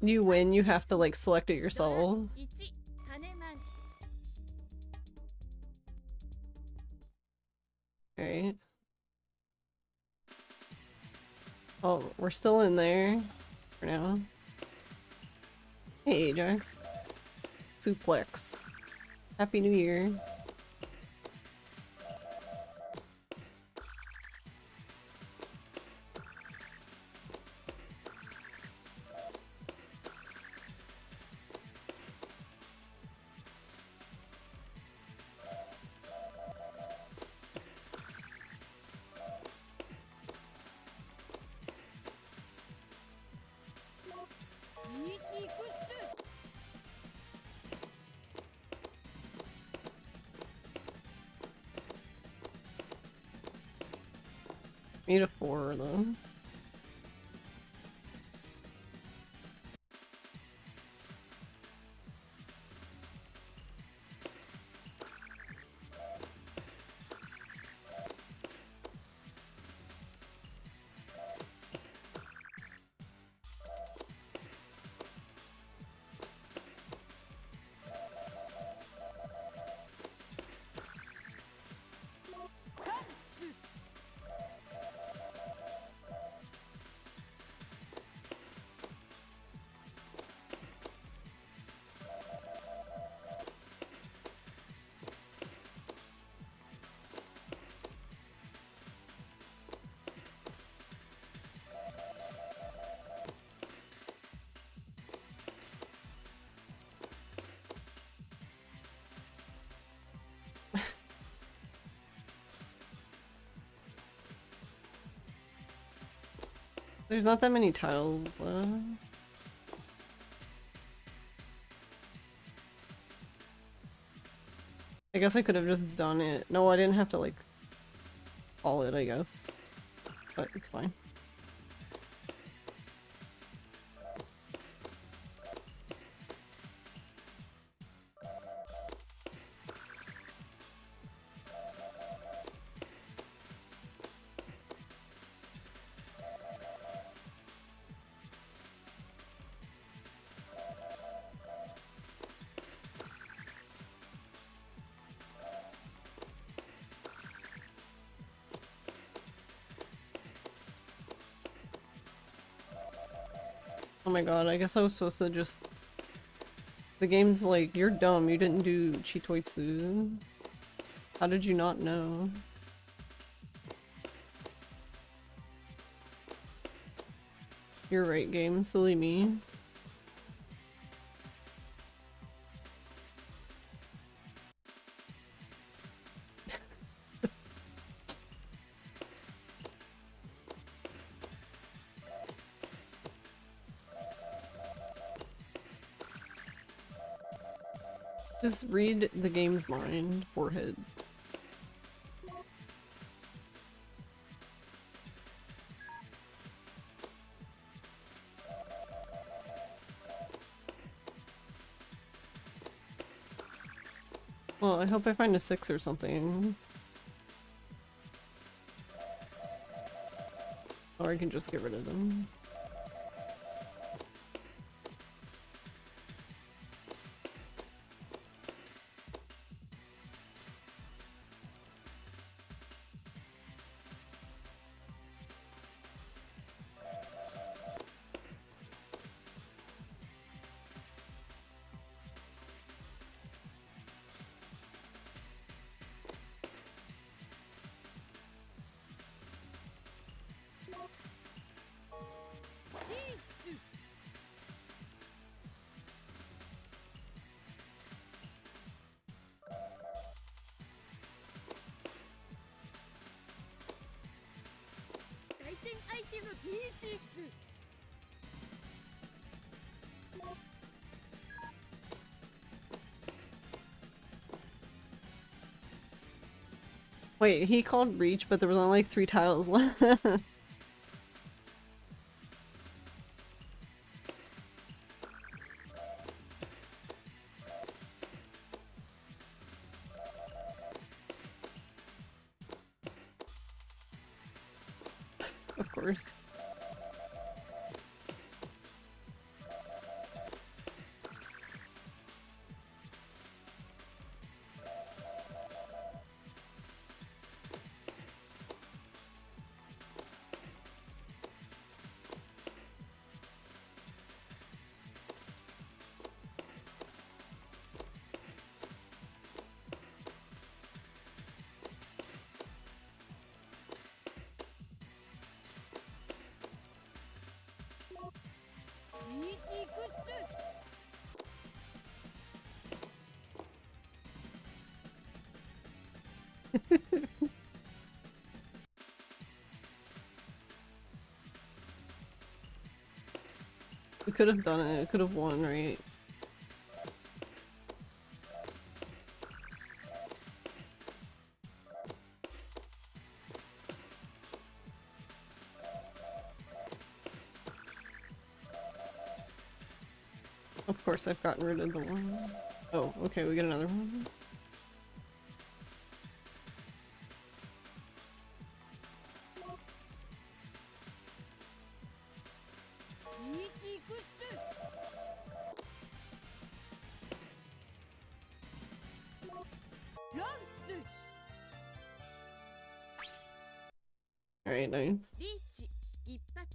you win, you have to like select it yourself. Alright. Oh, we're still in there for now. Hey Ajax. Suplex. Happy New Year. Need a 4 though. There's not that many tiles left. I guess I could have just done it. No, I didn't have to like all it, I guess. But it's fine. Oh my god, I guess I was supposed to just... The game's like, you're dumb, you didn't do Chitoitsu. How did you not know? You're right, game. Silly me. Just read the game's mind, forehead. Well, I hope I find a 6 or something. Or I can just get rid of them. Wait, he called reach, but there was only like 3 tiles left. Of course. We could have done it. We could have won, right? Of course, I've gotten rid of the one. Oh, okay, we get another one. Alright, nice. リーチ一発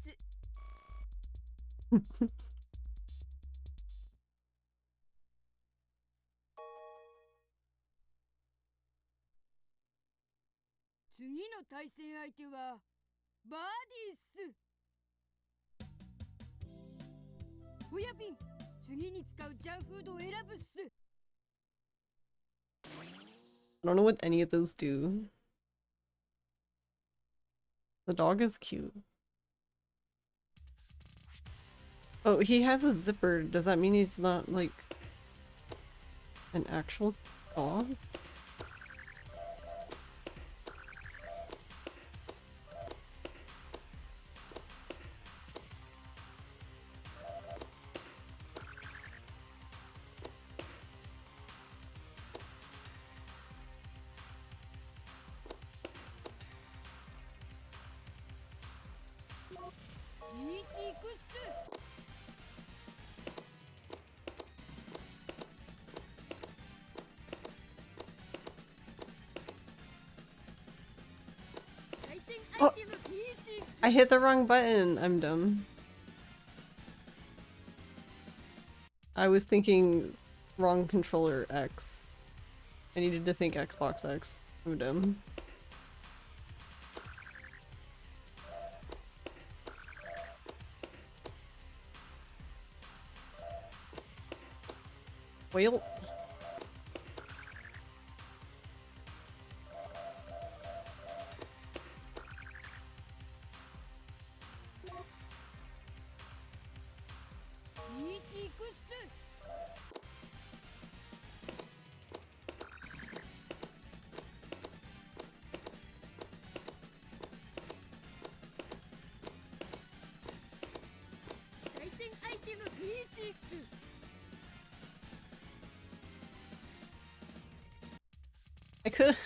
次の対戦相手はバーディーっす親瓶次に使うジャンフードを選ぶっす I don't know what any of those do. The dog is cute. Oh, he has a zipper. Does that mean he's not, like, an actual dog? Oh, I hit the wrong button. I'm dumb. I was thinking wrong controller X. I needed to think Xbox X. I'm dumb. Whale.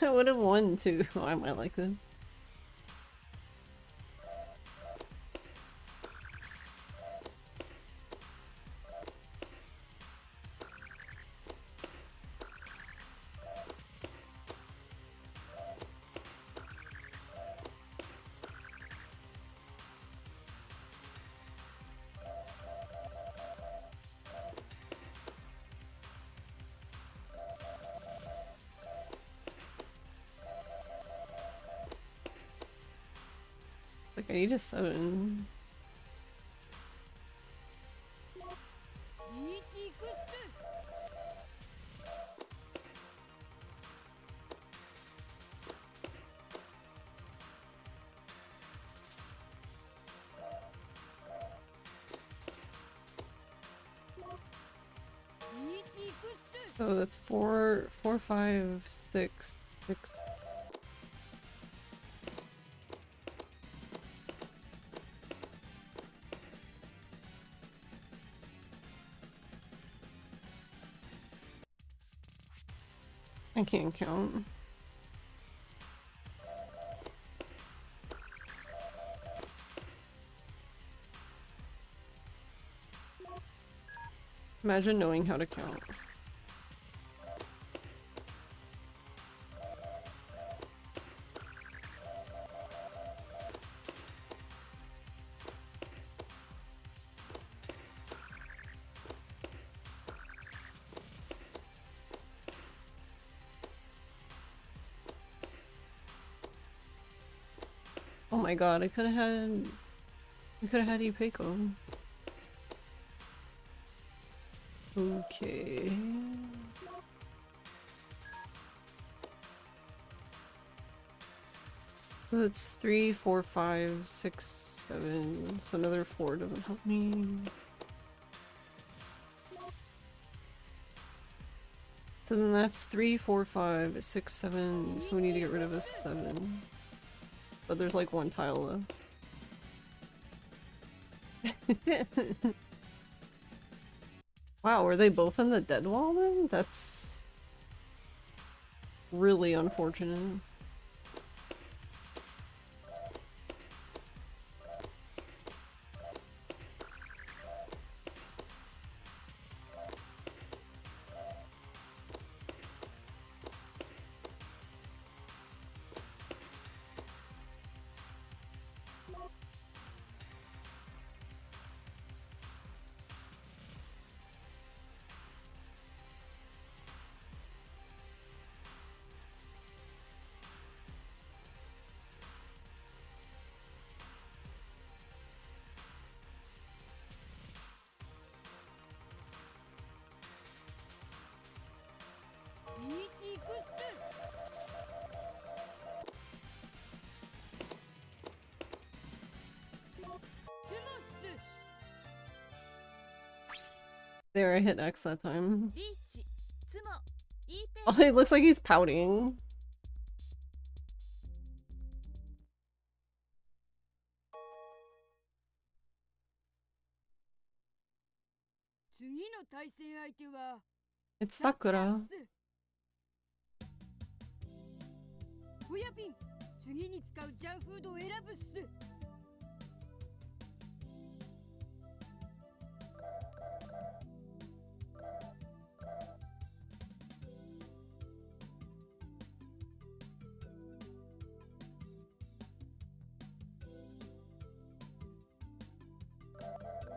I would have won too. Why am I like this? Like, I need a 7. So that's 4, 4, 5, 6, 6. I can't count. Imagine knowing how to count. Oh my god, I could have had... We could have had Ipeco. Okay. So that's 3, 4, 5, 6, 7. So another 4 doesn't help me. So then that's 3, 4, 5, 6, 7. So we need to get rid of a 7. But there's like 1 tile left. Wow, were they both in the dead wall then? That's really unfortunate. There, I hit X that time. Oh, it looks like he's pouting. It's Sakura.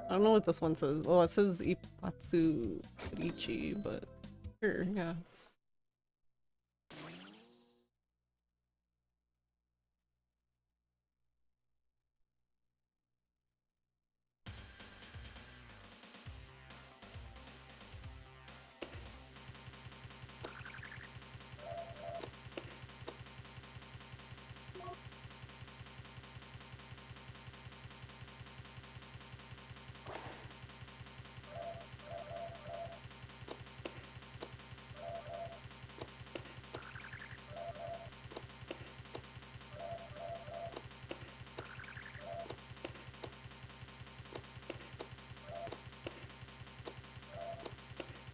I don't know what this one says. Well, it says Ipatsu Richi, but sure, yeah.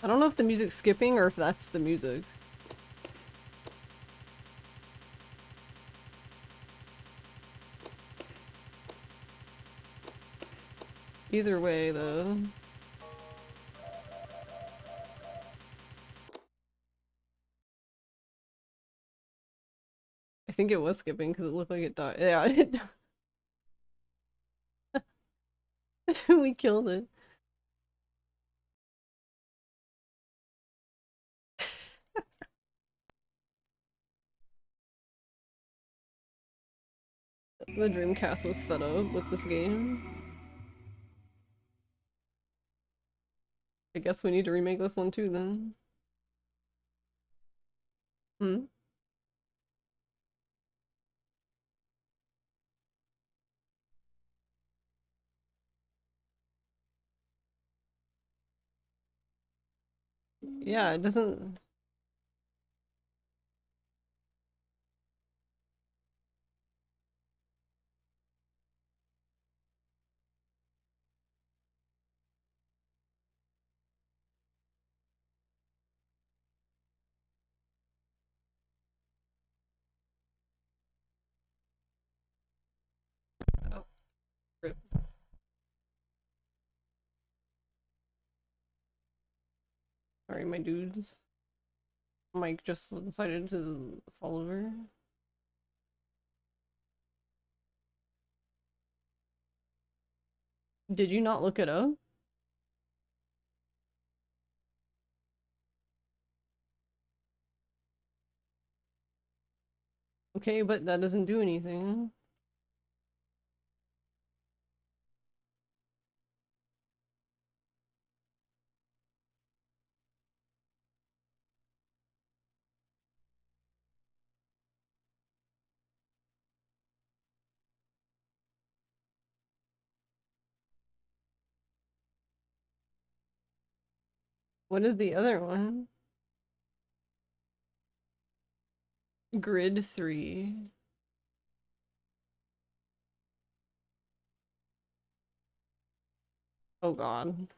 I don't know if the music's skipping or if that's the music. Either way, though. I think it was skipping because it looked like it died. Yeah, it died. We killed it. The Dreamcast was fed up with this game. I guess we need to remake this one too then. Hmm? Yeah, it doesn't... Oh, rip. Sorry, my dudes. Mike just decided to fall over. Did you not look it up? Okay, but that doesn't do anything. What is the other one? Grid 3. Oh god.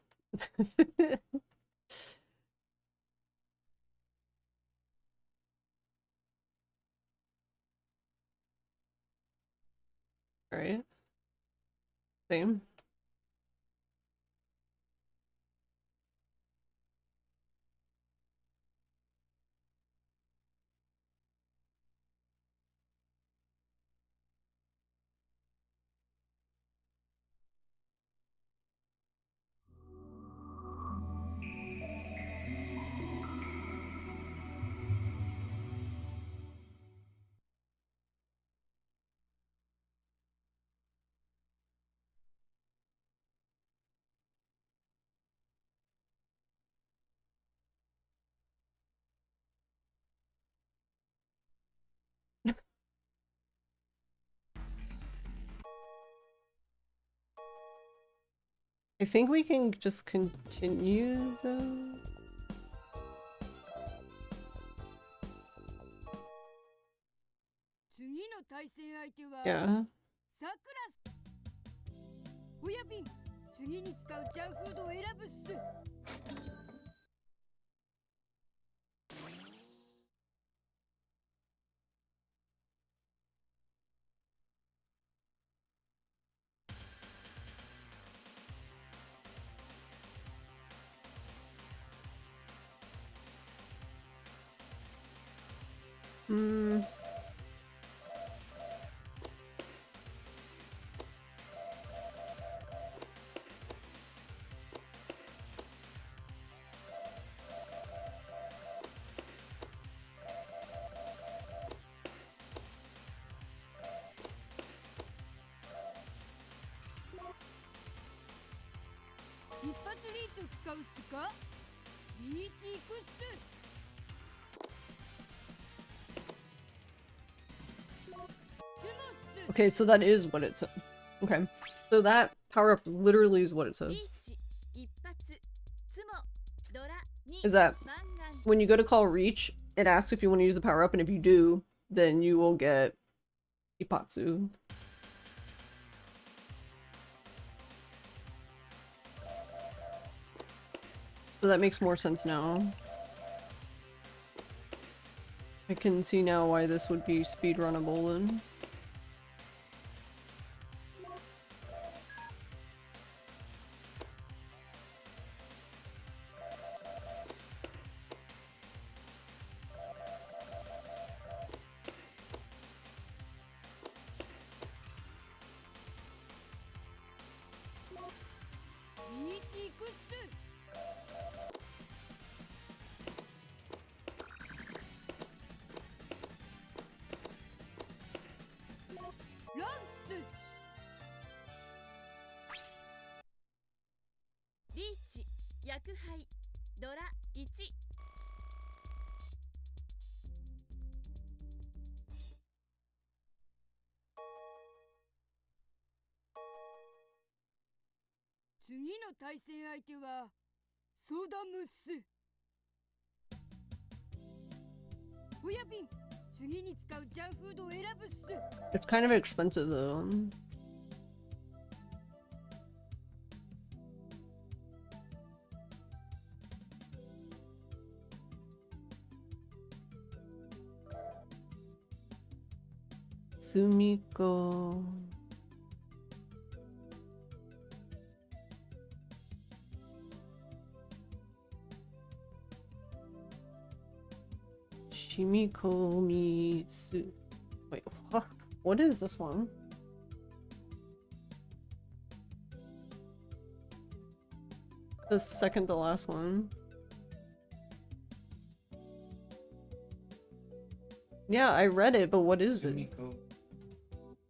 Alright. Same. I think we can just continue though. Yeah. Hmm. Okay, so that is what it says. Okay. So that power-up literally is what it says. Is that when you go to call Reach, it asks if you want to use the power-up, and if you do, then you will get Ipatsu. So that makes more sense now. I can see now why this would be speedrunnable then. It's kind of expensive though. Sumiko. Shimiko Misu. Wait, what is this one? The second to last one. Yeah, I read it, but what is it? Sumiko.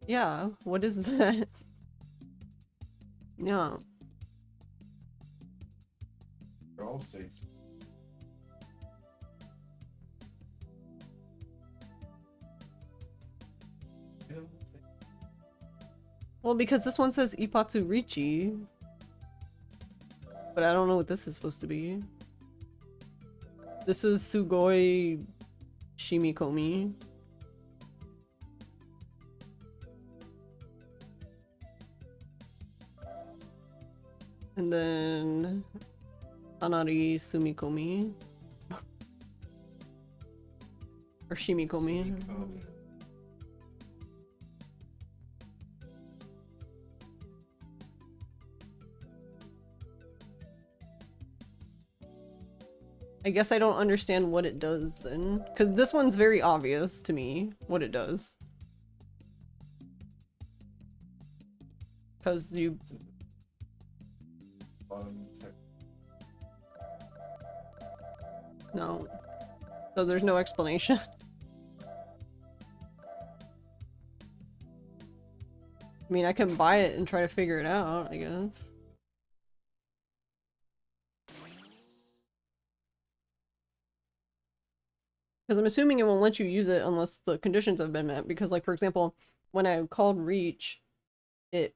Yeah, what is that? Yeah. They're all states. Well, because this one says Ipatsu Richi. But I don't know what this is supposed to be. This is Sugoi Shimikomi. And then Anari Sumikomi. Or Shimikomi. Sumiko. I guess I don't understand what it does then. Because this one's very obvious to me, what it does. Because you... No. So there's no explanation. I mean, I can buy it and try to figure it out, I guess. Because I'm assuming it won't let you use it unless the conditions have been met. Because, like, for example, when I called Reach, it...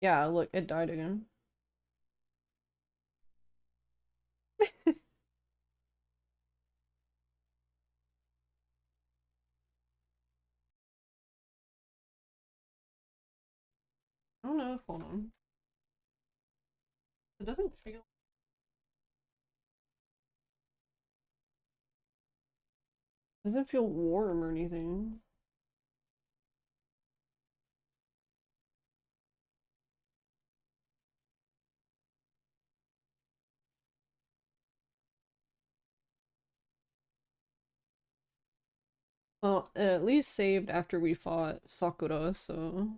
Yeah, look, it died again. I don't know if... Hold on. It doesn't feel... Doesn't feel warm or anything. Well, it at least saved after we fought Sakura, so...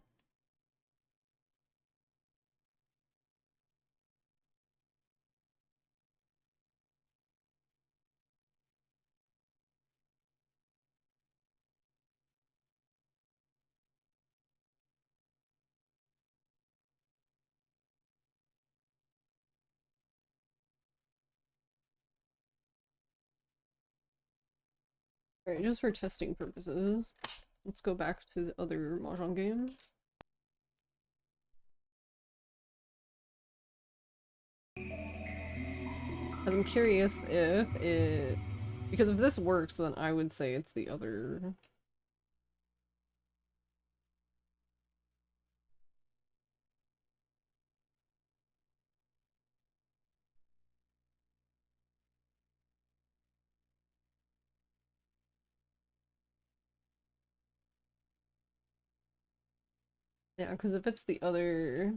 Alright, just for testing purposes, let's go back to the other Mahjong game. Because I'm curious if it... Because if this works, then I would say it's the other... Yeah, because if it's the other...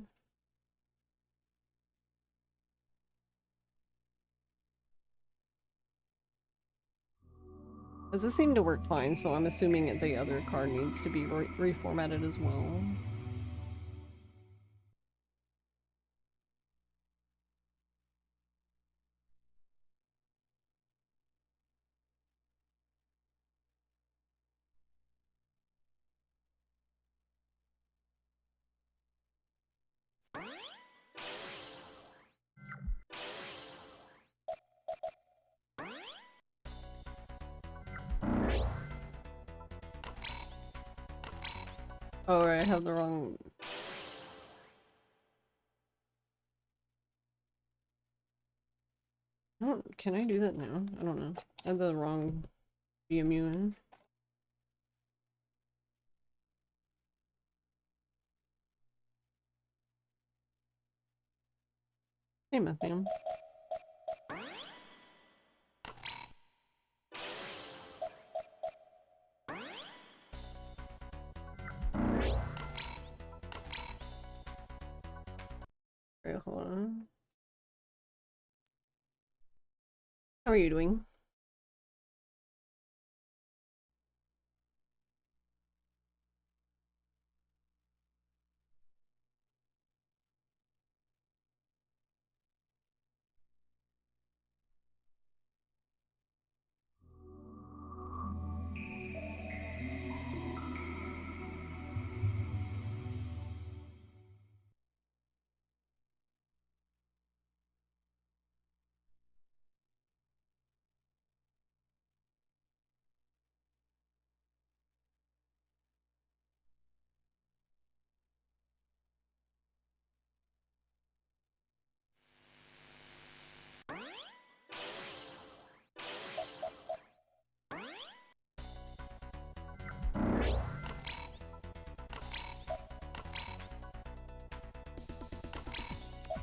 Because this seemed to work fine, so I'm assuming that the other card needs to be reformatted as well. Oh, right, I have the wrong... Can I do that now? I don't know. I have the wrong BMU in. Hey, Matthew. Alright, hold on. How are you doing?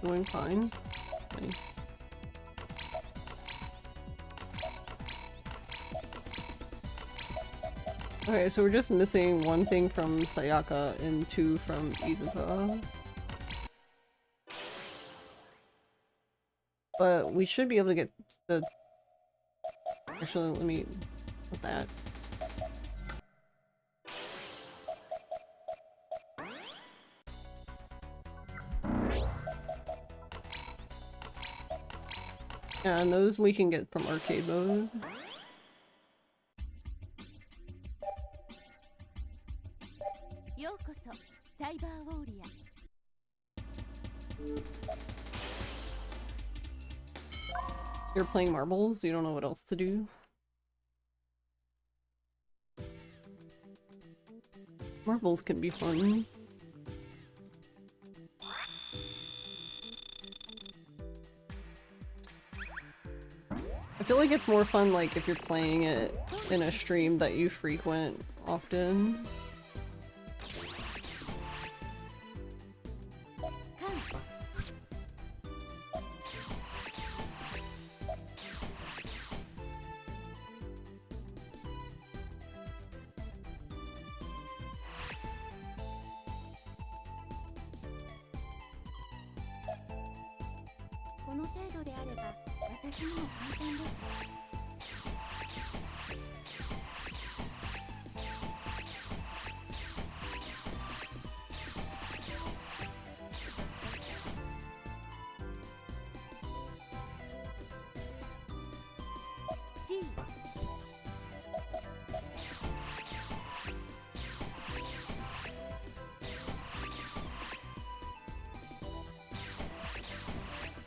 Doing fine. Nice. Okay, so we're just missing one thing from Sayaka and two from Izuka. But we should be able to get the... Actually, let me put that. Yeah, and those we can get from arcade mode. You're playing marbles? You don't know what else to do? Marbles can be fun. I feel like it's more fun like if you're playing it in a stream that you frequent often.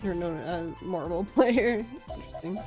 You're known as a marble player. Interesting.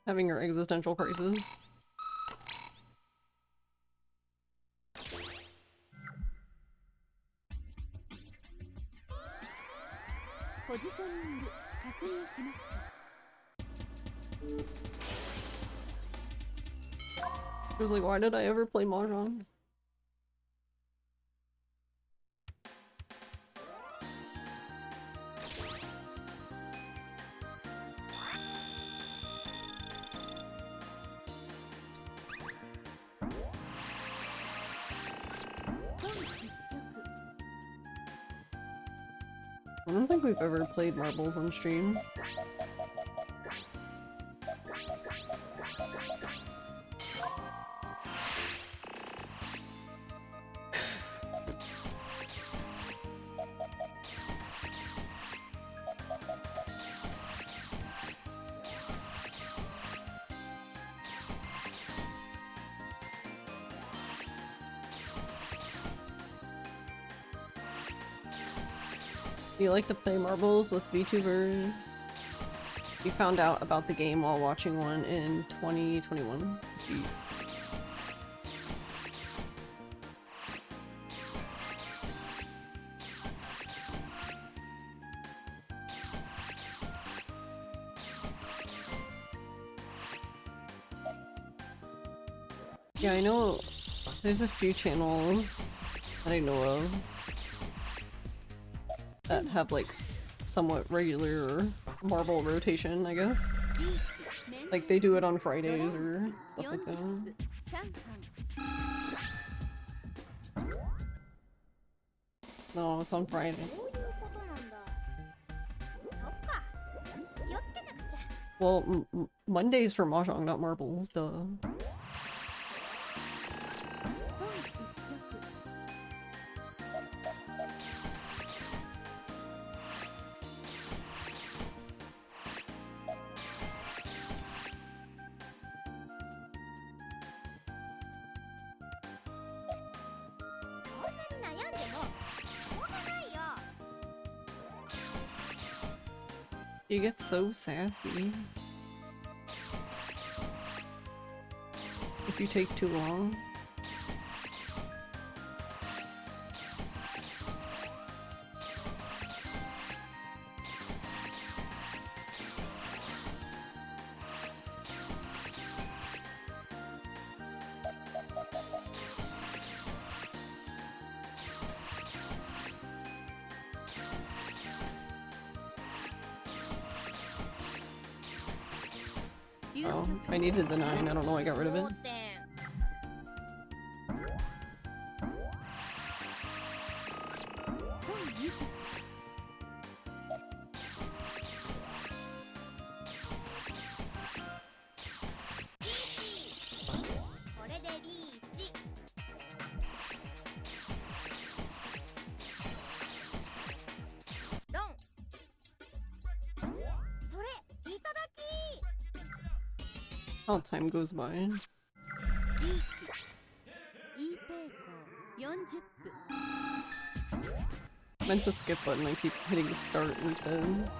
Having your existential crisis. It was like, why did I ever play Mahjong? I don't think we've ever played marbles on stream. Do you like to play marbles with VTubers? We found out about the game while watching one in 2021. Yeah, I know there's a few channels that I know of that have like somewhat regular marble rotation, I guess. Like they do it on Fridays or stuff like that. No, it's on Friday. Well, Mondays for Mahjong, not marbles, duh. You get so sassy if you take too long. Oh, I needed the 9. I don't know why I got rid of it. How time goes by. Meant the skip button, I keep hitting start instead.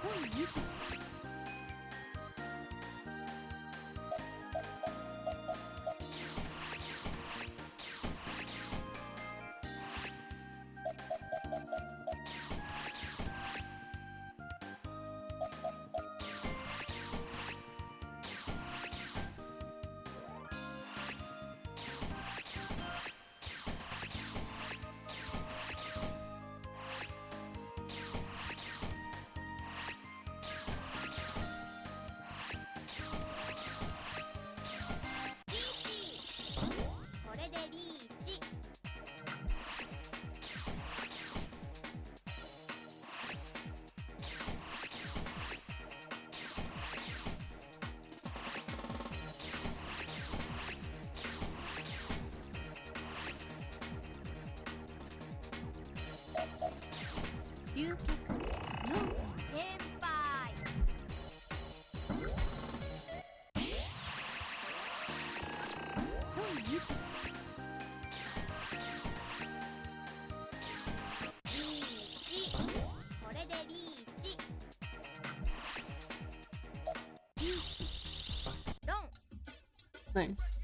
Nice.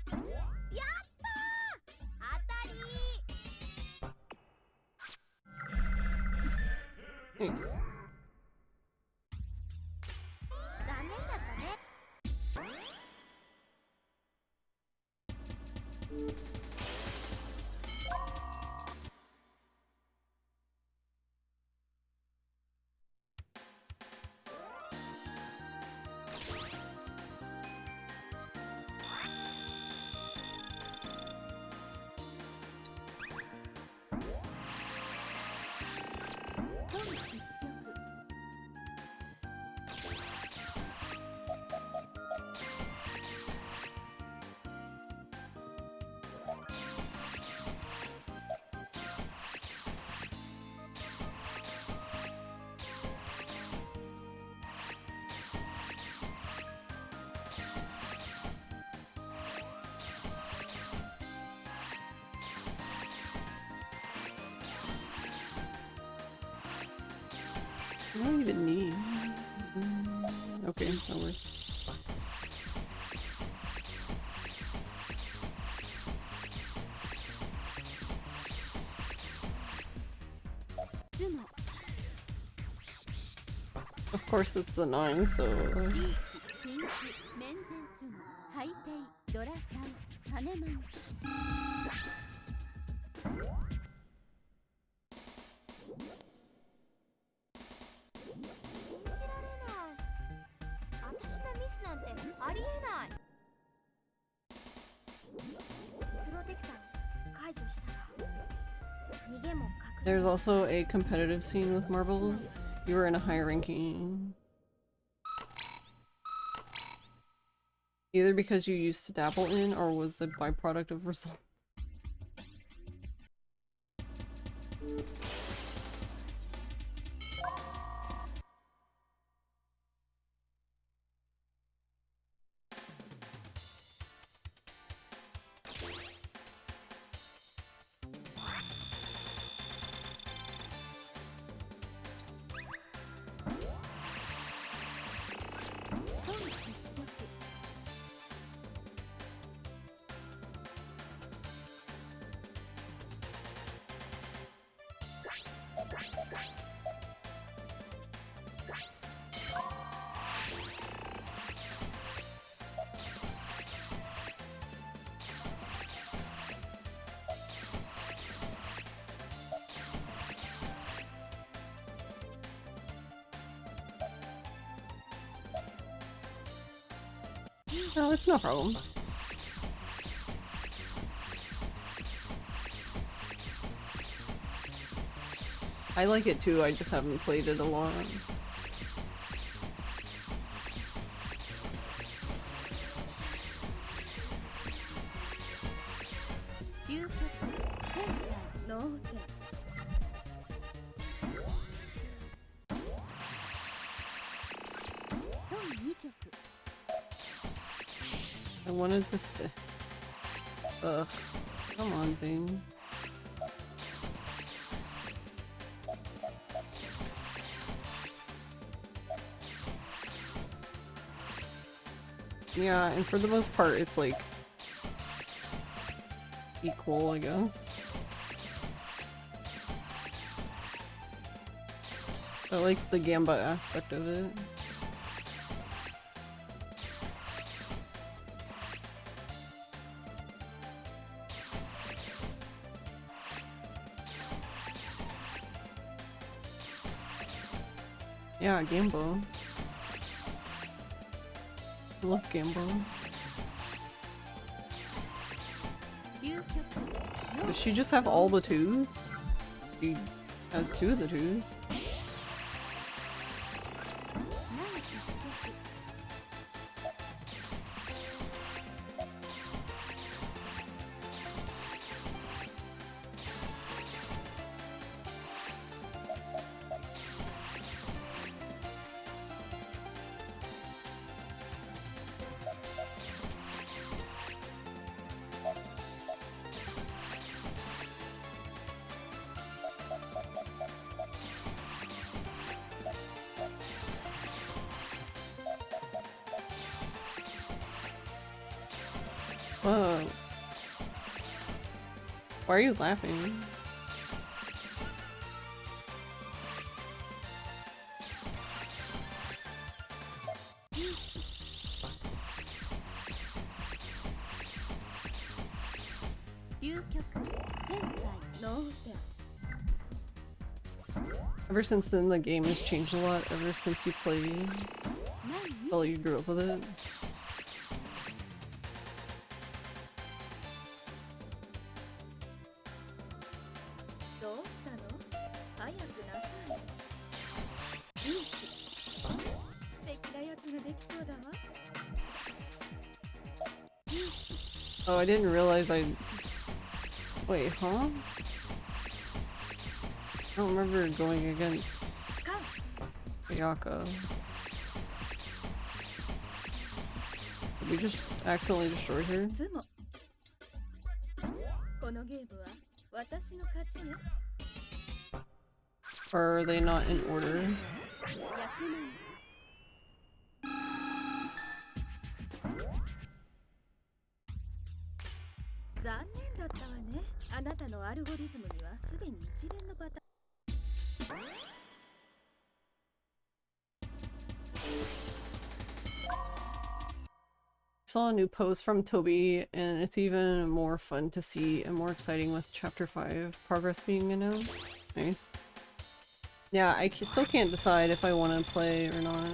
Nice. I don't even need. Okay, that works. Of course, it's the 9, so. There's also a competitive scene with marbles. You were in a higher ranking. Either because you used to dabble in, or was a byproduct of results. No, it's no problem. I like it too, I just haven't played it a lot. I wanted this. Ugh. Come on, thing. Yeah, and for the most part, it's like equal, I guess. I like the Gamba aspect of it. Yeah, Gambo. I love Gambo. Does she just have all the 2s? She has 2 of the 2s. Whoa. Why are you laughing? Ever since then, the game has changed a lot. Ever since you played, well, you grew up with it. Oh, I didn't realize I. Wait, huh? I don't remember going against Ayaka. Did we just accidentally destroy her? Or are they not in order? Saw a new post from Toby, and it's even more fun to see and more exciting with Chapter 5 progress being announced. Nice. Yeah, I still can't decide if I want to play or not.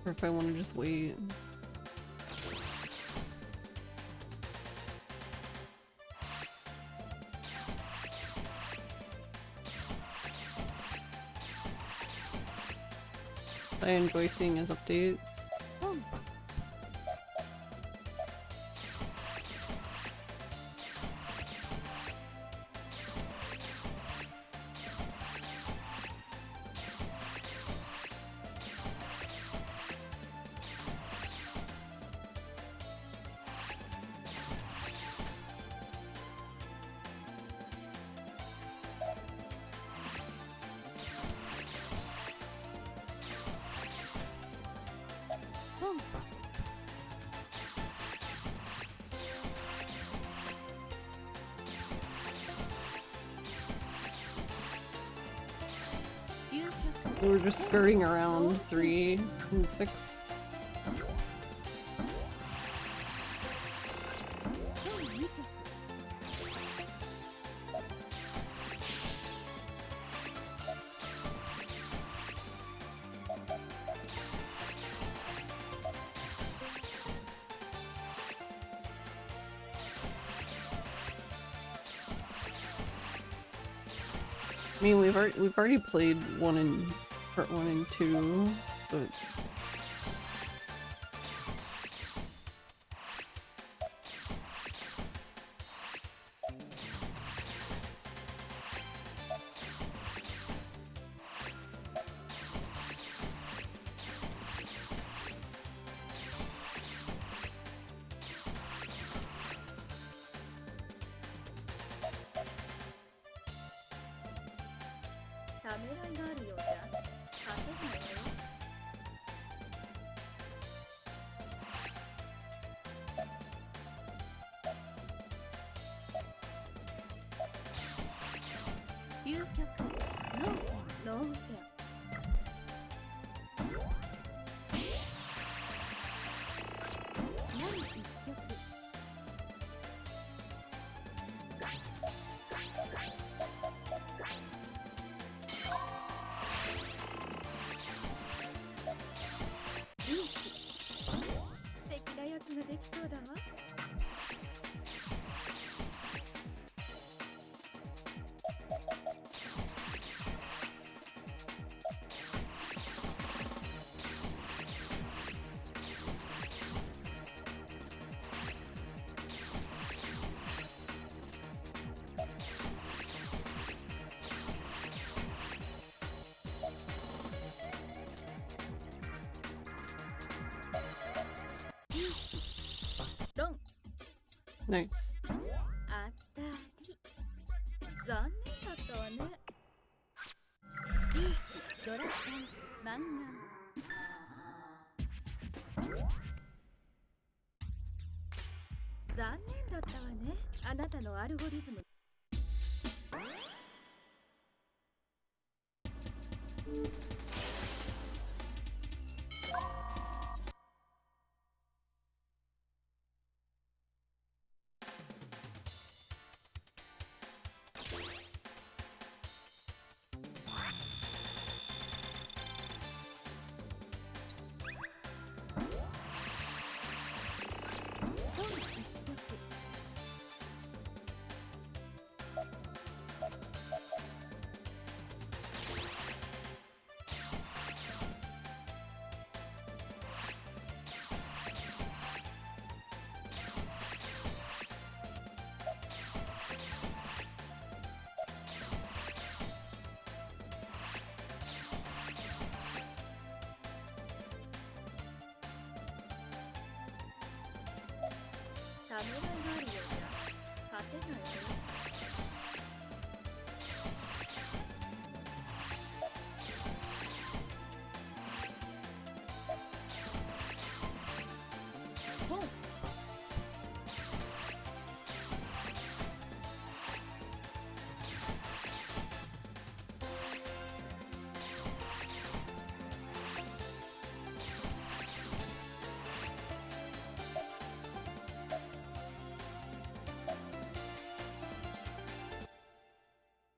Or if I want to just wait. I enjoy seeing his updates. We're just skirting around 3 and 6. I mean, we've already played part 1 and 2, but nice. ガンガン。残念だったわね、あなたのアルゴリズム。ためらいがあるようじゃ勝てないわよ。ほう。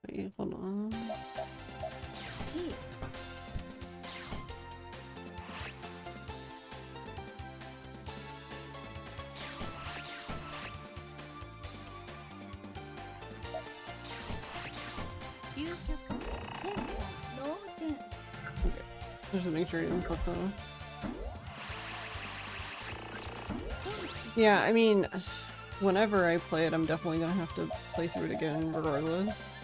Wait, hold on. G。究極天下脳天。 Just to make sure you didn't click the... Yeah, I mean, whenever I play it, I'm definitely gonna have to play through it again regardless.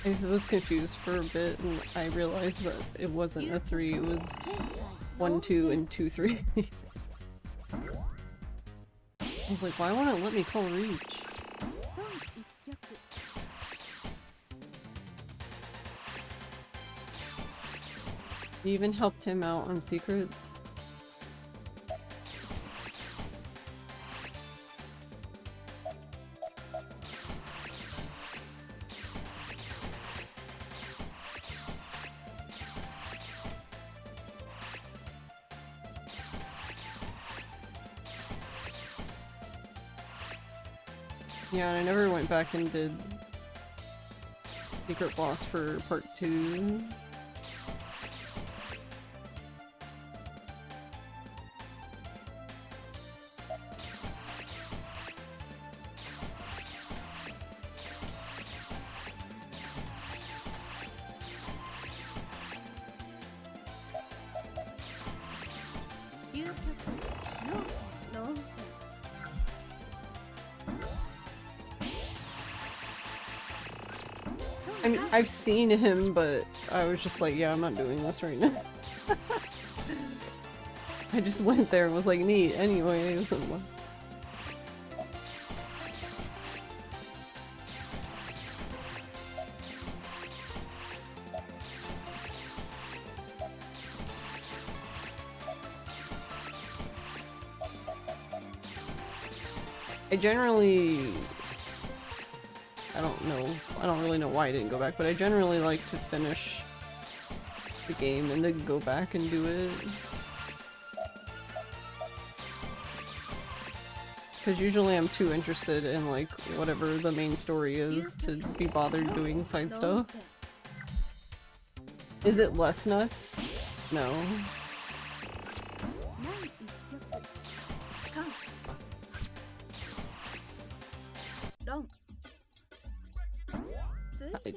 I was confused for a bit and I realized that it wasn't a 3, it was 1, 2, and 2, 3. I was like, why won't it let me call Reach? You even helped him out on secrets. Yeah, and I never went back and did Secret Boss for part 2. I mean, I've seen him, but I was just like, yeah, I'm not doing this right now. I just went there and was like, neat, anyways. I generally... I don't really know why I didn't go back, but I generally like to finish the game and then go back and do it. Because usually I'm too interested in like whatever the main story is to be bothered doing side stuff. Is it less nuts? No. ロン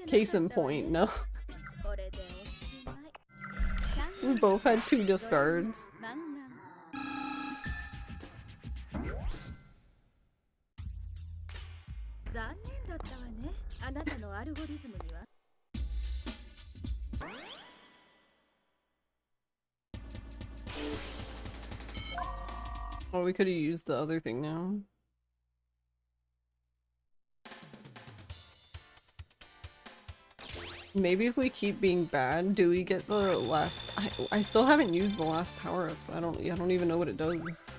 Case in point, no. これでおしまい We both had 2 discards. マンガン残念だったわねあなたのアルゴリズムには Oh, we could have used the other thing now. Maybe if we keep being bad, do we get the last? I still haven't used the last power up. I don't even know what it does.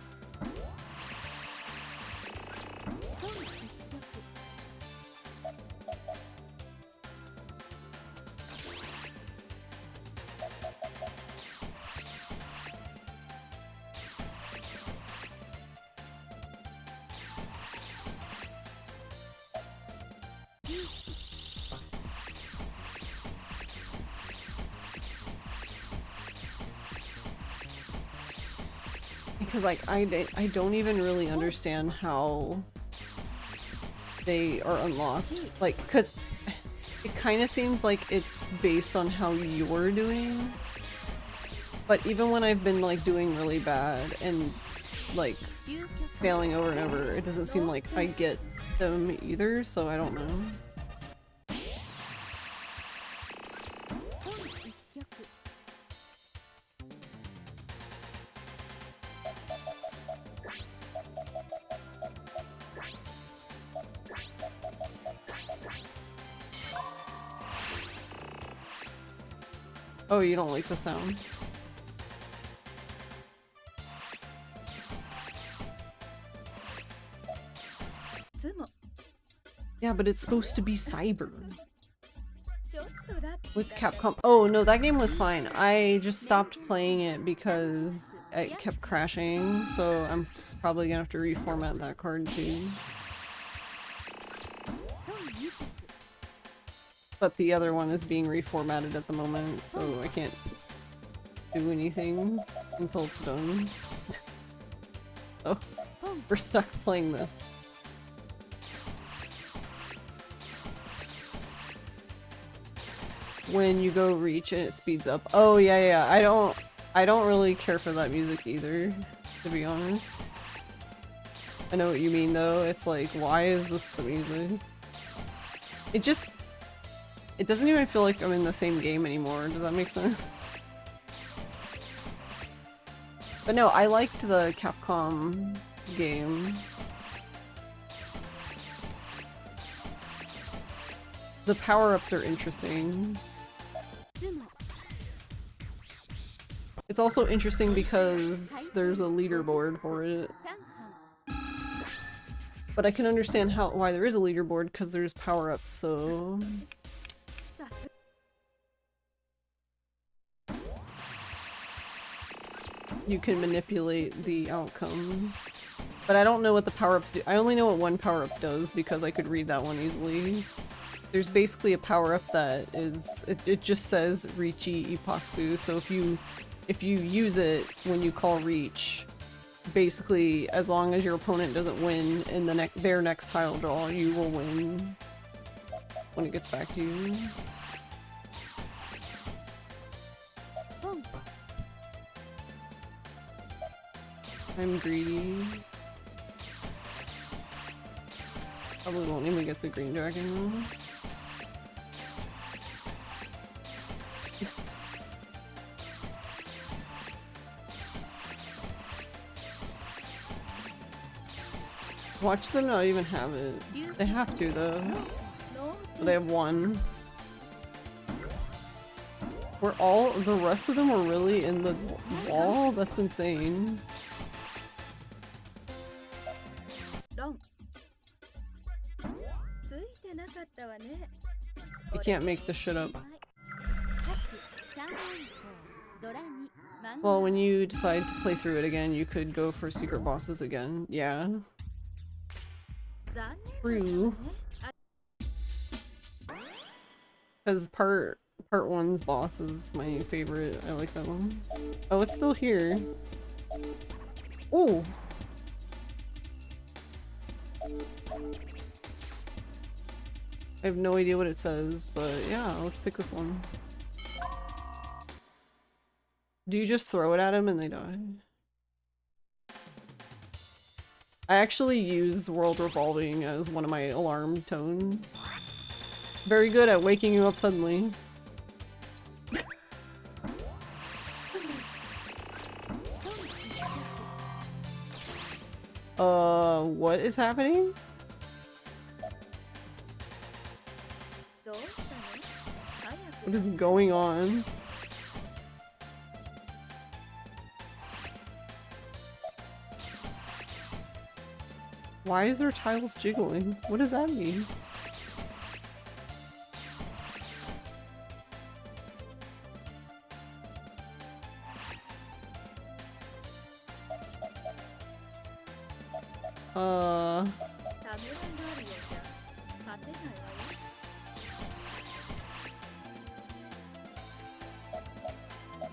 Because like I don't even really understand how they are unlocked. Like, because it kind of seems like it's based on how you're doing. But even when I've been like doing really bad and like failing over and over, it doesn't seem like I get them either, so I don't know. Oh, you don't like the sound? Yeah, but it's supposed to be cyber. With Capcom. Oh, no, that game was fine. I just stopped playing it because it kept crashing, so I'm probably gonna have to reformat that card too. But the other one is being reformatted at the moment, so I can't do anything until it's done. Oh, we're stuck playing this. When you go reach and it speeds up. Oh yeah, I don't really care for that music either, to be honest. I know what you mean though. It's like, why is this the music? It doesn't even feel like I'm in the same game anymore. Does that make sense? But no, I liked the Capcom game. The power-ups are interesting. It's also interesting because there's a leaderboard for it. But I can understand why there is a leaderboard because there's power-ups, so... you can manipulate the outcome. But I don't know what the power-ups do. I only know what one power-up does because I could read that one easily. There's basically a power-up that is... It just says Riichi Ipatsu, so if you use it when you call Reach, basically, as long as your opponent doesn't win in their next tile draw, you will win when it gets back to you. I'm greedy. Probably won't even get the green dragon though. Watch them not even have it. They have to though. They have one. The rest of them were really in the wall? That's insane. You can't make this shit up. Well, when you decide to play through it again, you could go for secret bosses again. Yeah. True. Because part one's boss is my favorite. I like that one. Oh, it's still here. Oh! I have no idea what it says, but yeah, let's pick this one. Do you just throw it at him and they die? I actually use World Revolving as one of my alarm tones. Very good at waking you up suddenly. What is happening? What is going on? Why is there tiles jiggling? What does that mean?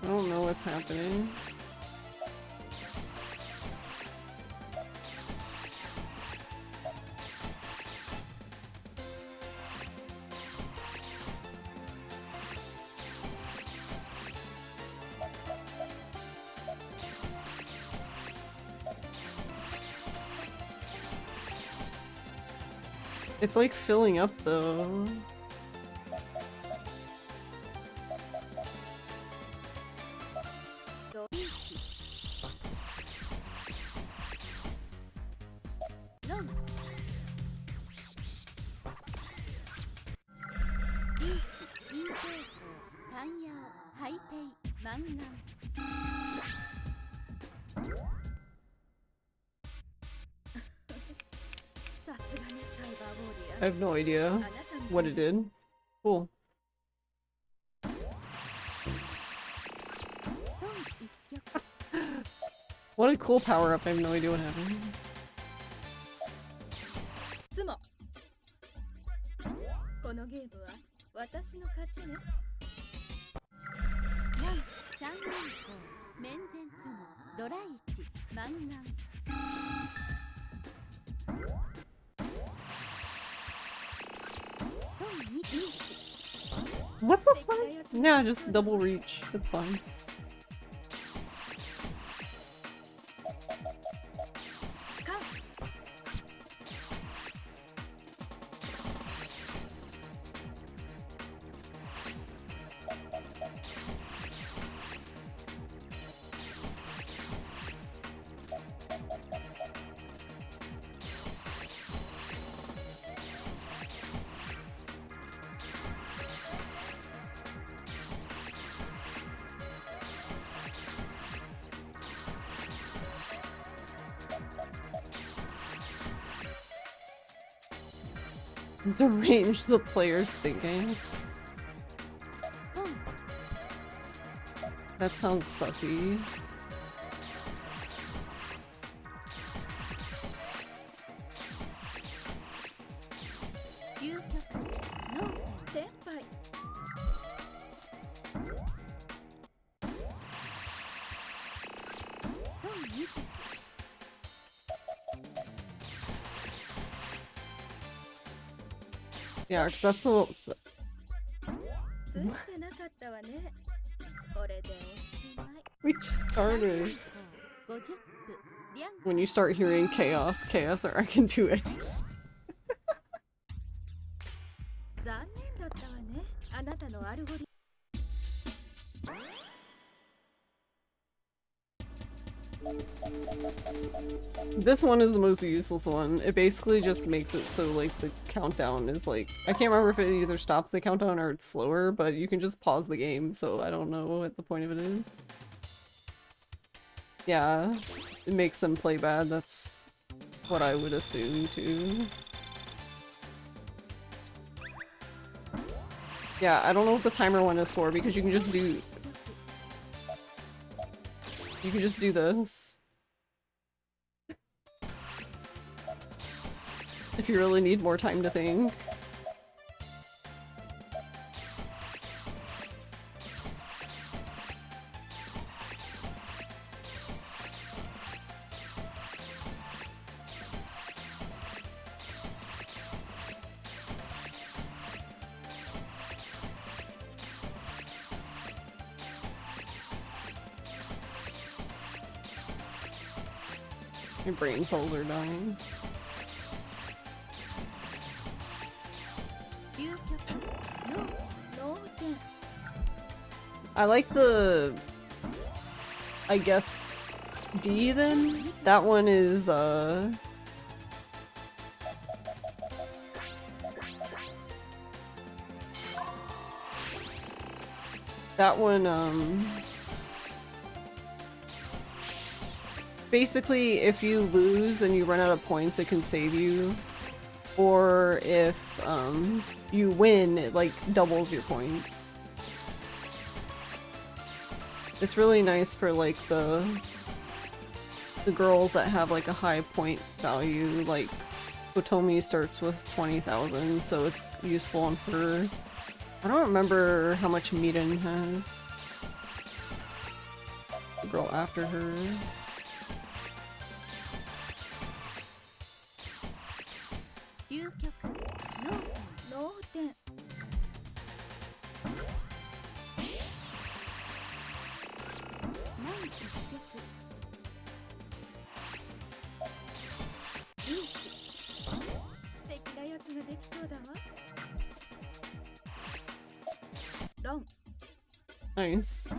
I don't know what's happening. It's like filling up though. I have no idea what it did. Cool. What a cool power up. I have no idea what happened. このゲームは私の勝ちね。三連攻、面前ツモ、ドラ1、マンガン。What the fuck? Yeah, just double reach. That's fine. Derange the player's thinking. That sounds sussy. Yeah, because that's the... We just started. When you start hearing chaos, chaos, or I can do it. This one is the most useless one. It basically just makes it so like the countdown is like, I can't remember if it either stops the countdown or it's slower, but you can just pause the game, so I don't know what the point of it is. Yeah, it makes them play bad, that's what I would assume too. Yeah, I don't know what the timer one is for because you can just do... You can just do this. if you really need more time to think. My brain cells are dying. I like the, I guess, D then? That one is, that one, basically, if you lose and you run out of points, it can save you. Or if, you win, it, like, doubles your points. It's really nice for, like, the girls that have, like, a high point value. Like, Otomi starts with 20,000, so it's useful on her. I don't remember how much Miren has. The girl after her. Nice.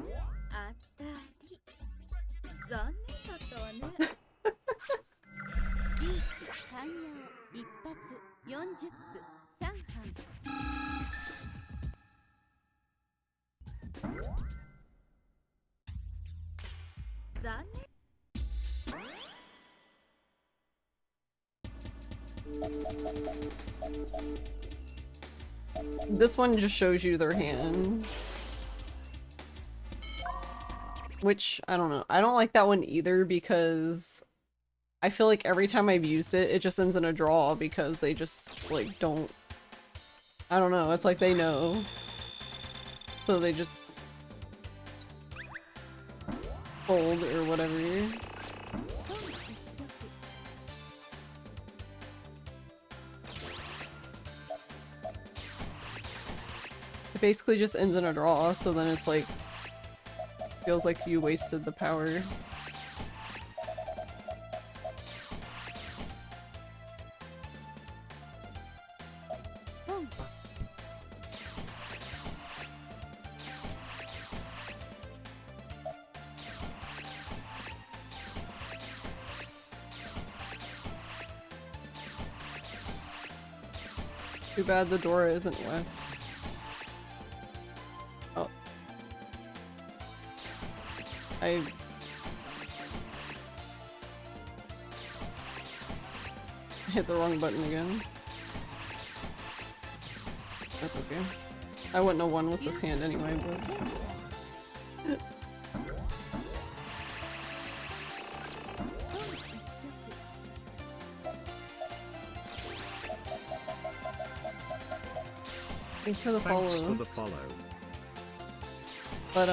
This one just shows you their hand. Which, I don't know. I don't like that one either because I feel like every time I've used it, it just ends in a draw because they just, like, don't... I don't know. It's like they know. So they just... fold or whatever. It basically just ends in a draw, so then it's like... feels like you wasted the power. Too bad the door isn't west. Oh. I hit the wrong button again. That's okay. I wouldn't have won with this hand anyway, but... Thanks for the follow. Thanks for the follow. But,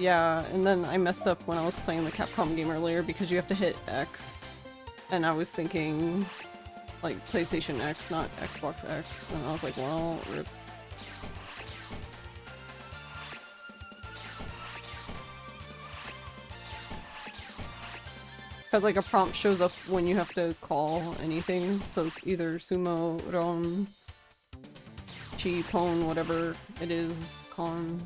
yeah, and then I messed up when I was playing the Capcom game earlier because you have to hit X. And I was thinking, like, PlayStation X, not Xbox X. And I was like, well, rip. Because, like, a prompt shows up when you have to call anything, so it's either sumo, ron, chi, pon, whatever it is, con.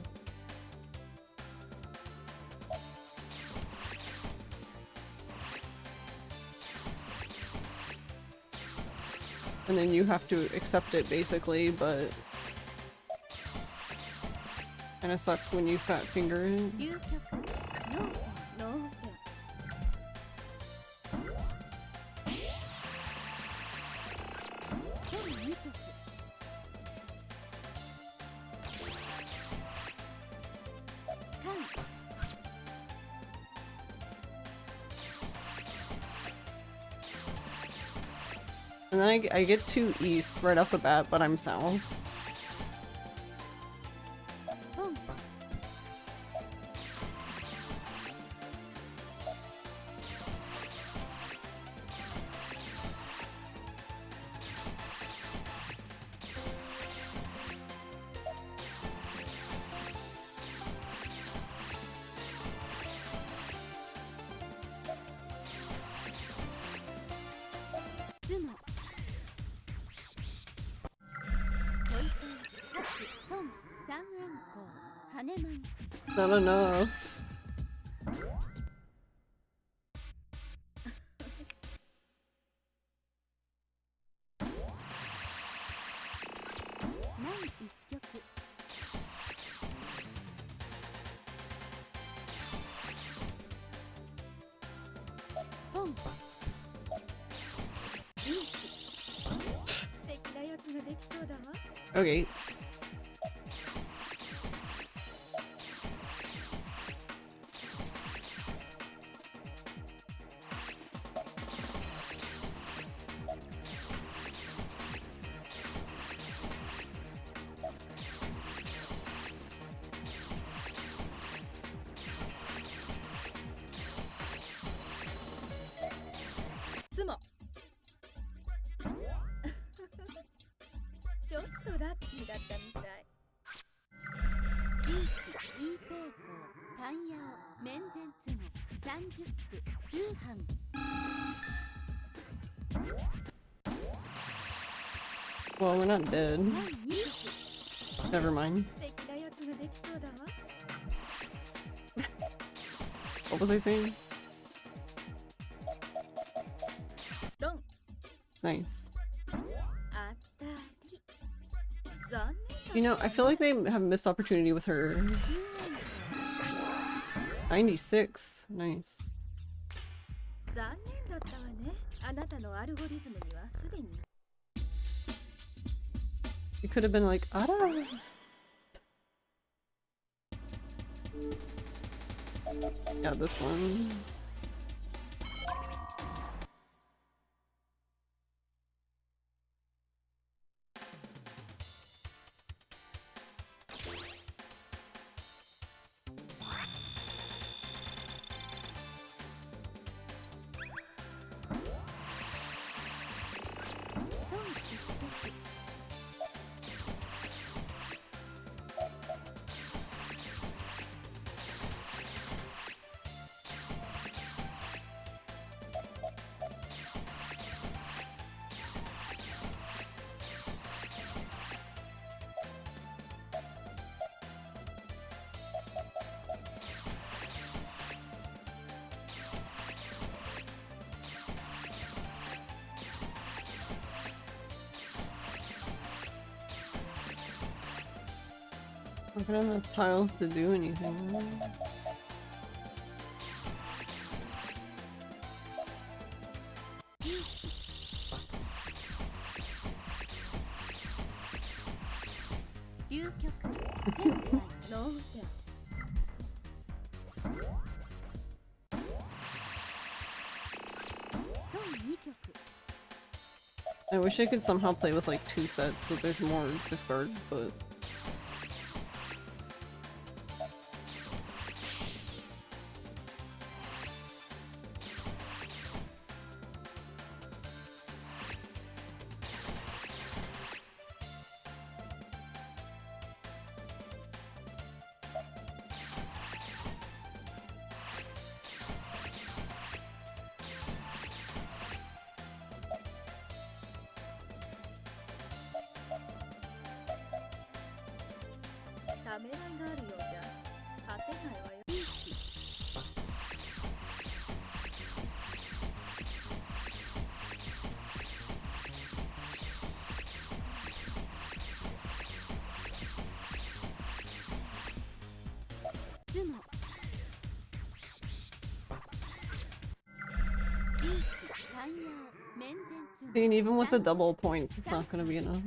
And then you have to accept it, basically, but... kinda sucks when you fat finger it. And then I get 2 east right off the bat, but I'm south. Not enough. Okay. Well, we're not dead. Never mind. What was I saying? Nice. You know, I feel like they have a missed opportunity with her. 96. Nice. You could have been like, Ada. Yeah, this one. I don't have enough tiles to do anything. I wish I could somehow play with like 2 sets so there's more discard, but I mean, even with the double points, it's not gonna be enough.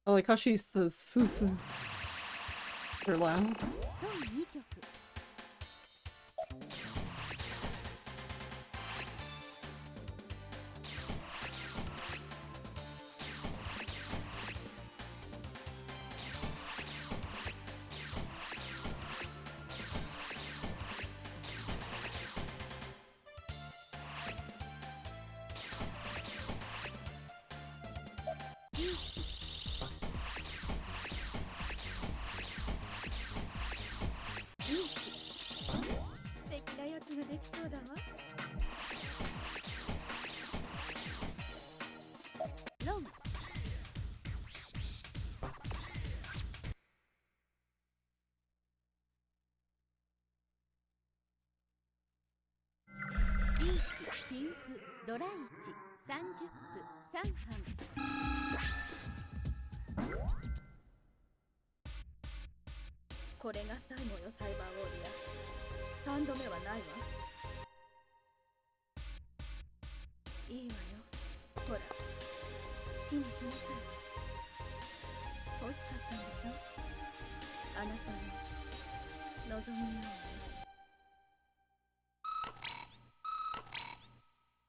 I like how she says foo foo. Or loud. 本2曲 素敵なやつができそうだわ。ロン ピーチ、ピンク、ドライチ、30分、3班。これが最後よ、サイバーウォーリア。3度目はないわ。いいわよ。ほら、気にしなさい。欲しかったんでしょ、あなたの望みのよ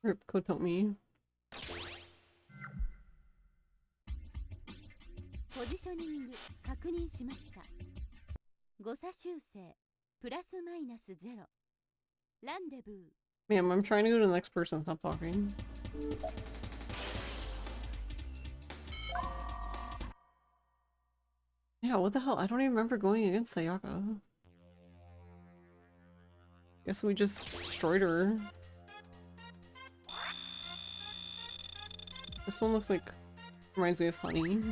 うに。 Rip Kotomi. ポジショニング確認しました。誤差修正プラスマイナス0。ランデブー。 Ma'am, I'm trying to go to the next person. Stop talking. Yeah, what the hell? I don't even remember going against Sayaka. Guess we just destroyed her. This one looks like reminds me of Honey.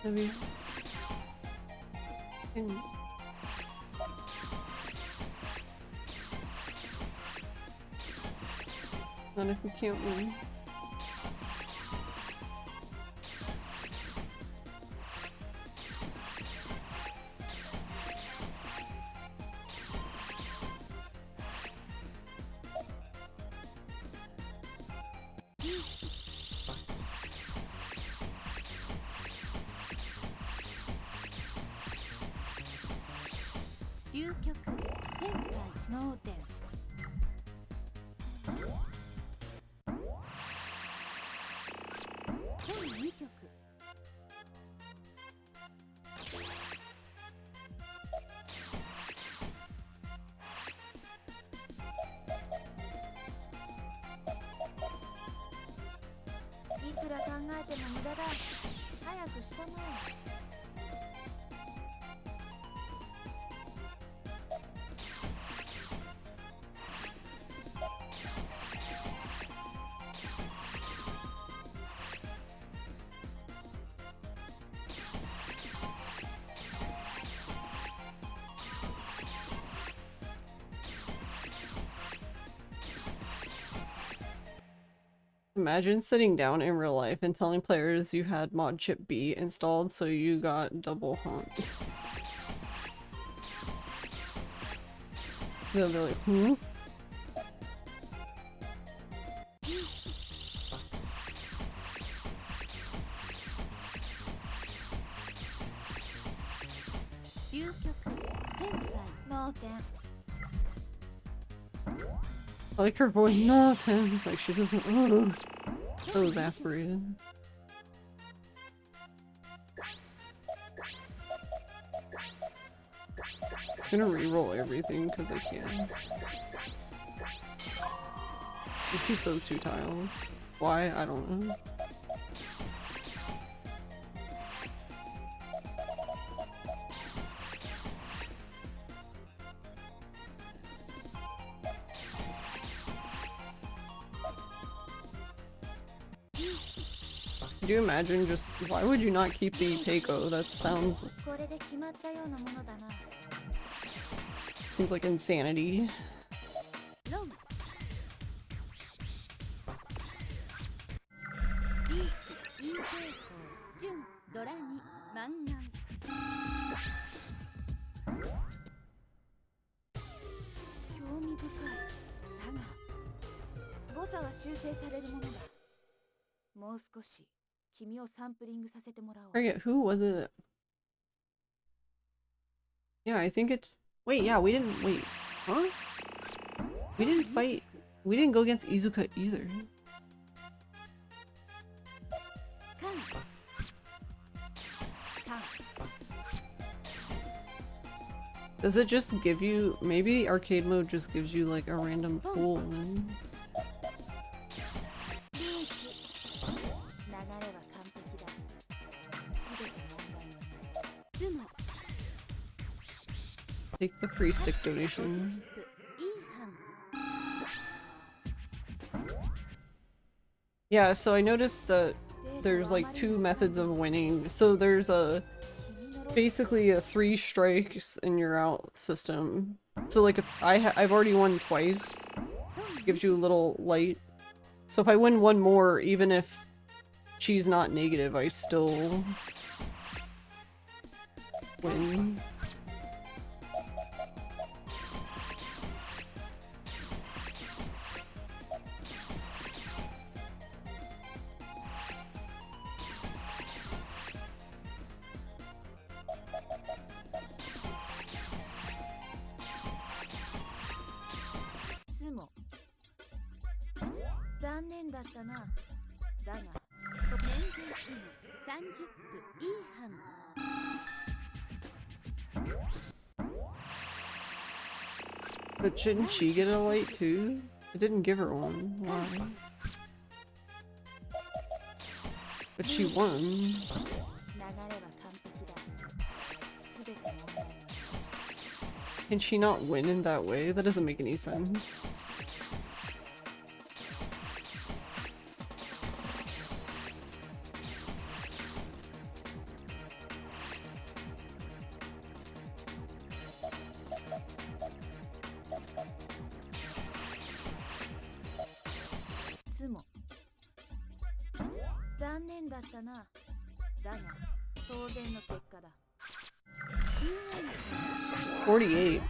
Maybe. Not if we can't win. Imagine sitting down in real life and telling players you had mod chip B installed so you got double hunt. They'll be like, hmm? I like her voice, nothing. Like she doesn't. So exasperated. I'm gonna re-roll everything because I can. We'll keep those two tiles. Why? I don't know. Could you imagine just, why would you not keep the Peiko? That sounds... seems like insanity. ドラに満願興味深いだが誤差は修正されるものだもう少し君をサンプリングさせてもらおう Forget who was it? Yeah, I think it's. Wait, yeah, we didn't. Wait, huh? We didn't fight. We didn't go against Izuka either. Does it just give you? Maybe the arcade mode just gives you like a random pool. And... Take the free stick donation. Yeah, so I noticed that there's like two methods of winning. So there's basically a 3 strikes and you're out system. So like if I've already won twice, it gives you a little light. So if I win one more, even if she's not negative, I still win. But shouldn't she get a light too? It didn't give her one. Why? But she won. Can she not win in that way? That doesn't make any sense.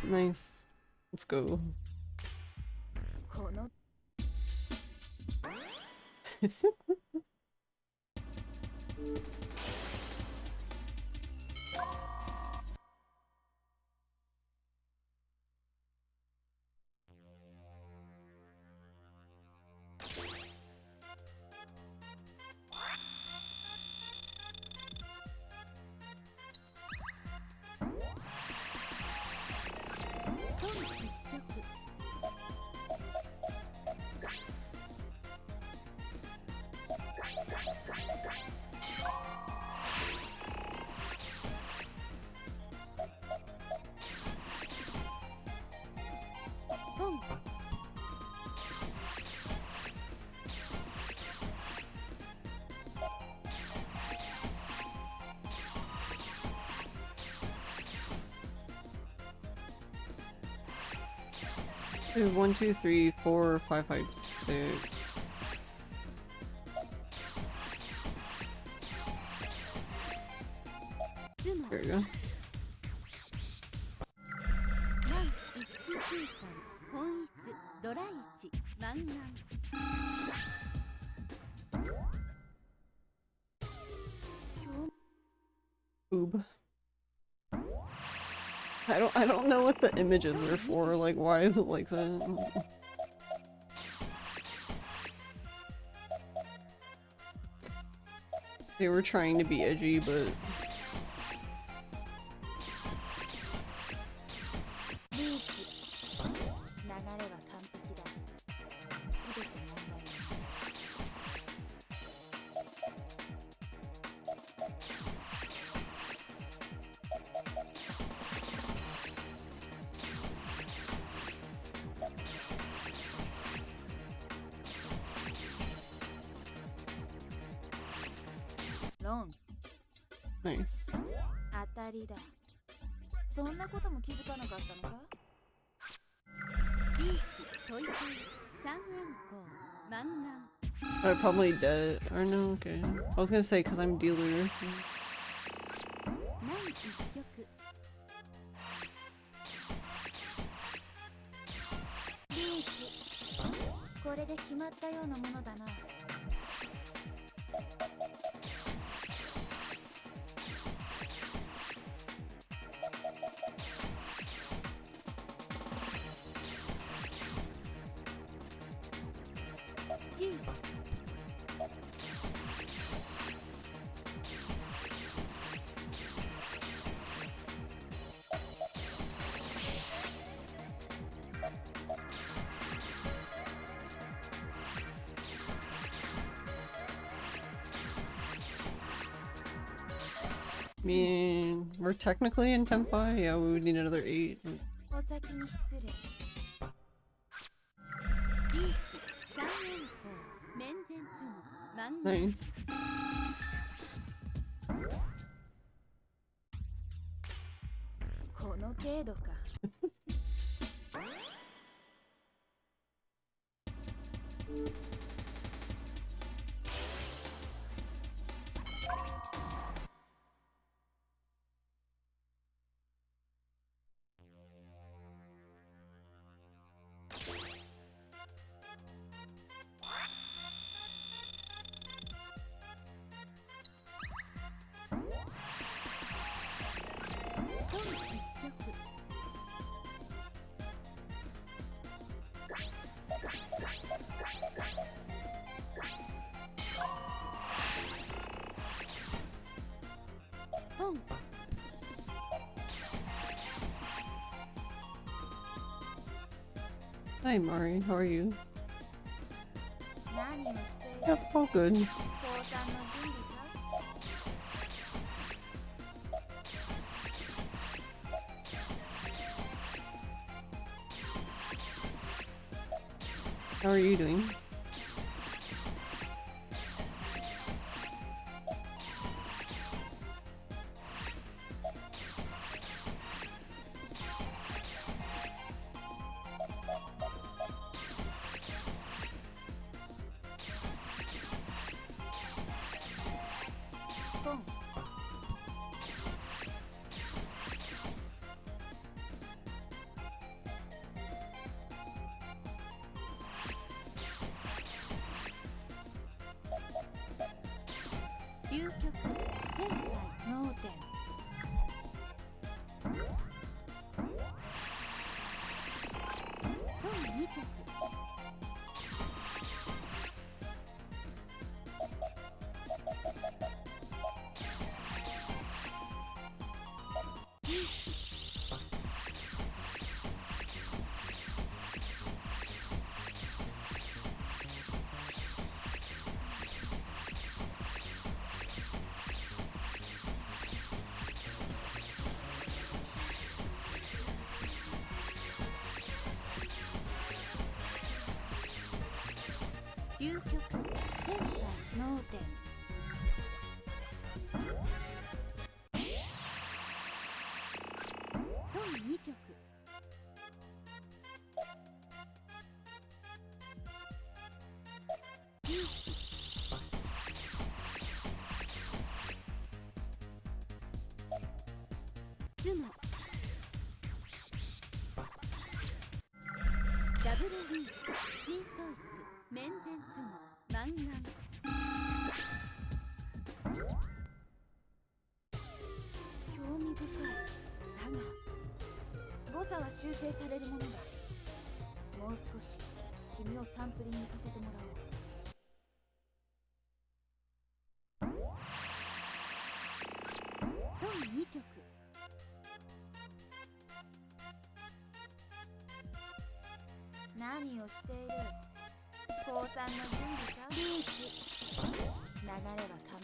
Nice. Let's go. Two, 1, 2, 3, 4, 5, 5, 6. There you go. Oob. I don't know what the images are for, like why is it like that? They were trying to be edgy, but nice. 当たりだ。そんなことも気づかなかったのか？リーチ、トイトイ、三暗号、満願。I'm probably dead. Or no, okay. I was gonna say because I'm dealer. So. 一曲。リーチ。これで決まったようなものだな。G。I mean, we're technically in Tempai. Yeah, we would need another 8. お先に失礼。リーチ3連星面前とも漫画。 Nice. この程度か。本一曲。本。 Hi, Mari. How are you? 何をしている？ Yep, all good. 高3の準備か？ How are you doing? Boom. 究極天才脳天。本2曲。究極天才脳天。本2曲。妻。ダブルリーチ新教育面前妻漫画。興味深い。だが誤差は修正されるものだ。もう少し君をサンプリングさせてもらおう。本2曲。何をしている？高3の準備か？リーチ。流れは完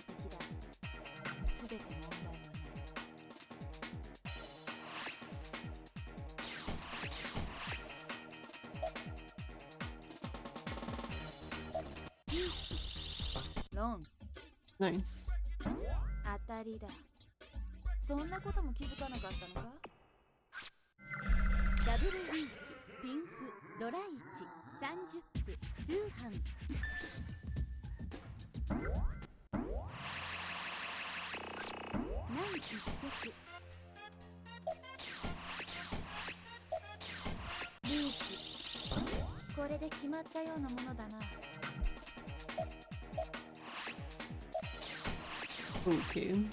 璧だ。すべて問題はない。ロン。Nice. 当たりだ。そんなことも気づかなかったのか？ダブルリーチピンクドライチ30区通販。何一曲。これで決まったようなものだな。 Okay.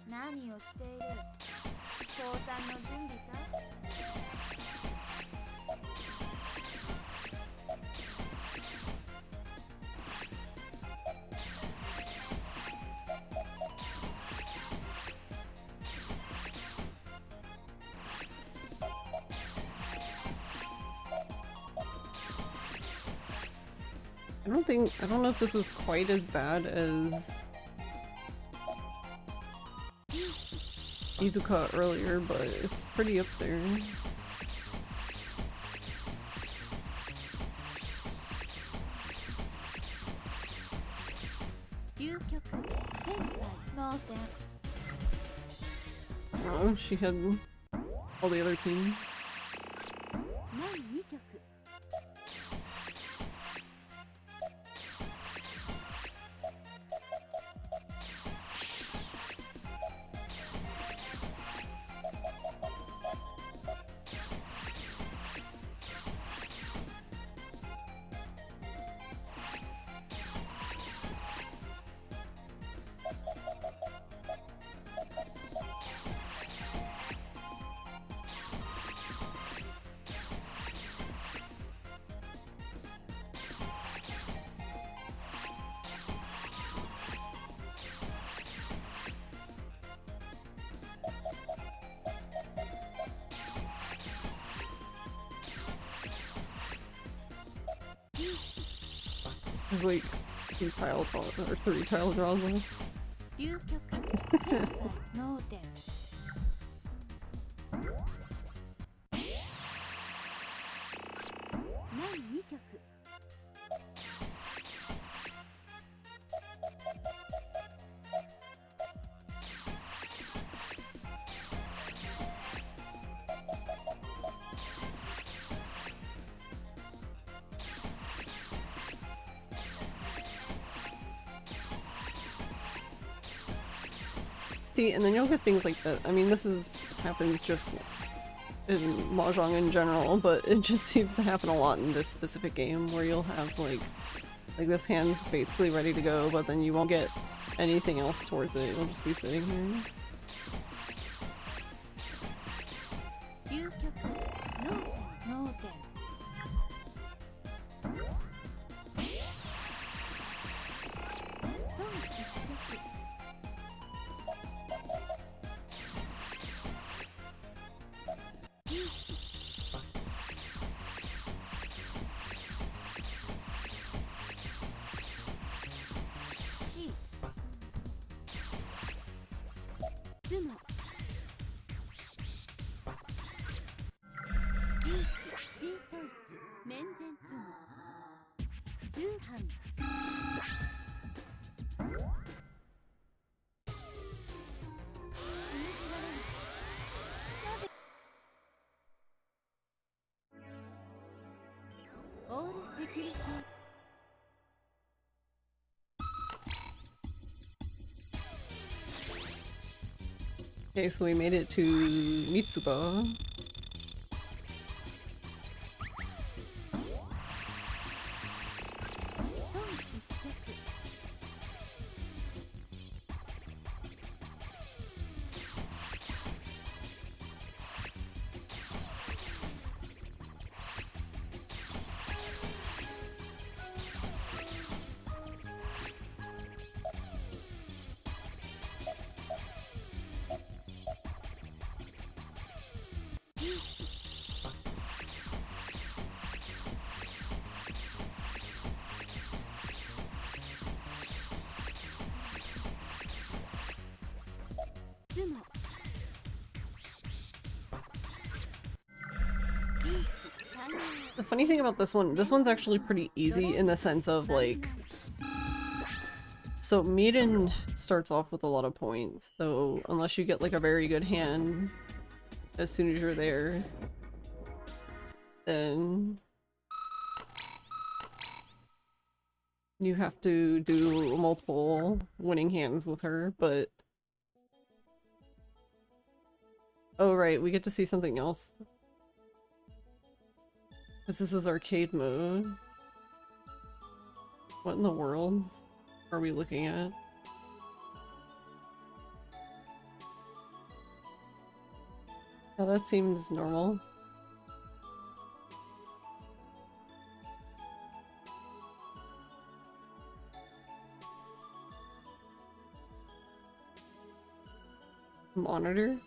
何をしている？降参の準備か？ I don't know if this was quite as bad as Izuka earlier, but it's pretty up there. Oh, she had all the other teams. There's like 2 tile draws or 3 tile draws left. See, and then you'll get things like that. I mean, this happens just in Mahjong in general, but it just seems to happen a lot in this specific game where you'll have like this hand's basically ready to go, but then you won't get anything else towards it. It'll just be sitting here. Okay, so we made it to Mitsuba. The funny thing about this one's actually pretty easy in the sense of like, so Maiden starts off with a lot of points, so unless you get like a very good hand as soon as you're there, then you have to do multiple winning hands with her, but... Oh right, we get to see something else. Because this is arcade mode. What in the world are we looking at? Oh, that seems normal. Monitor?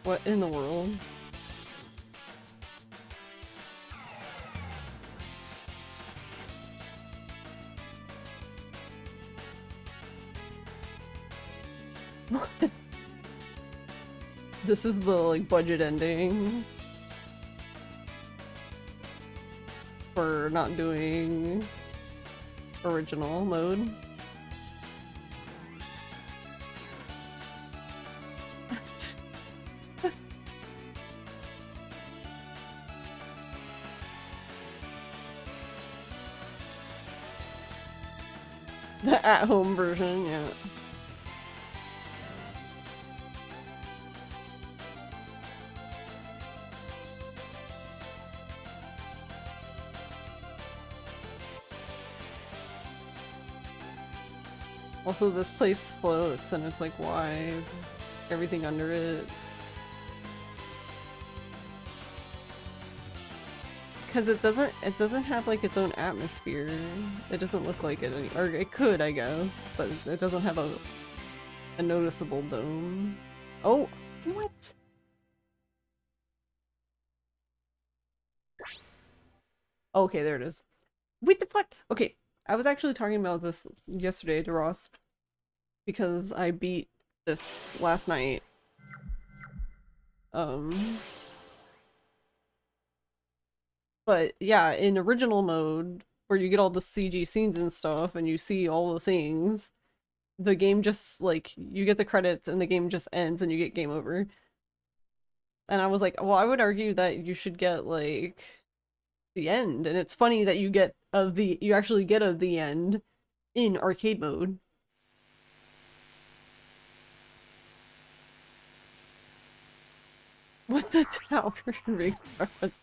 What in the world? This is the like budget ending for not doing original mode. The at-home version, yeah. Also, this place floats, and it's like, why is everything under it? Because it doesn't have like its own atmosphere. It doesn't look like it, or it could, I guess, but it doesn't have a noticeable dome. Oh, what? Okay, there it is. Wait, the fuck? Okay, I was actually talking about this yesterday to Ross because I beat this last night. But yeah, in original mode, where you get all the CG scenes and stuff, and you see all the things, the game just, like, you get the credits and the game just ends and you get game over. And I was like, well, I would argue that you should get, like, the end. And it's funny that you get you actually get the end in arcade mode. What's the tower makes reference?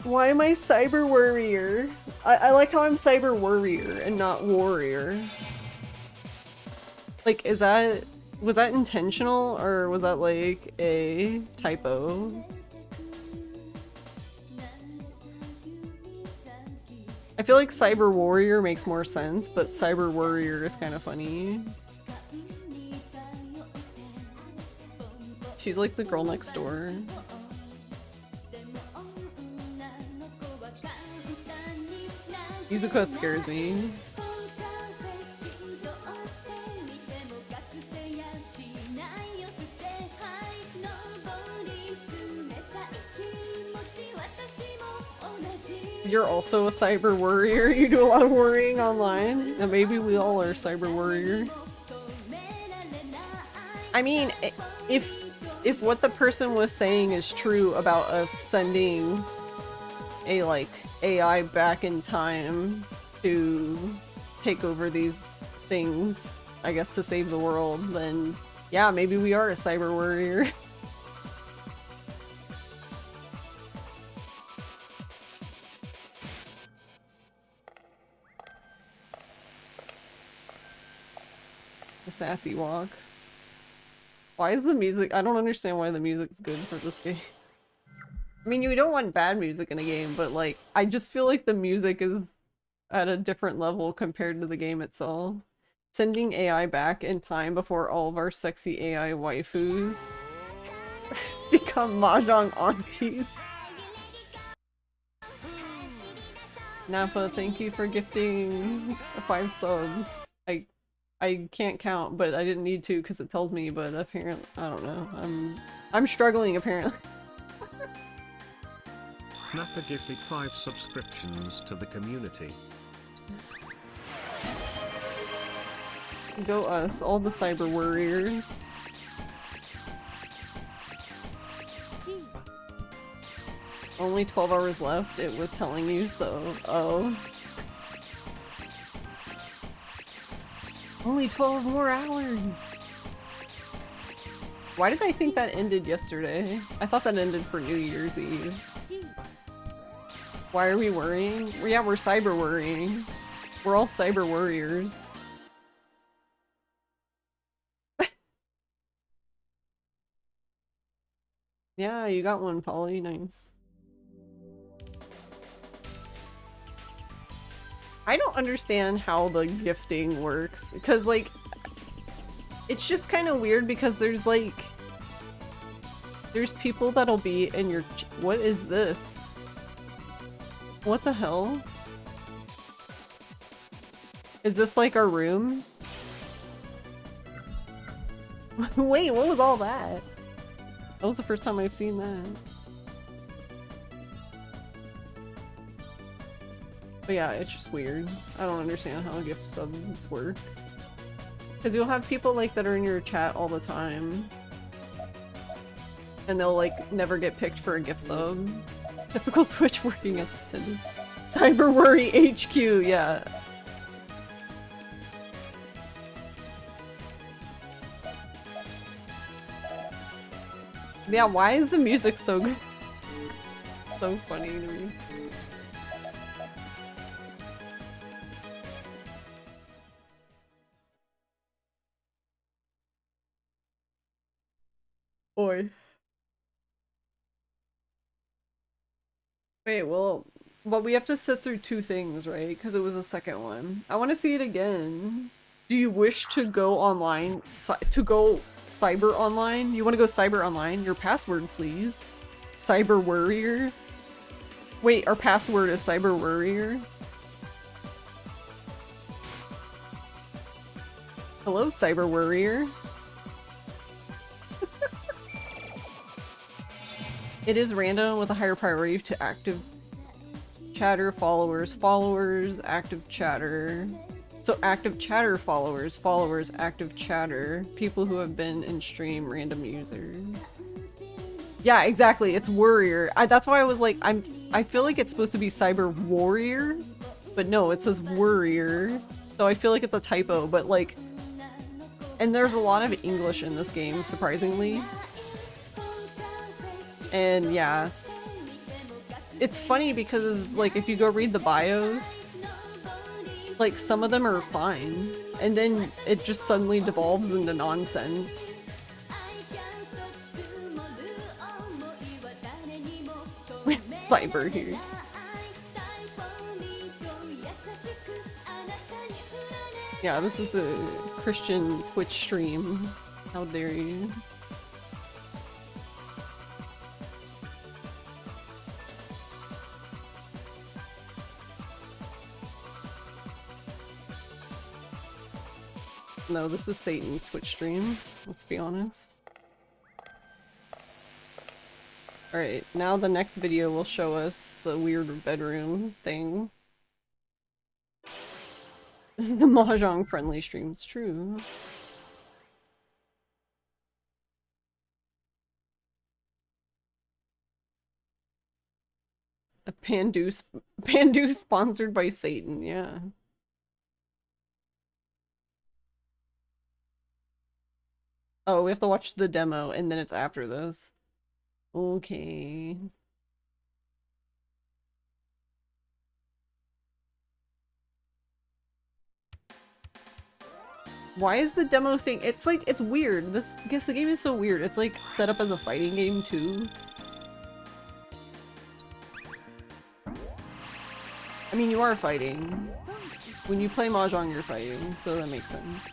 Why am I Cyber Warrior? I like how I'm Cyber Warrior and not Warrior. Like, was that intentional or was that like a typo? I feel like Cyber Warrior makes more sense, but Cyber Warrior is kind of funny. She's like the girl next door. Izuka scares me. You're also a cyber warrior. You do a lot of worrying online. And maybe we all are cyber warrior. I mean, if what the person was saying is true about us sending a like AI back in time to take over these things, I guess to save the world, then yeah, maybe we are a cyber warrior. The sassy walk. Why is the music? I don't understand why the music's good for this game. I mean, you don't want bad music in a game, but like, I just feel like the music is at a different level compared to the game itself. Sending AI back in time before all of our sexy AI waifus Become Mahjong aunties. Napa, thank you for gifting 5 subs. I can't count, but I didn't need to because it tells me, but apparently, I don't know. I'm struggling apparently. Napa gifted 5 subscriptions to the community. Go us, all the cyber warriors. Only 12 hours left, it was telling you, so oh. Only 12 more hours! Why did I think that ended yesterday? I thought that ended for New Year's Eve. Why are we worrying? Yeah, we're cyber worrying. We're all cyber warriors. Yeah, you got one, Polly. Nice. I don't understand how the gifting works, because, like, it's just kind of weird because there's, like, there's people that'll be in your what is this? What the hell? Is this, like, our room? Wait, what was all that? That was the first time I've seen that. But yeah, it's just weird. I don't understand how gift subs work. Because you'll have people like that are in your chat all the time. And they'll like never get picked for a gift sub. Typical Twitch working assistant. Cyber Worry HQ, yeah. Yeah, why is the music so good? So funny to me. Oi. Wait, well, but we have to sit through 2 things, right? Because it was the second one. I want to see it again. Do you wish to go online? To go cyber online? You want to go cyber online? Your password, please. Cyber Warrior? Wait, our password is Cyber Warrior? Hello, Cyber Warrior. It is random with a higher priority to active chatter, followers, active chatter. So active chatter, followers, active chatter. People who have been in stream, random users. Yeah, exactly. It's warrior. That's why I was like, I feel like it's supposed to be cyber warrior, but no, it says warrior. So I feel like it's a typo, but like, and there's a lot of English in this game, surprisingly. And yeah, it's funny because like if you go read the bios, like some of them are fine, and then it just suddenly devolves into nonsense. Cyber here. Yeah, this is a Christian Twitch stream. How dare you? No, this is Satan's Twitch stream, let's be honest. Alright, now the next video will show us the weird bedroom thing. This is the Mahjong friendly stream, it's true. A Pandu sponsored by Satan, yeah. Oh, we have to watch the demo and then it's after this. Okay. Why is the demo thing? It's like, it's weird. This game is so weird. It's like set up as a fighting game too. I mean, you are fighting. When you play Mahjong, you're fighting, so that makes sense.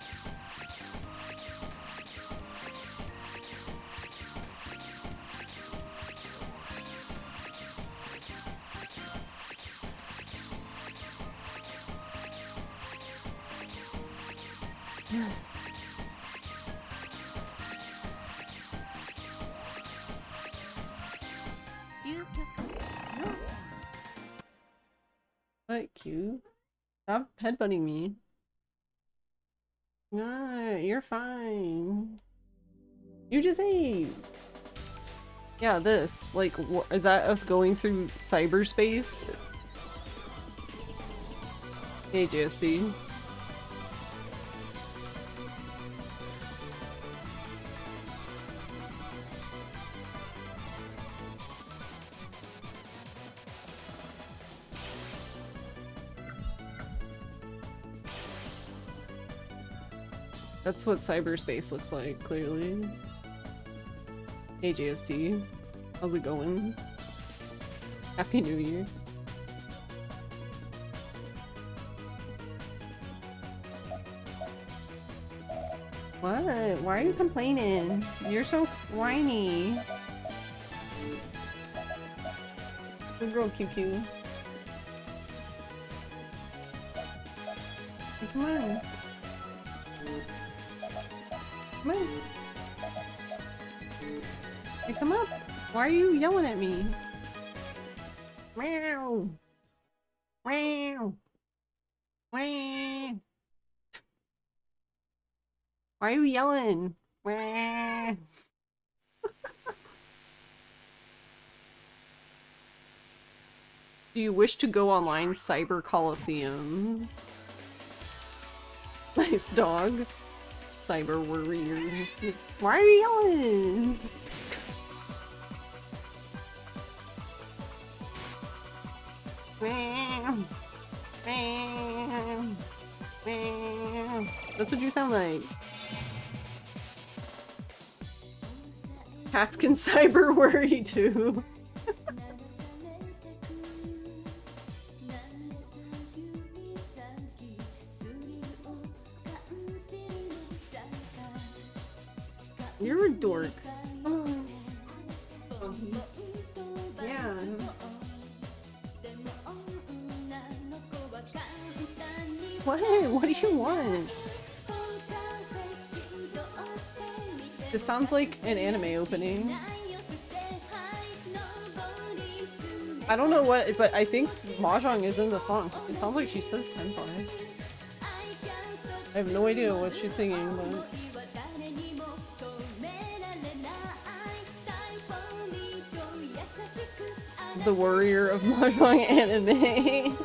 What, cute? Stop headbutting me. Nah, you're fine. You just ate. Yeah, this. Like, is that us going through cyberspace? Hey, JSD. That's what cyberspace looks like, clearly. Hey, JSD. How's it going? Happy New Year. What? Why are you complaining? You're so whiny. Good girl, QQ. Come on. Come on. Hey, come up. Why are you yelling at me? Meow. Meow. Meow. Why are you yelling? Meow. Do you wish to go online, Cyber Coliseum? Nice dog. Cyber warrior. Why are you yelling? That's what you sound like. Cats can cyber worry too. You're a dork. Oh. Yeah. What? What do you want? This sounds like an anime opening. I don't know what, but I think Mahjong is in the song. It sounds like she says Tenpai. I have no idea what she's singing, but... The warrior of Mahjong anime.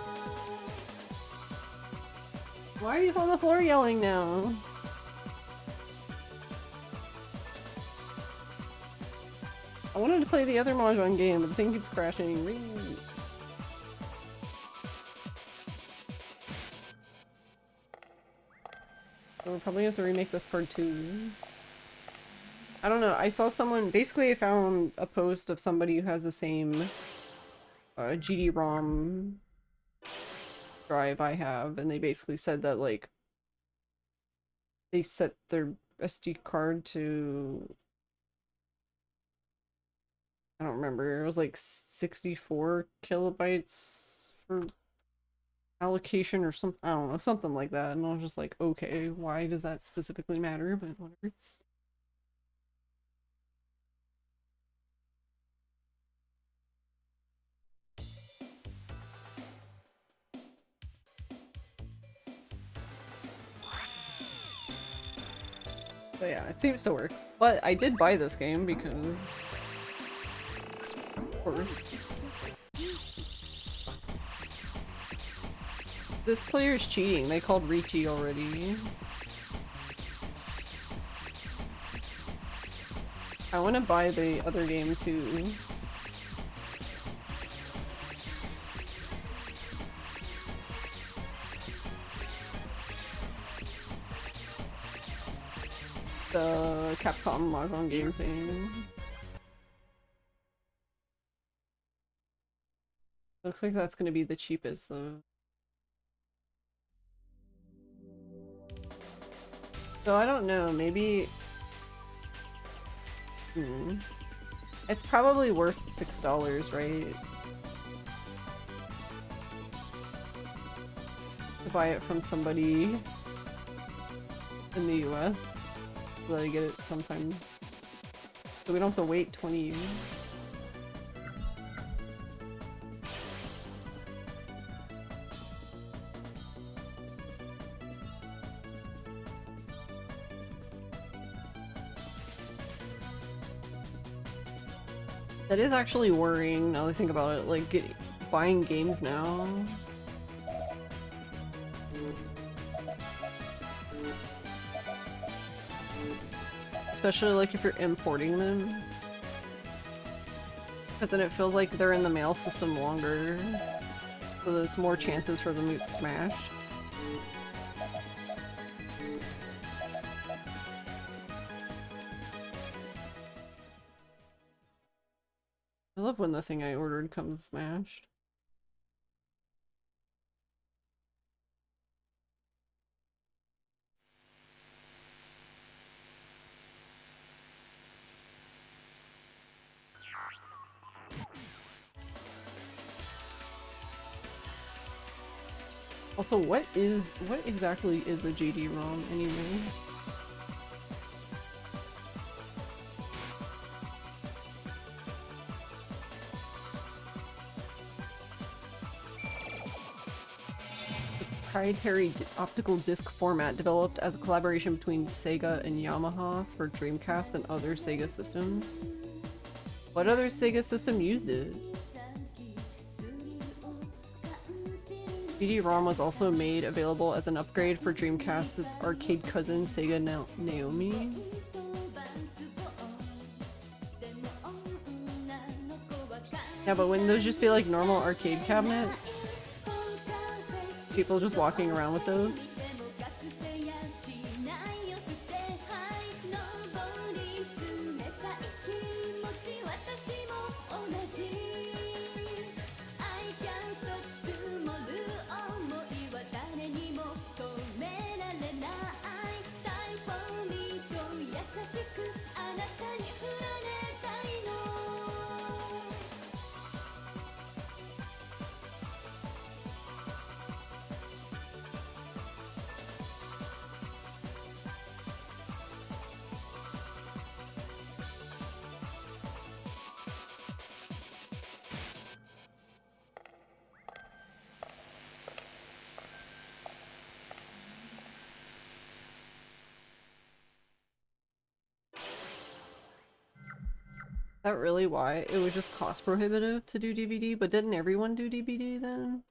Why are you on the floor yelling now? I wanted to play the other Mahjong game, but I think it's crashing. So we'll probably have to remake this part too. I don't know, I saw someone, basically I found a post of somebody who has the same GD-ROM drive I have, and they basically said that, like, they set their SD card to, I don't remember, it was like 64 kilobytes for allocation or something, I don't know, something like that, and I was just like, okay, why does that specifically matter, but whatever. So yeah, it seems to work. But I did buy this game because... Of course. This player is cheating. They called Ricci already. I want to buy the other game too. The Capcom Mahjong game thing. Looks like that's gonna be the cheapest though. So I don't know, maybe... It's probably worth $6, right? To buy it from somebody. in the US, so that I get it sometime. So we don't have to wait 20 years. That is actually worrying now that I think about it, like buying games now. Especially like if you're importing them. Because then it feels like they're in the mail system longer. So there's more chances for them to get smashed. I love when the thing I ordered comes smashed. Also, what exactly is a GD-ROM anyway? Proprietary optical disc format developed as a collaboration between Sega and Yamaha for Dreamcast and other Sega systems. What other Sega system used it? GD-ROM was also made available as an upgrade for Dreamcast's arcade cousin Sega Naomi. Yeah, but wouldn't those just be like normal arcade cabinets? People just walking around with those? Is that really why? It was just cost prohibitive to do DVD, but didn't everyone do DVD then?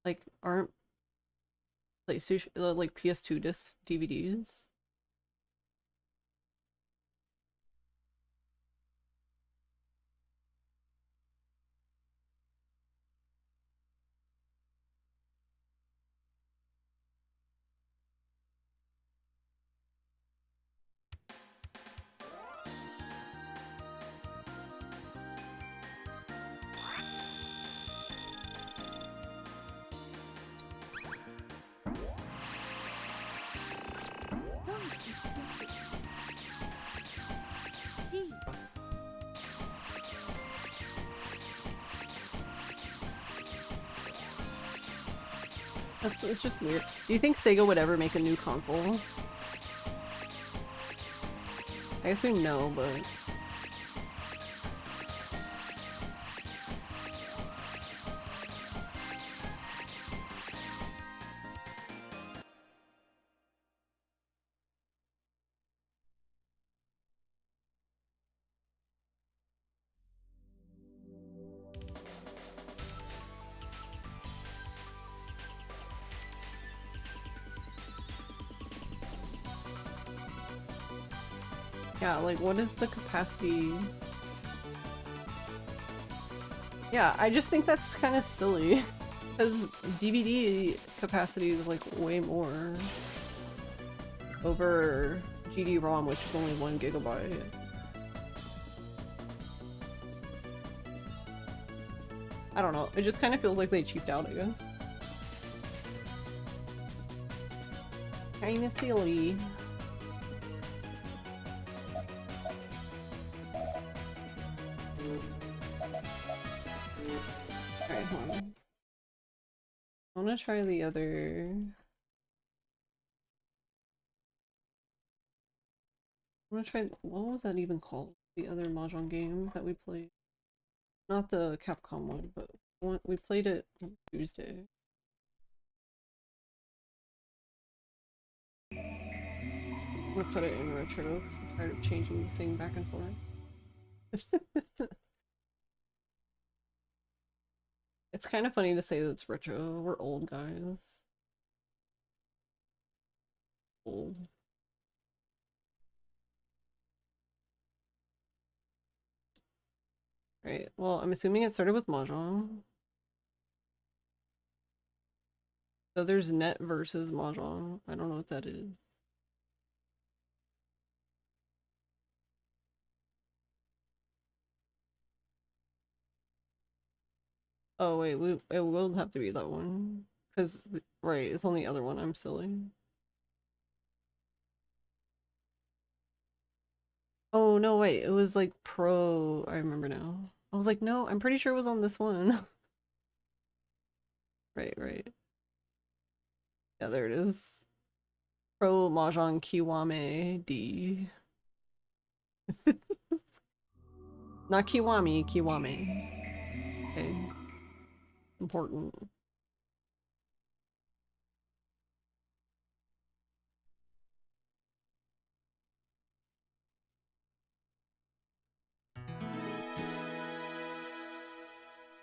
Like, aren't PlayStation, like PS2 disc DVDs? It's just weird. Do you think Sega would ever make a new console? I assume no, but... Yeah, like, what is the capacity? Yeah, I just think that's kind of silly. Because DVD capacity is, like, way more over GD-ROM, which is only 1 gigabyte. I don't know, it just kind of feels like they cheaped out, I guess. Kinda silly. Alright, hold on. I wanna try the other... I'm gonna try. What was that even called? The other Mahjong game that we played. Not the Capcom one, but we played it on Tuesday. I'm gonna put it in retro because I'm tired of changing the thing back and forth. It's kind of funny to say that it's retro. We're old guys. Old. Right, well, I'm assuming it started with Mahjong. So there's Net versus Mahjong. I don't know what that is. Oh wait, it will have to be that one. Cause right, it's on the other one, I'm silly. Oh no, wait, it was like Pro, I remember now. I was like, no, I'm pretty sure it was on this one. Right. Yeah, there it is. Pro Mahjong Kiwame D. Not Kiwami, Kiwame. Okay. Important.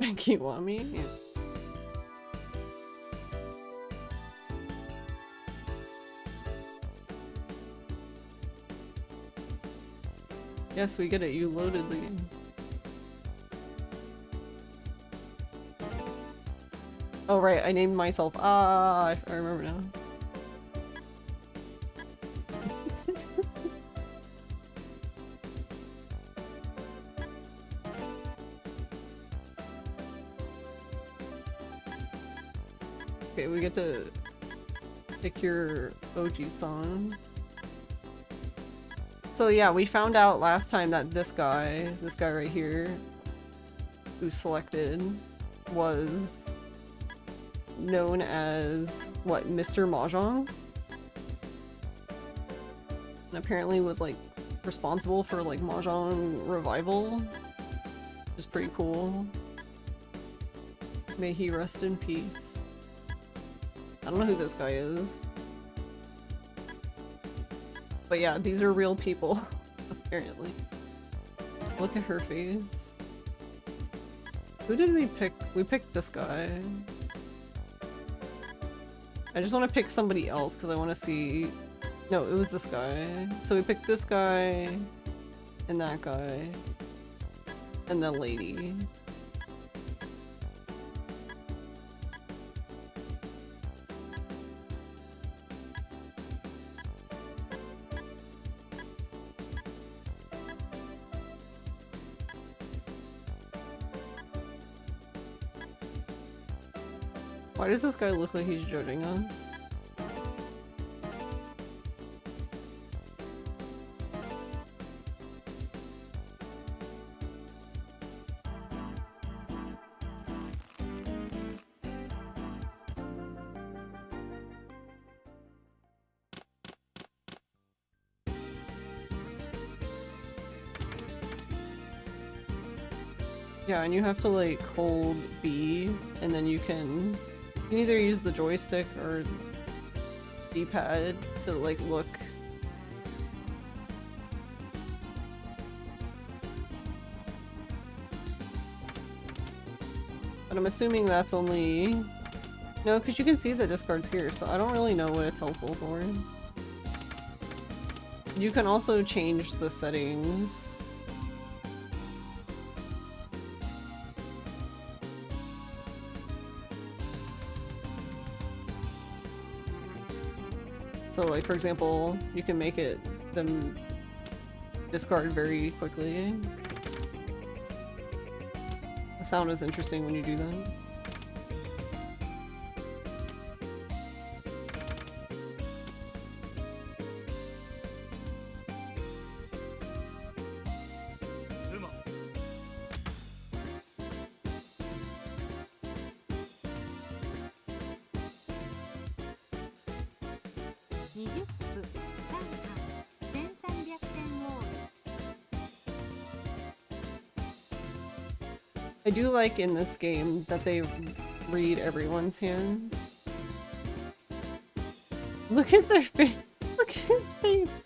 Kiwami? Yeah. Yes, we get it. You loaded the game. Oh, right. I named myself. Ah, I remember now. Okay, we get to pick your OG song. So yeah, we found out last time that this guy right here, who's selected, was known as, what, Mr. Mahjong? And apparently was, like, responsible for, like, Mahjong revival. Which is pretty cool. May he rest in peace. I don't know who this guy is. But yeah, these are real people, apparently. Look at her face. Who did we pick? We picked this guy. I just want to pick somebody else because I want to see... No, it was this guy. So we picked this guy, and that guy, and the lady. Why does this guy look like he's judging us? Yeah, and you have to like hold B, and then you can either use the joystick or D-pad to like look. But I'm assuming that's only... No, because you can see the discards here, so I don't really know what it's helpful for. You can also change the settings. So like, for example, you can make it them discard very quickly. The sound is interesting when you do that. I do like in this game that they read everyone's hands. Look at their face. Look at his face.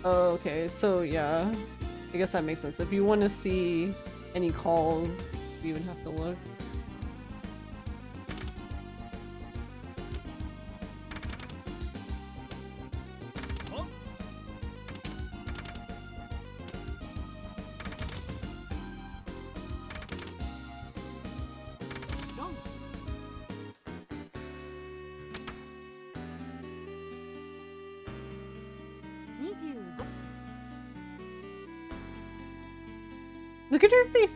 Oh, okay, so yeah. I guess that makes sense. If you want to see any calls, you would have to look. Look at her face!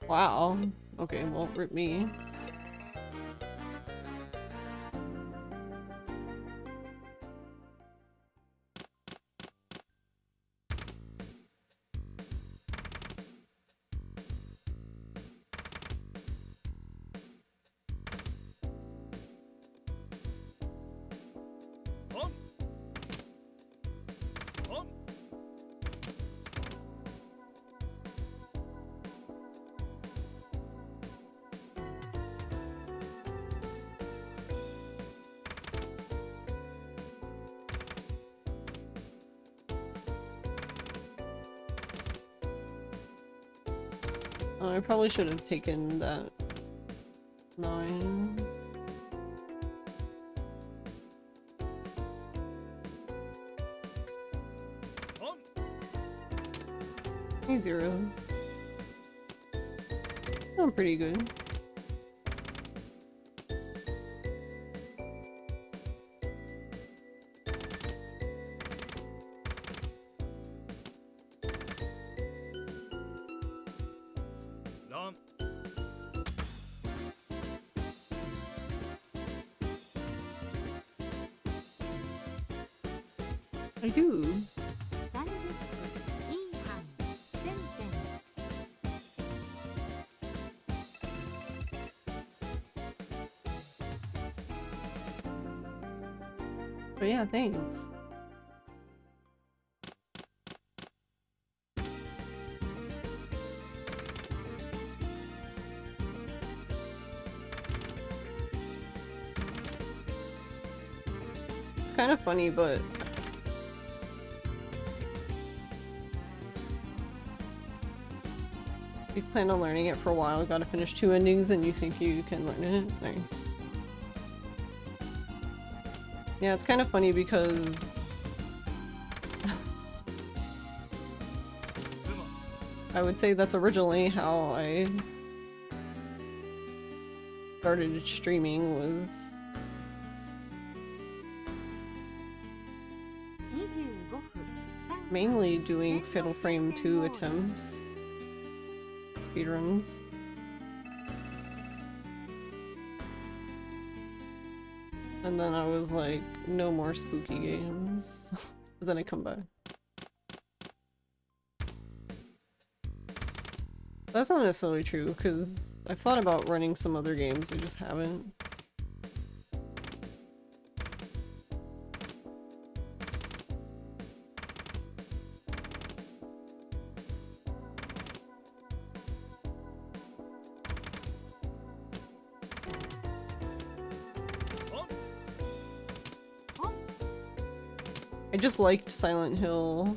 Wow. Okay, well, rip me. I probably should have taken that 9. Hey, 0. I'm pretty good. I do. 30分いい班1000点 But yeah, thanks. It's kind of funny, but you plan on learning it for a while, gotta finish 2 endings, and you think you can learn it? Nice. Yeah, it's kind of funny because I would say that's originally how I started streaming, was mainly doing Fatal Frame 2 attempts. Speedruns. And then I was like, no more spooky games. But then I come back. That's not necessarily true, because I've thought about running some other games, I just haven't. I just liked Silent Hill.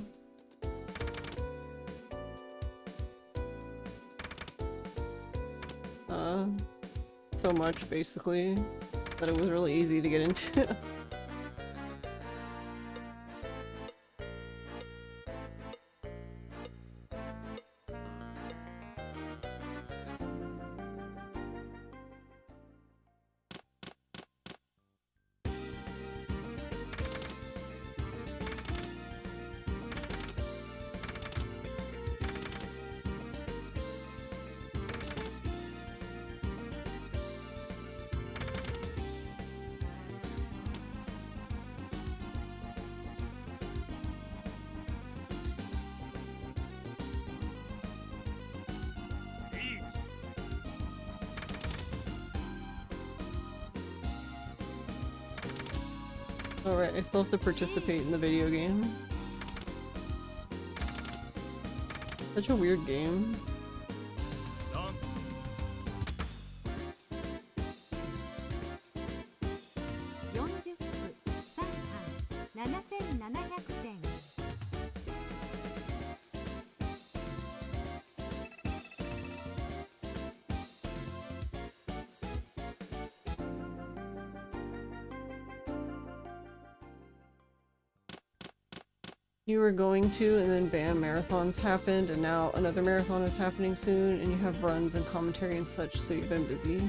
So much, basically, that it was really easy to get into. Alright, I still have to participate in the video game. Such a weird game. You were going to, and then bam, marathons happened, and now another marathon is happening soon, and you have runs and commentary and such, so you've been busy.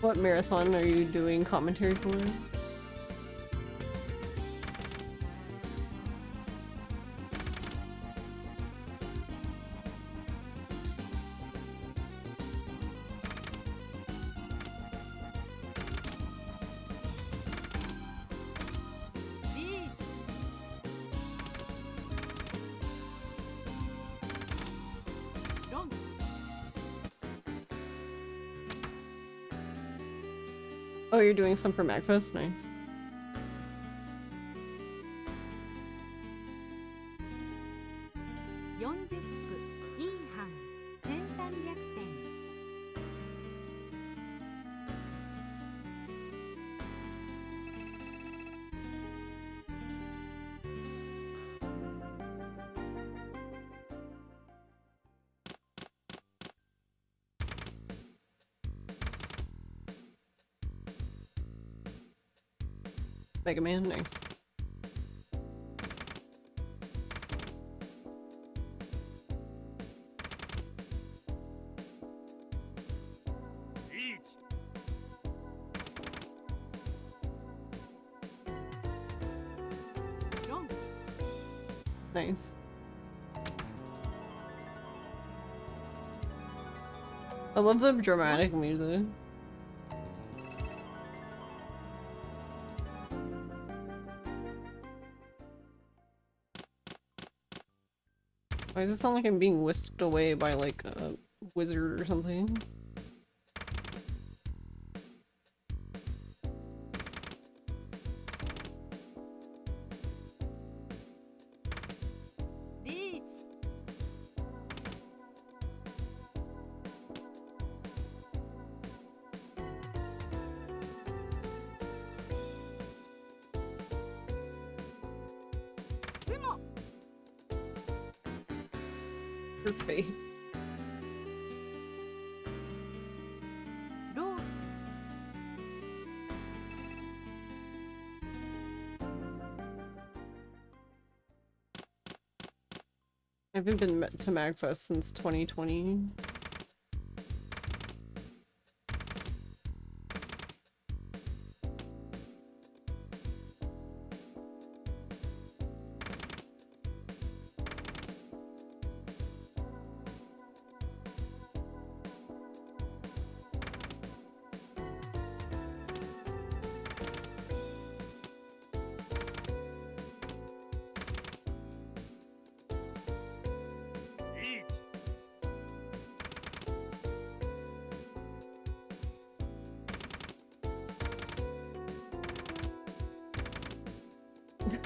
What marathon are you doing commentary for? Oh, you're doing some for MagFest? Nice. Mega Man, nice. Nice. I love the dramatic music. Why does it sound like I'm being whisked away by like a wizard or something? Her face. I haven't been to MagFest since 2020.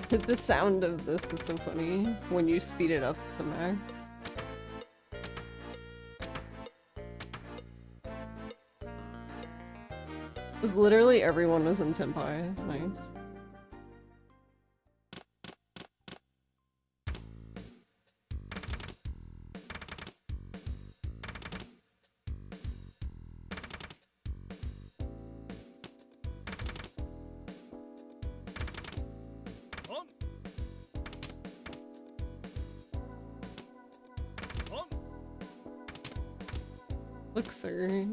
The sound of this is so funny when you speed it up to max. Was literally everyone was in Tenpai. Nice. Look, sir.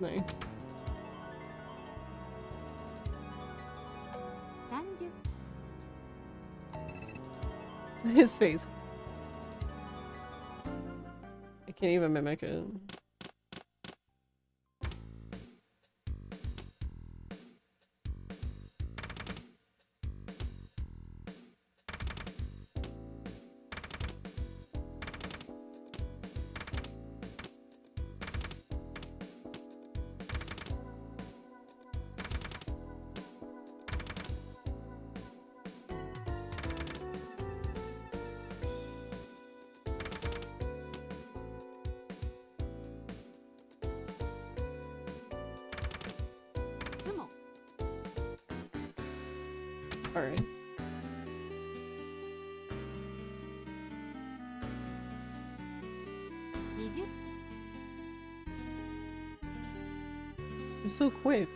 Nice. 30 His face. I can't even mimic it. Alright. You're so quick.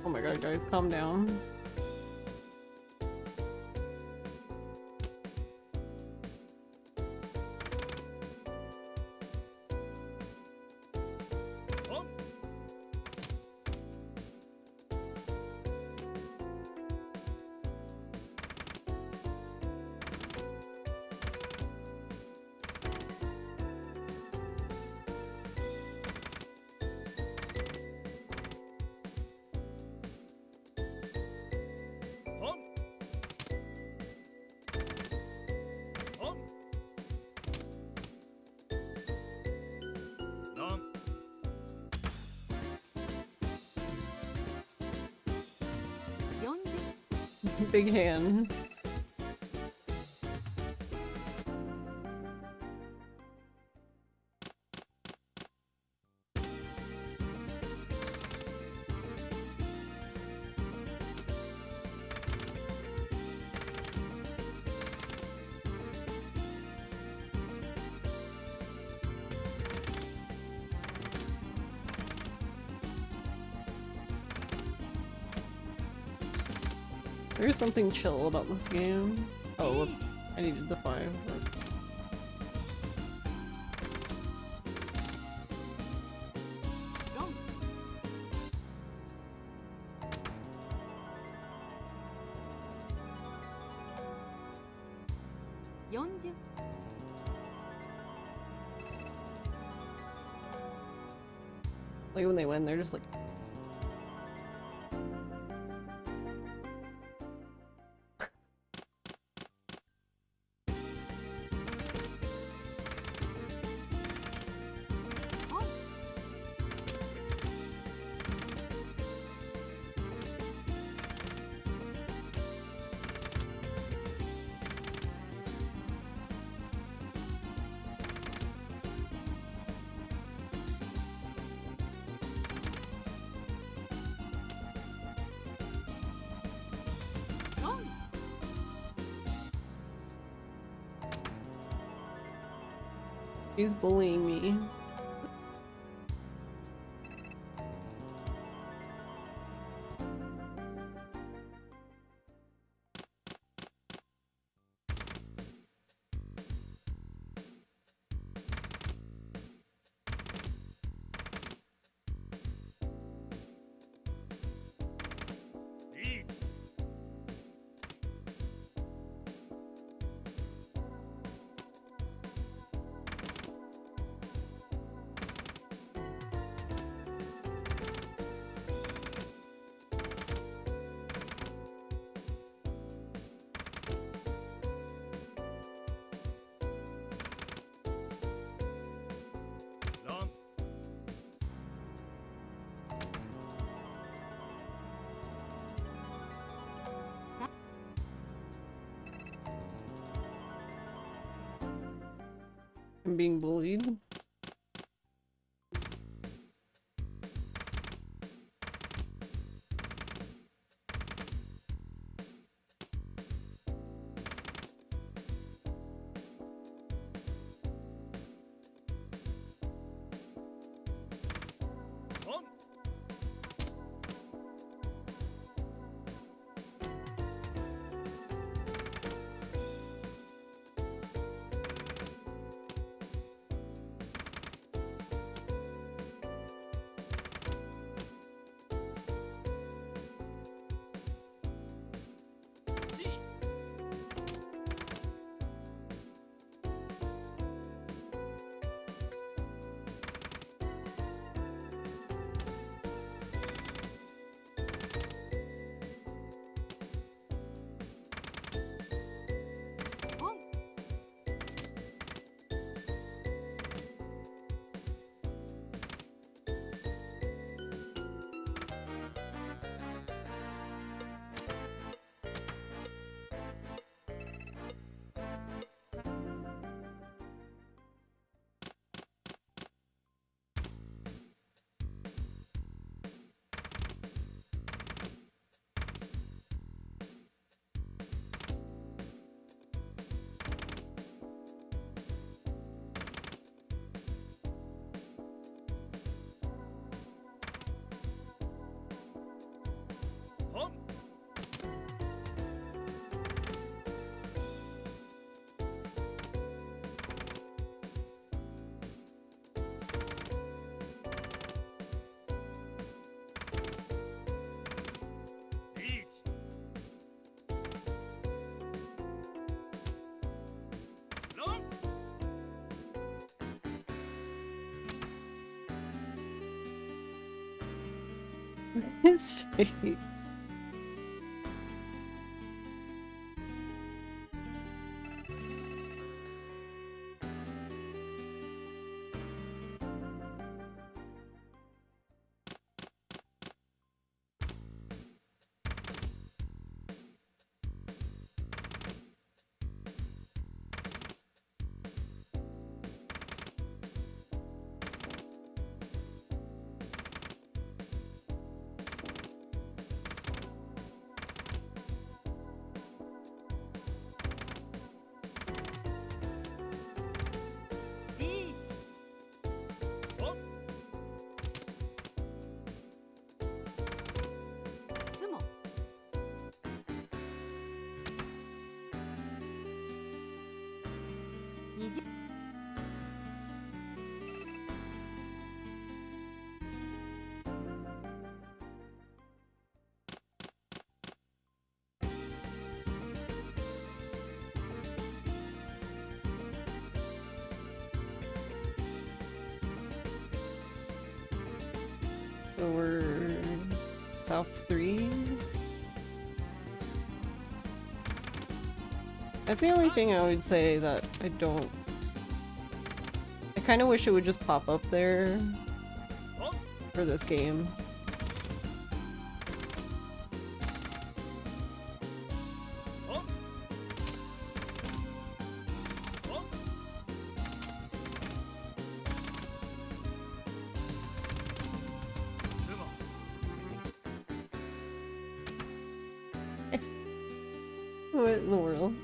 Oh my god, guys, calm down. Big hand. There's something chill about this game. Oh, whoops. I needed the 5. Like when they win, they're just like... He's bullying me. I'm being bullied. His face. So we're South 3. That's the only thing I would say that I don't... I kind of wish it would just pop up there for this game. What in the world?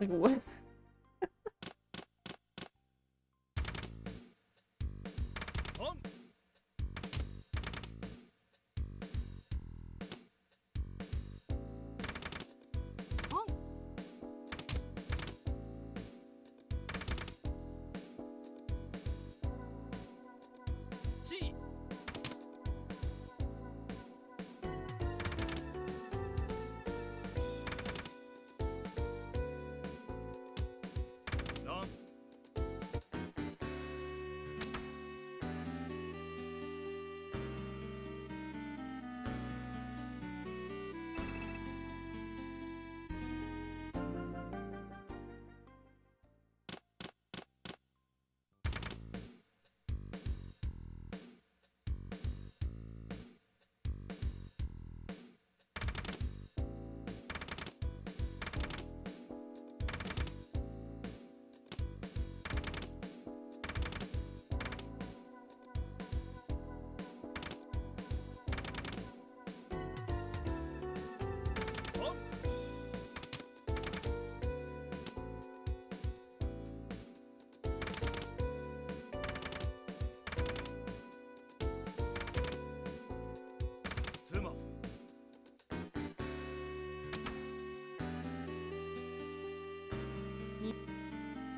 Like, what?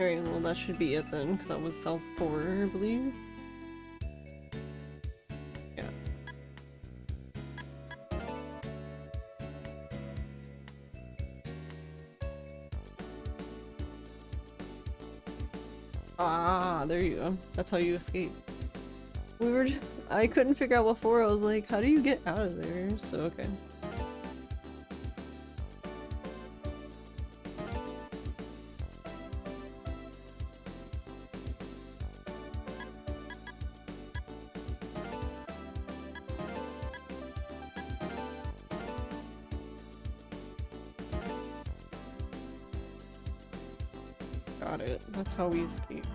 Alright, well that should be it then, because that was South 4, I believe. Yeah. Ah, there you go. That's how you escape. I couldn't figure out what for. I was like, how do you get out of there? So, okay. Got it. That's how we escape.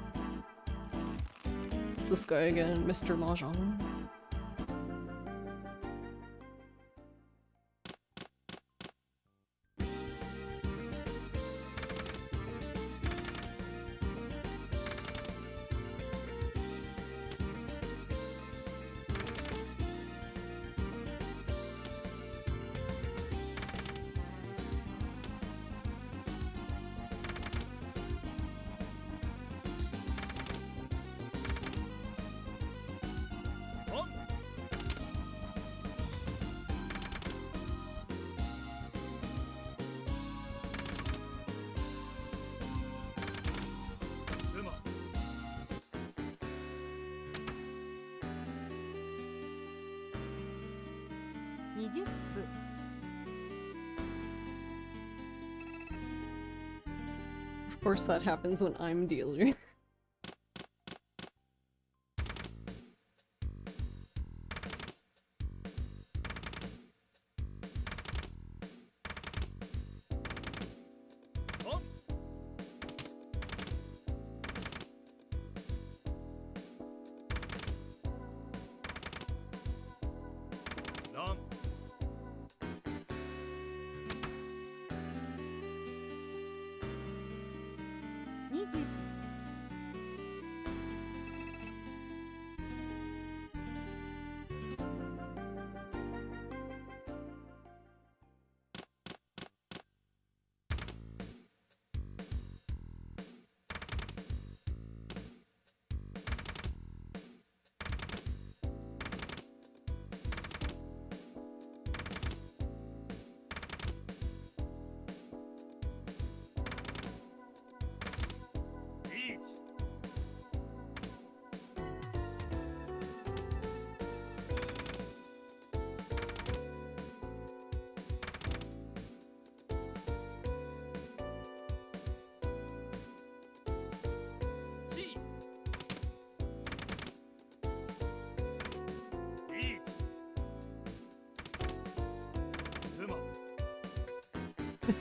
It's this guy again, Mr. Mahjong. Of course that happens when I'm dealer.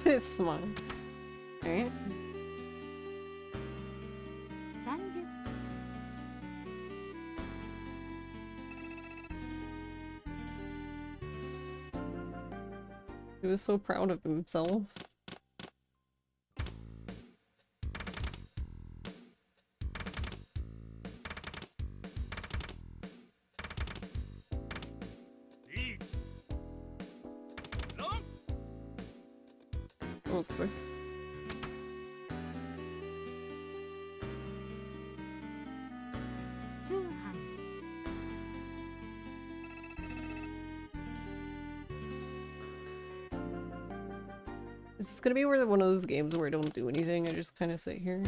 It's smart. Alright. 30 He was so proud of himself. That was quick. Is this gonna be one of those games where I don't do anything? I just kind of sit here.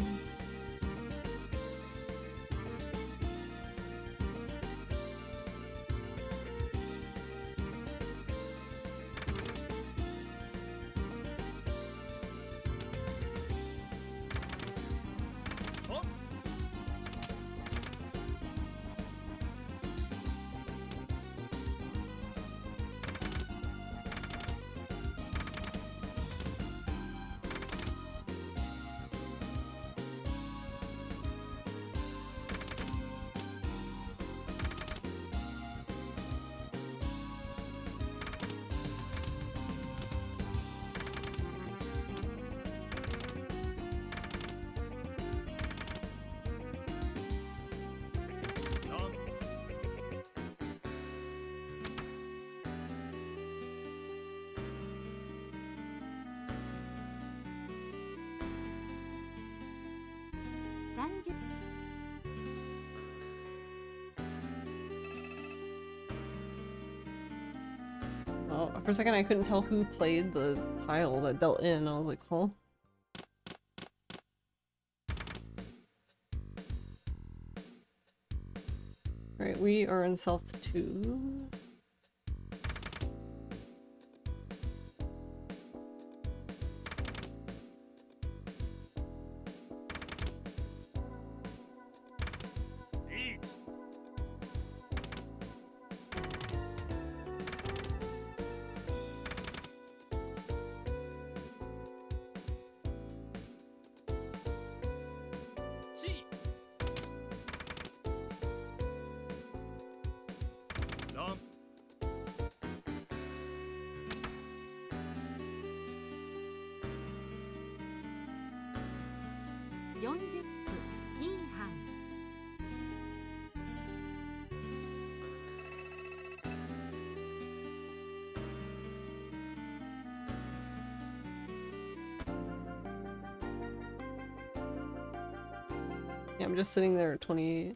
Oh, for a second I couldn't tell who played the tile that dealt in. I was like, huh? Alright, we are in South 2. Yeah, I'm just sitting there at 28.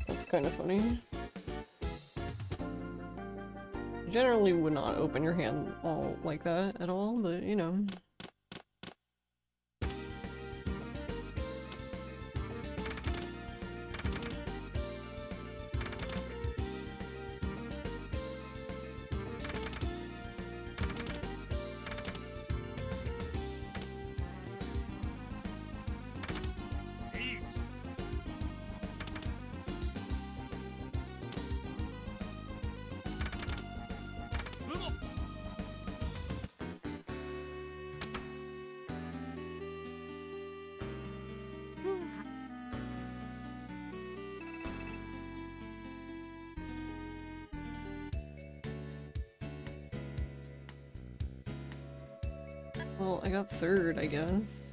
That's kind of funny. You generally would not open your hand all like that at all, but you know. Well, I got third, I guess.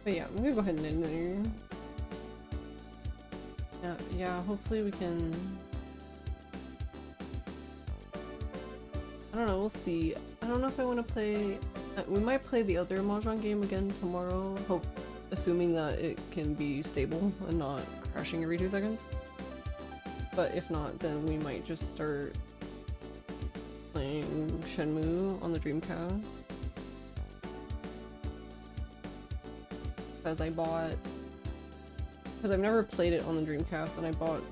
But yeah, I'm gonna go ahead and end there. Yeah, hopefully we can... I don't know, we'll see. I don't know if I want to play... we might play the other Mahjong game again tomorrow, assuming that it can be stable and not crashing every 2 seconds. But if not, then we might just start playing Shenmue on the Dreamcast. Because I've never played it on the Dreamcast, and I bought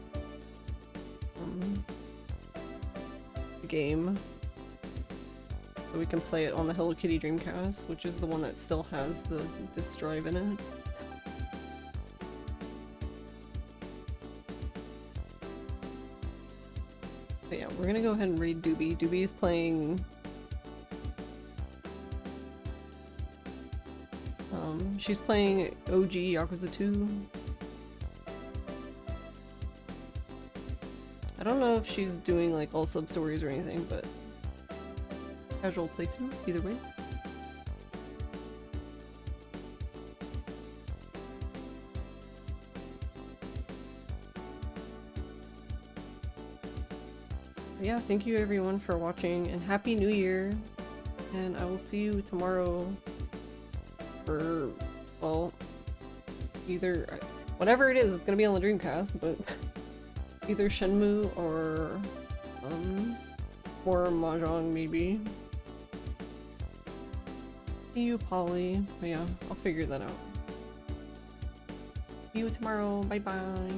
the game so we can play it on the Hello Kitty Dreamcast, which is the one that still has the disc drive in it. But yeah, we're gonna go ahead and raid Doobie. Doobie's playing... she's playing OG Yakuza 2. I don't know if she's doing like all sub-stories or anything, but casual playthrough, either way. But yeah, thank you everyone for watching, and Happy New Year! And I will see you tomorrow for, well, either, whatever it is, it's gonna be on the Dreamcast, but either Shenmue or Mahjong maybe. See you, Polly. But yeah, I'll figure that out. See you tomorrow. Bye bye.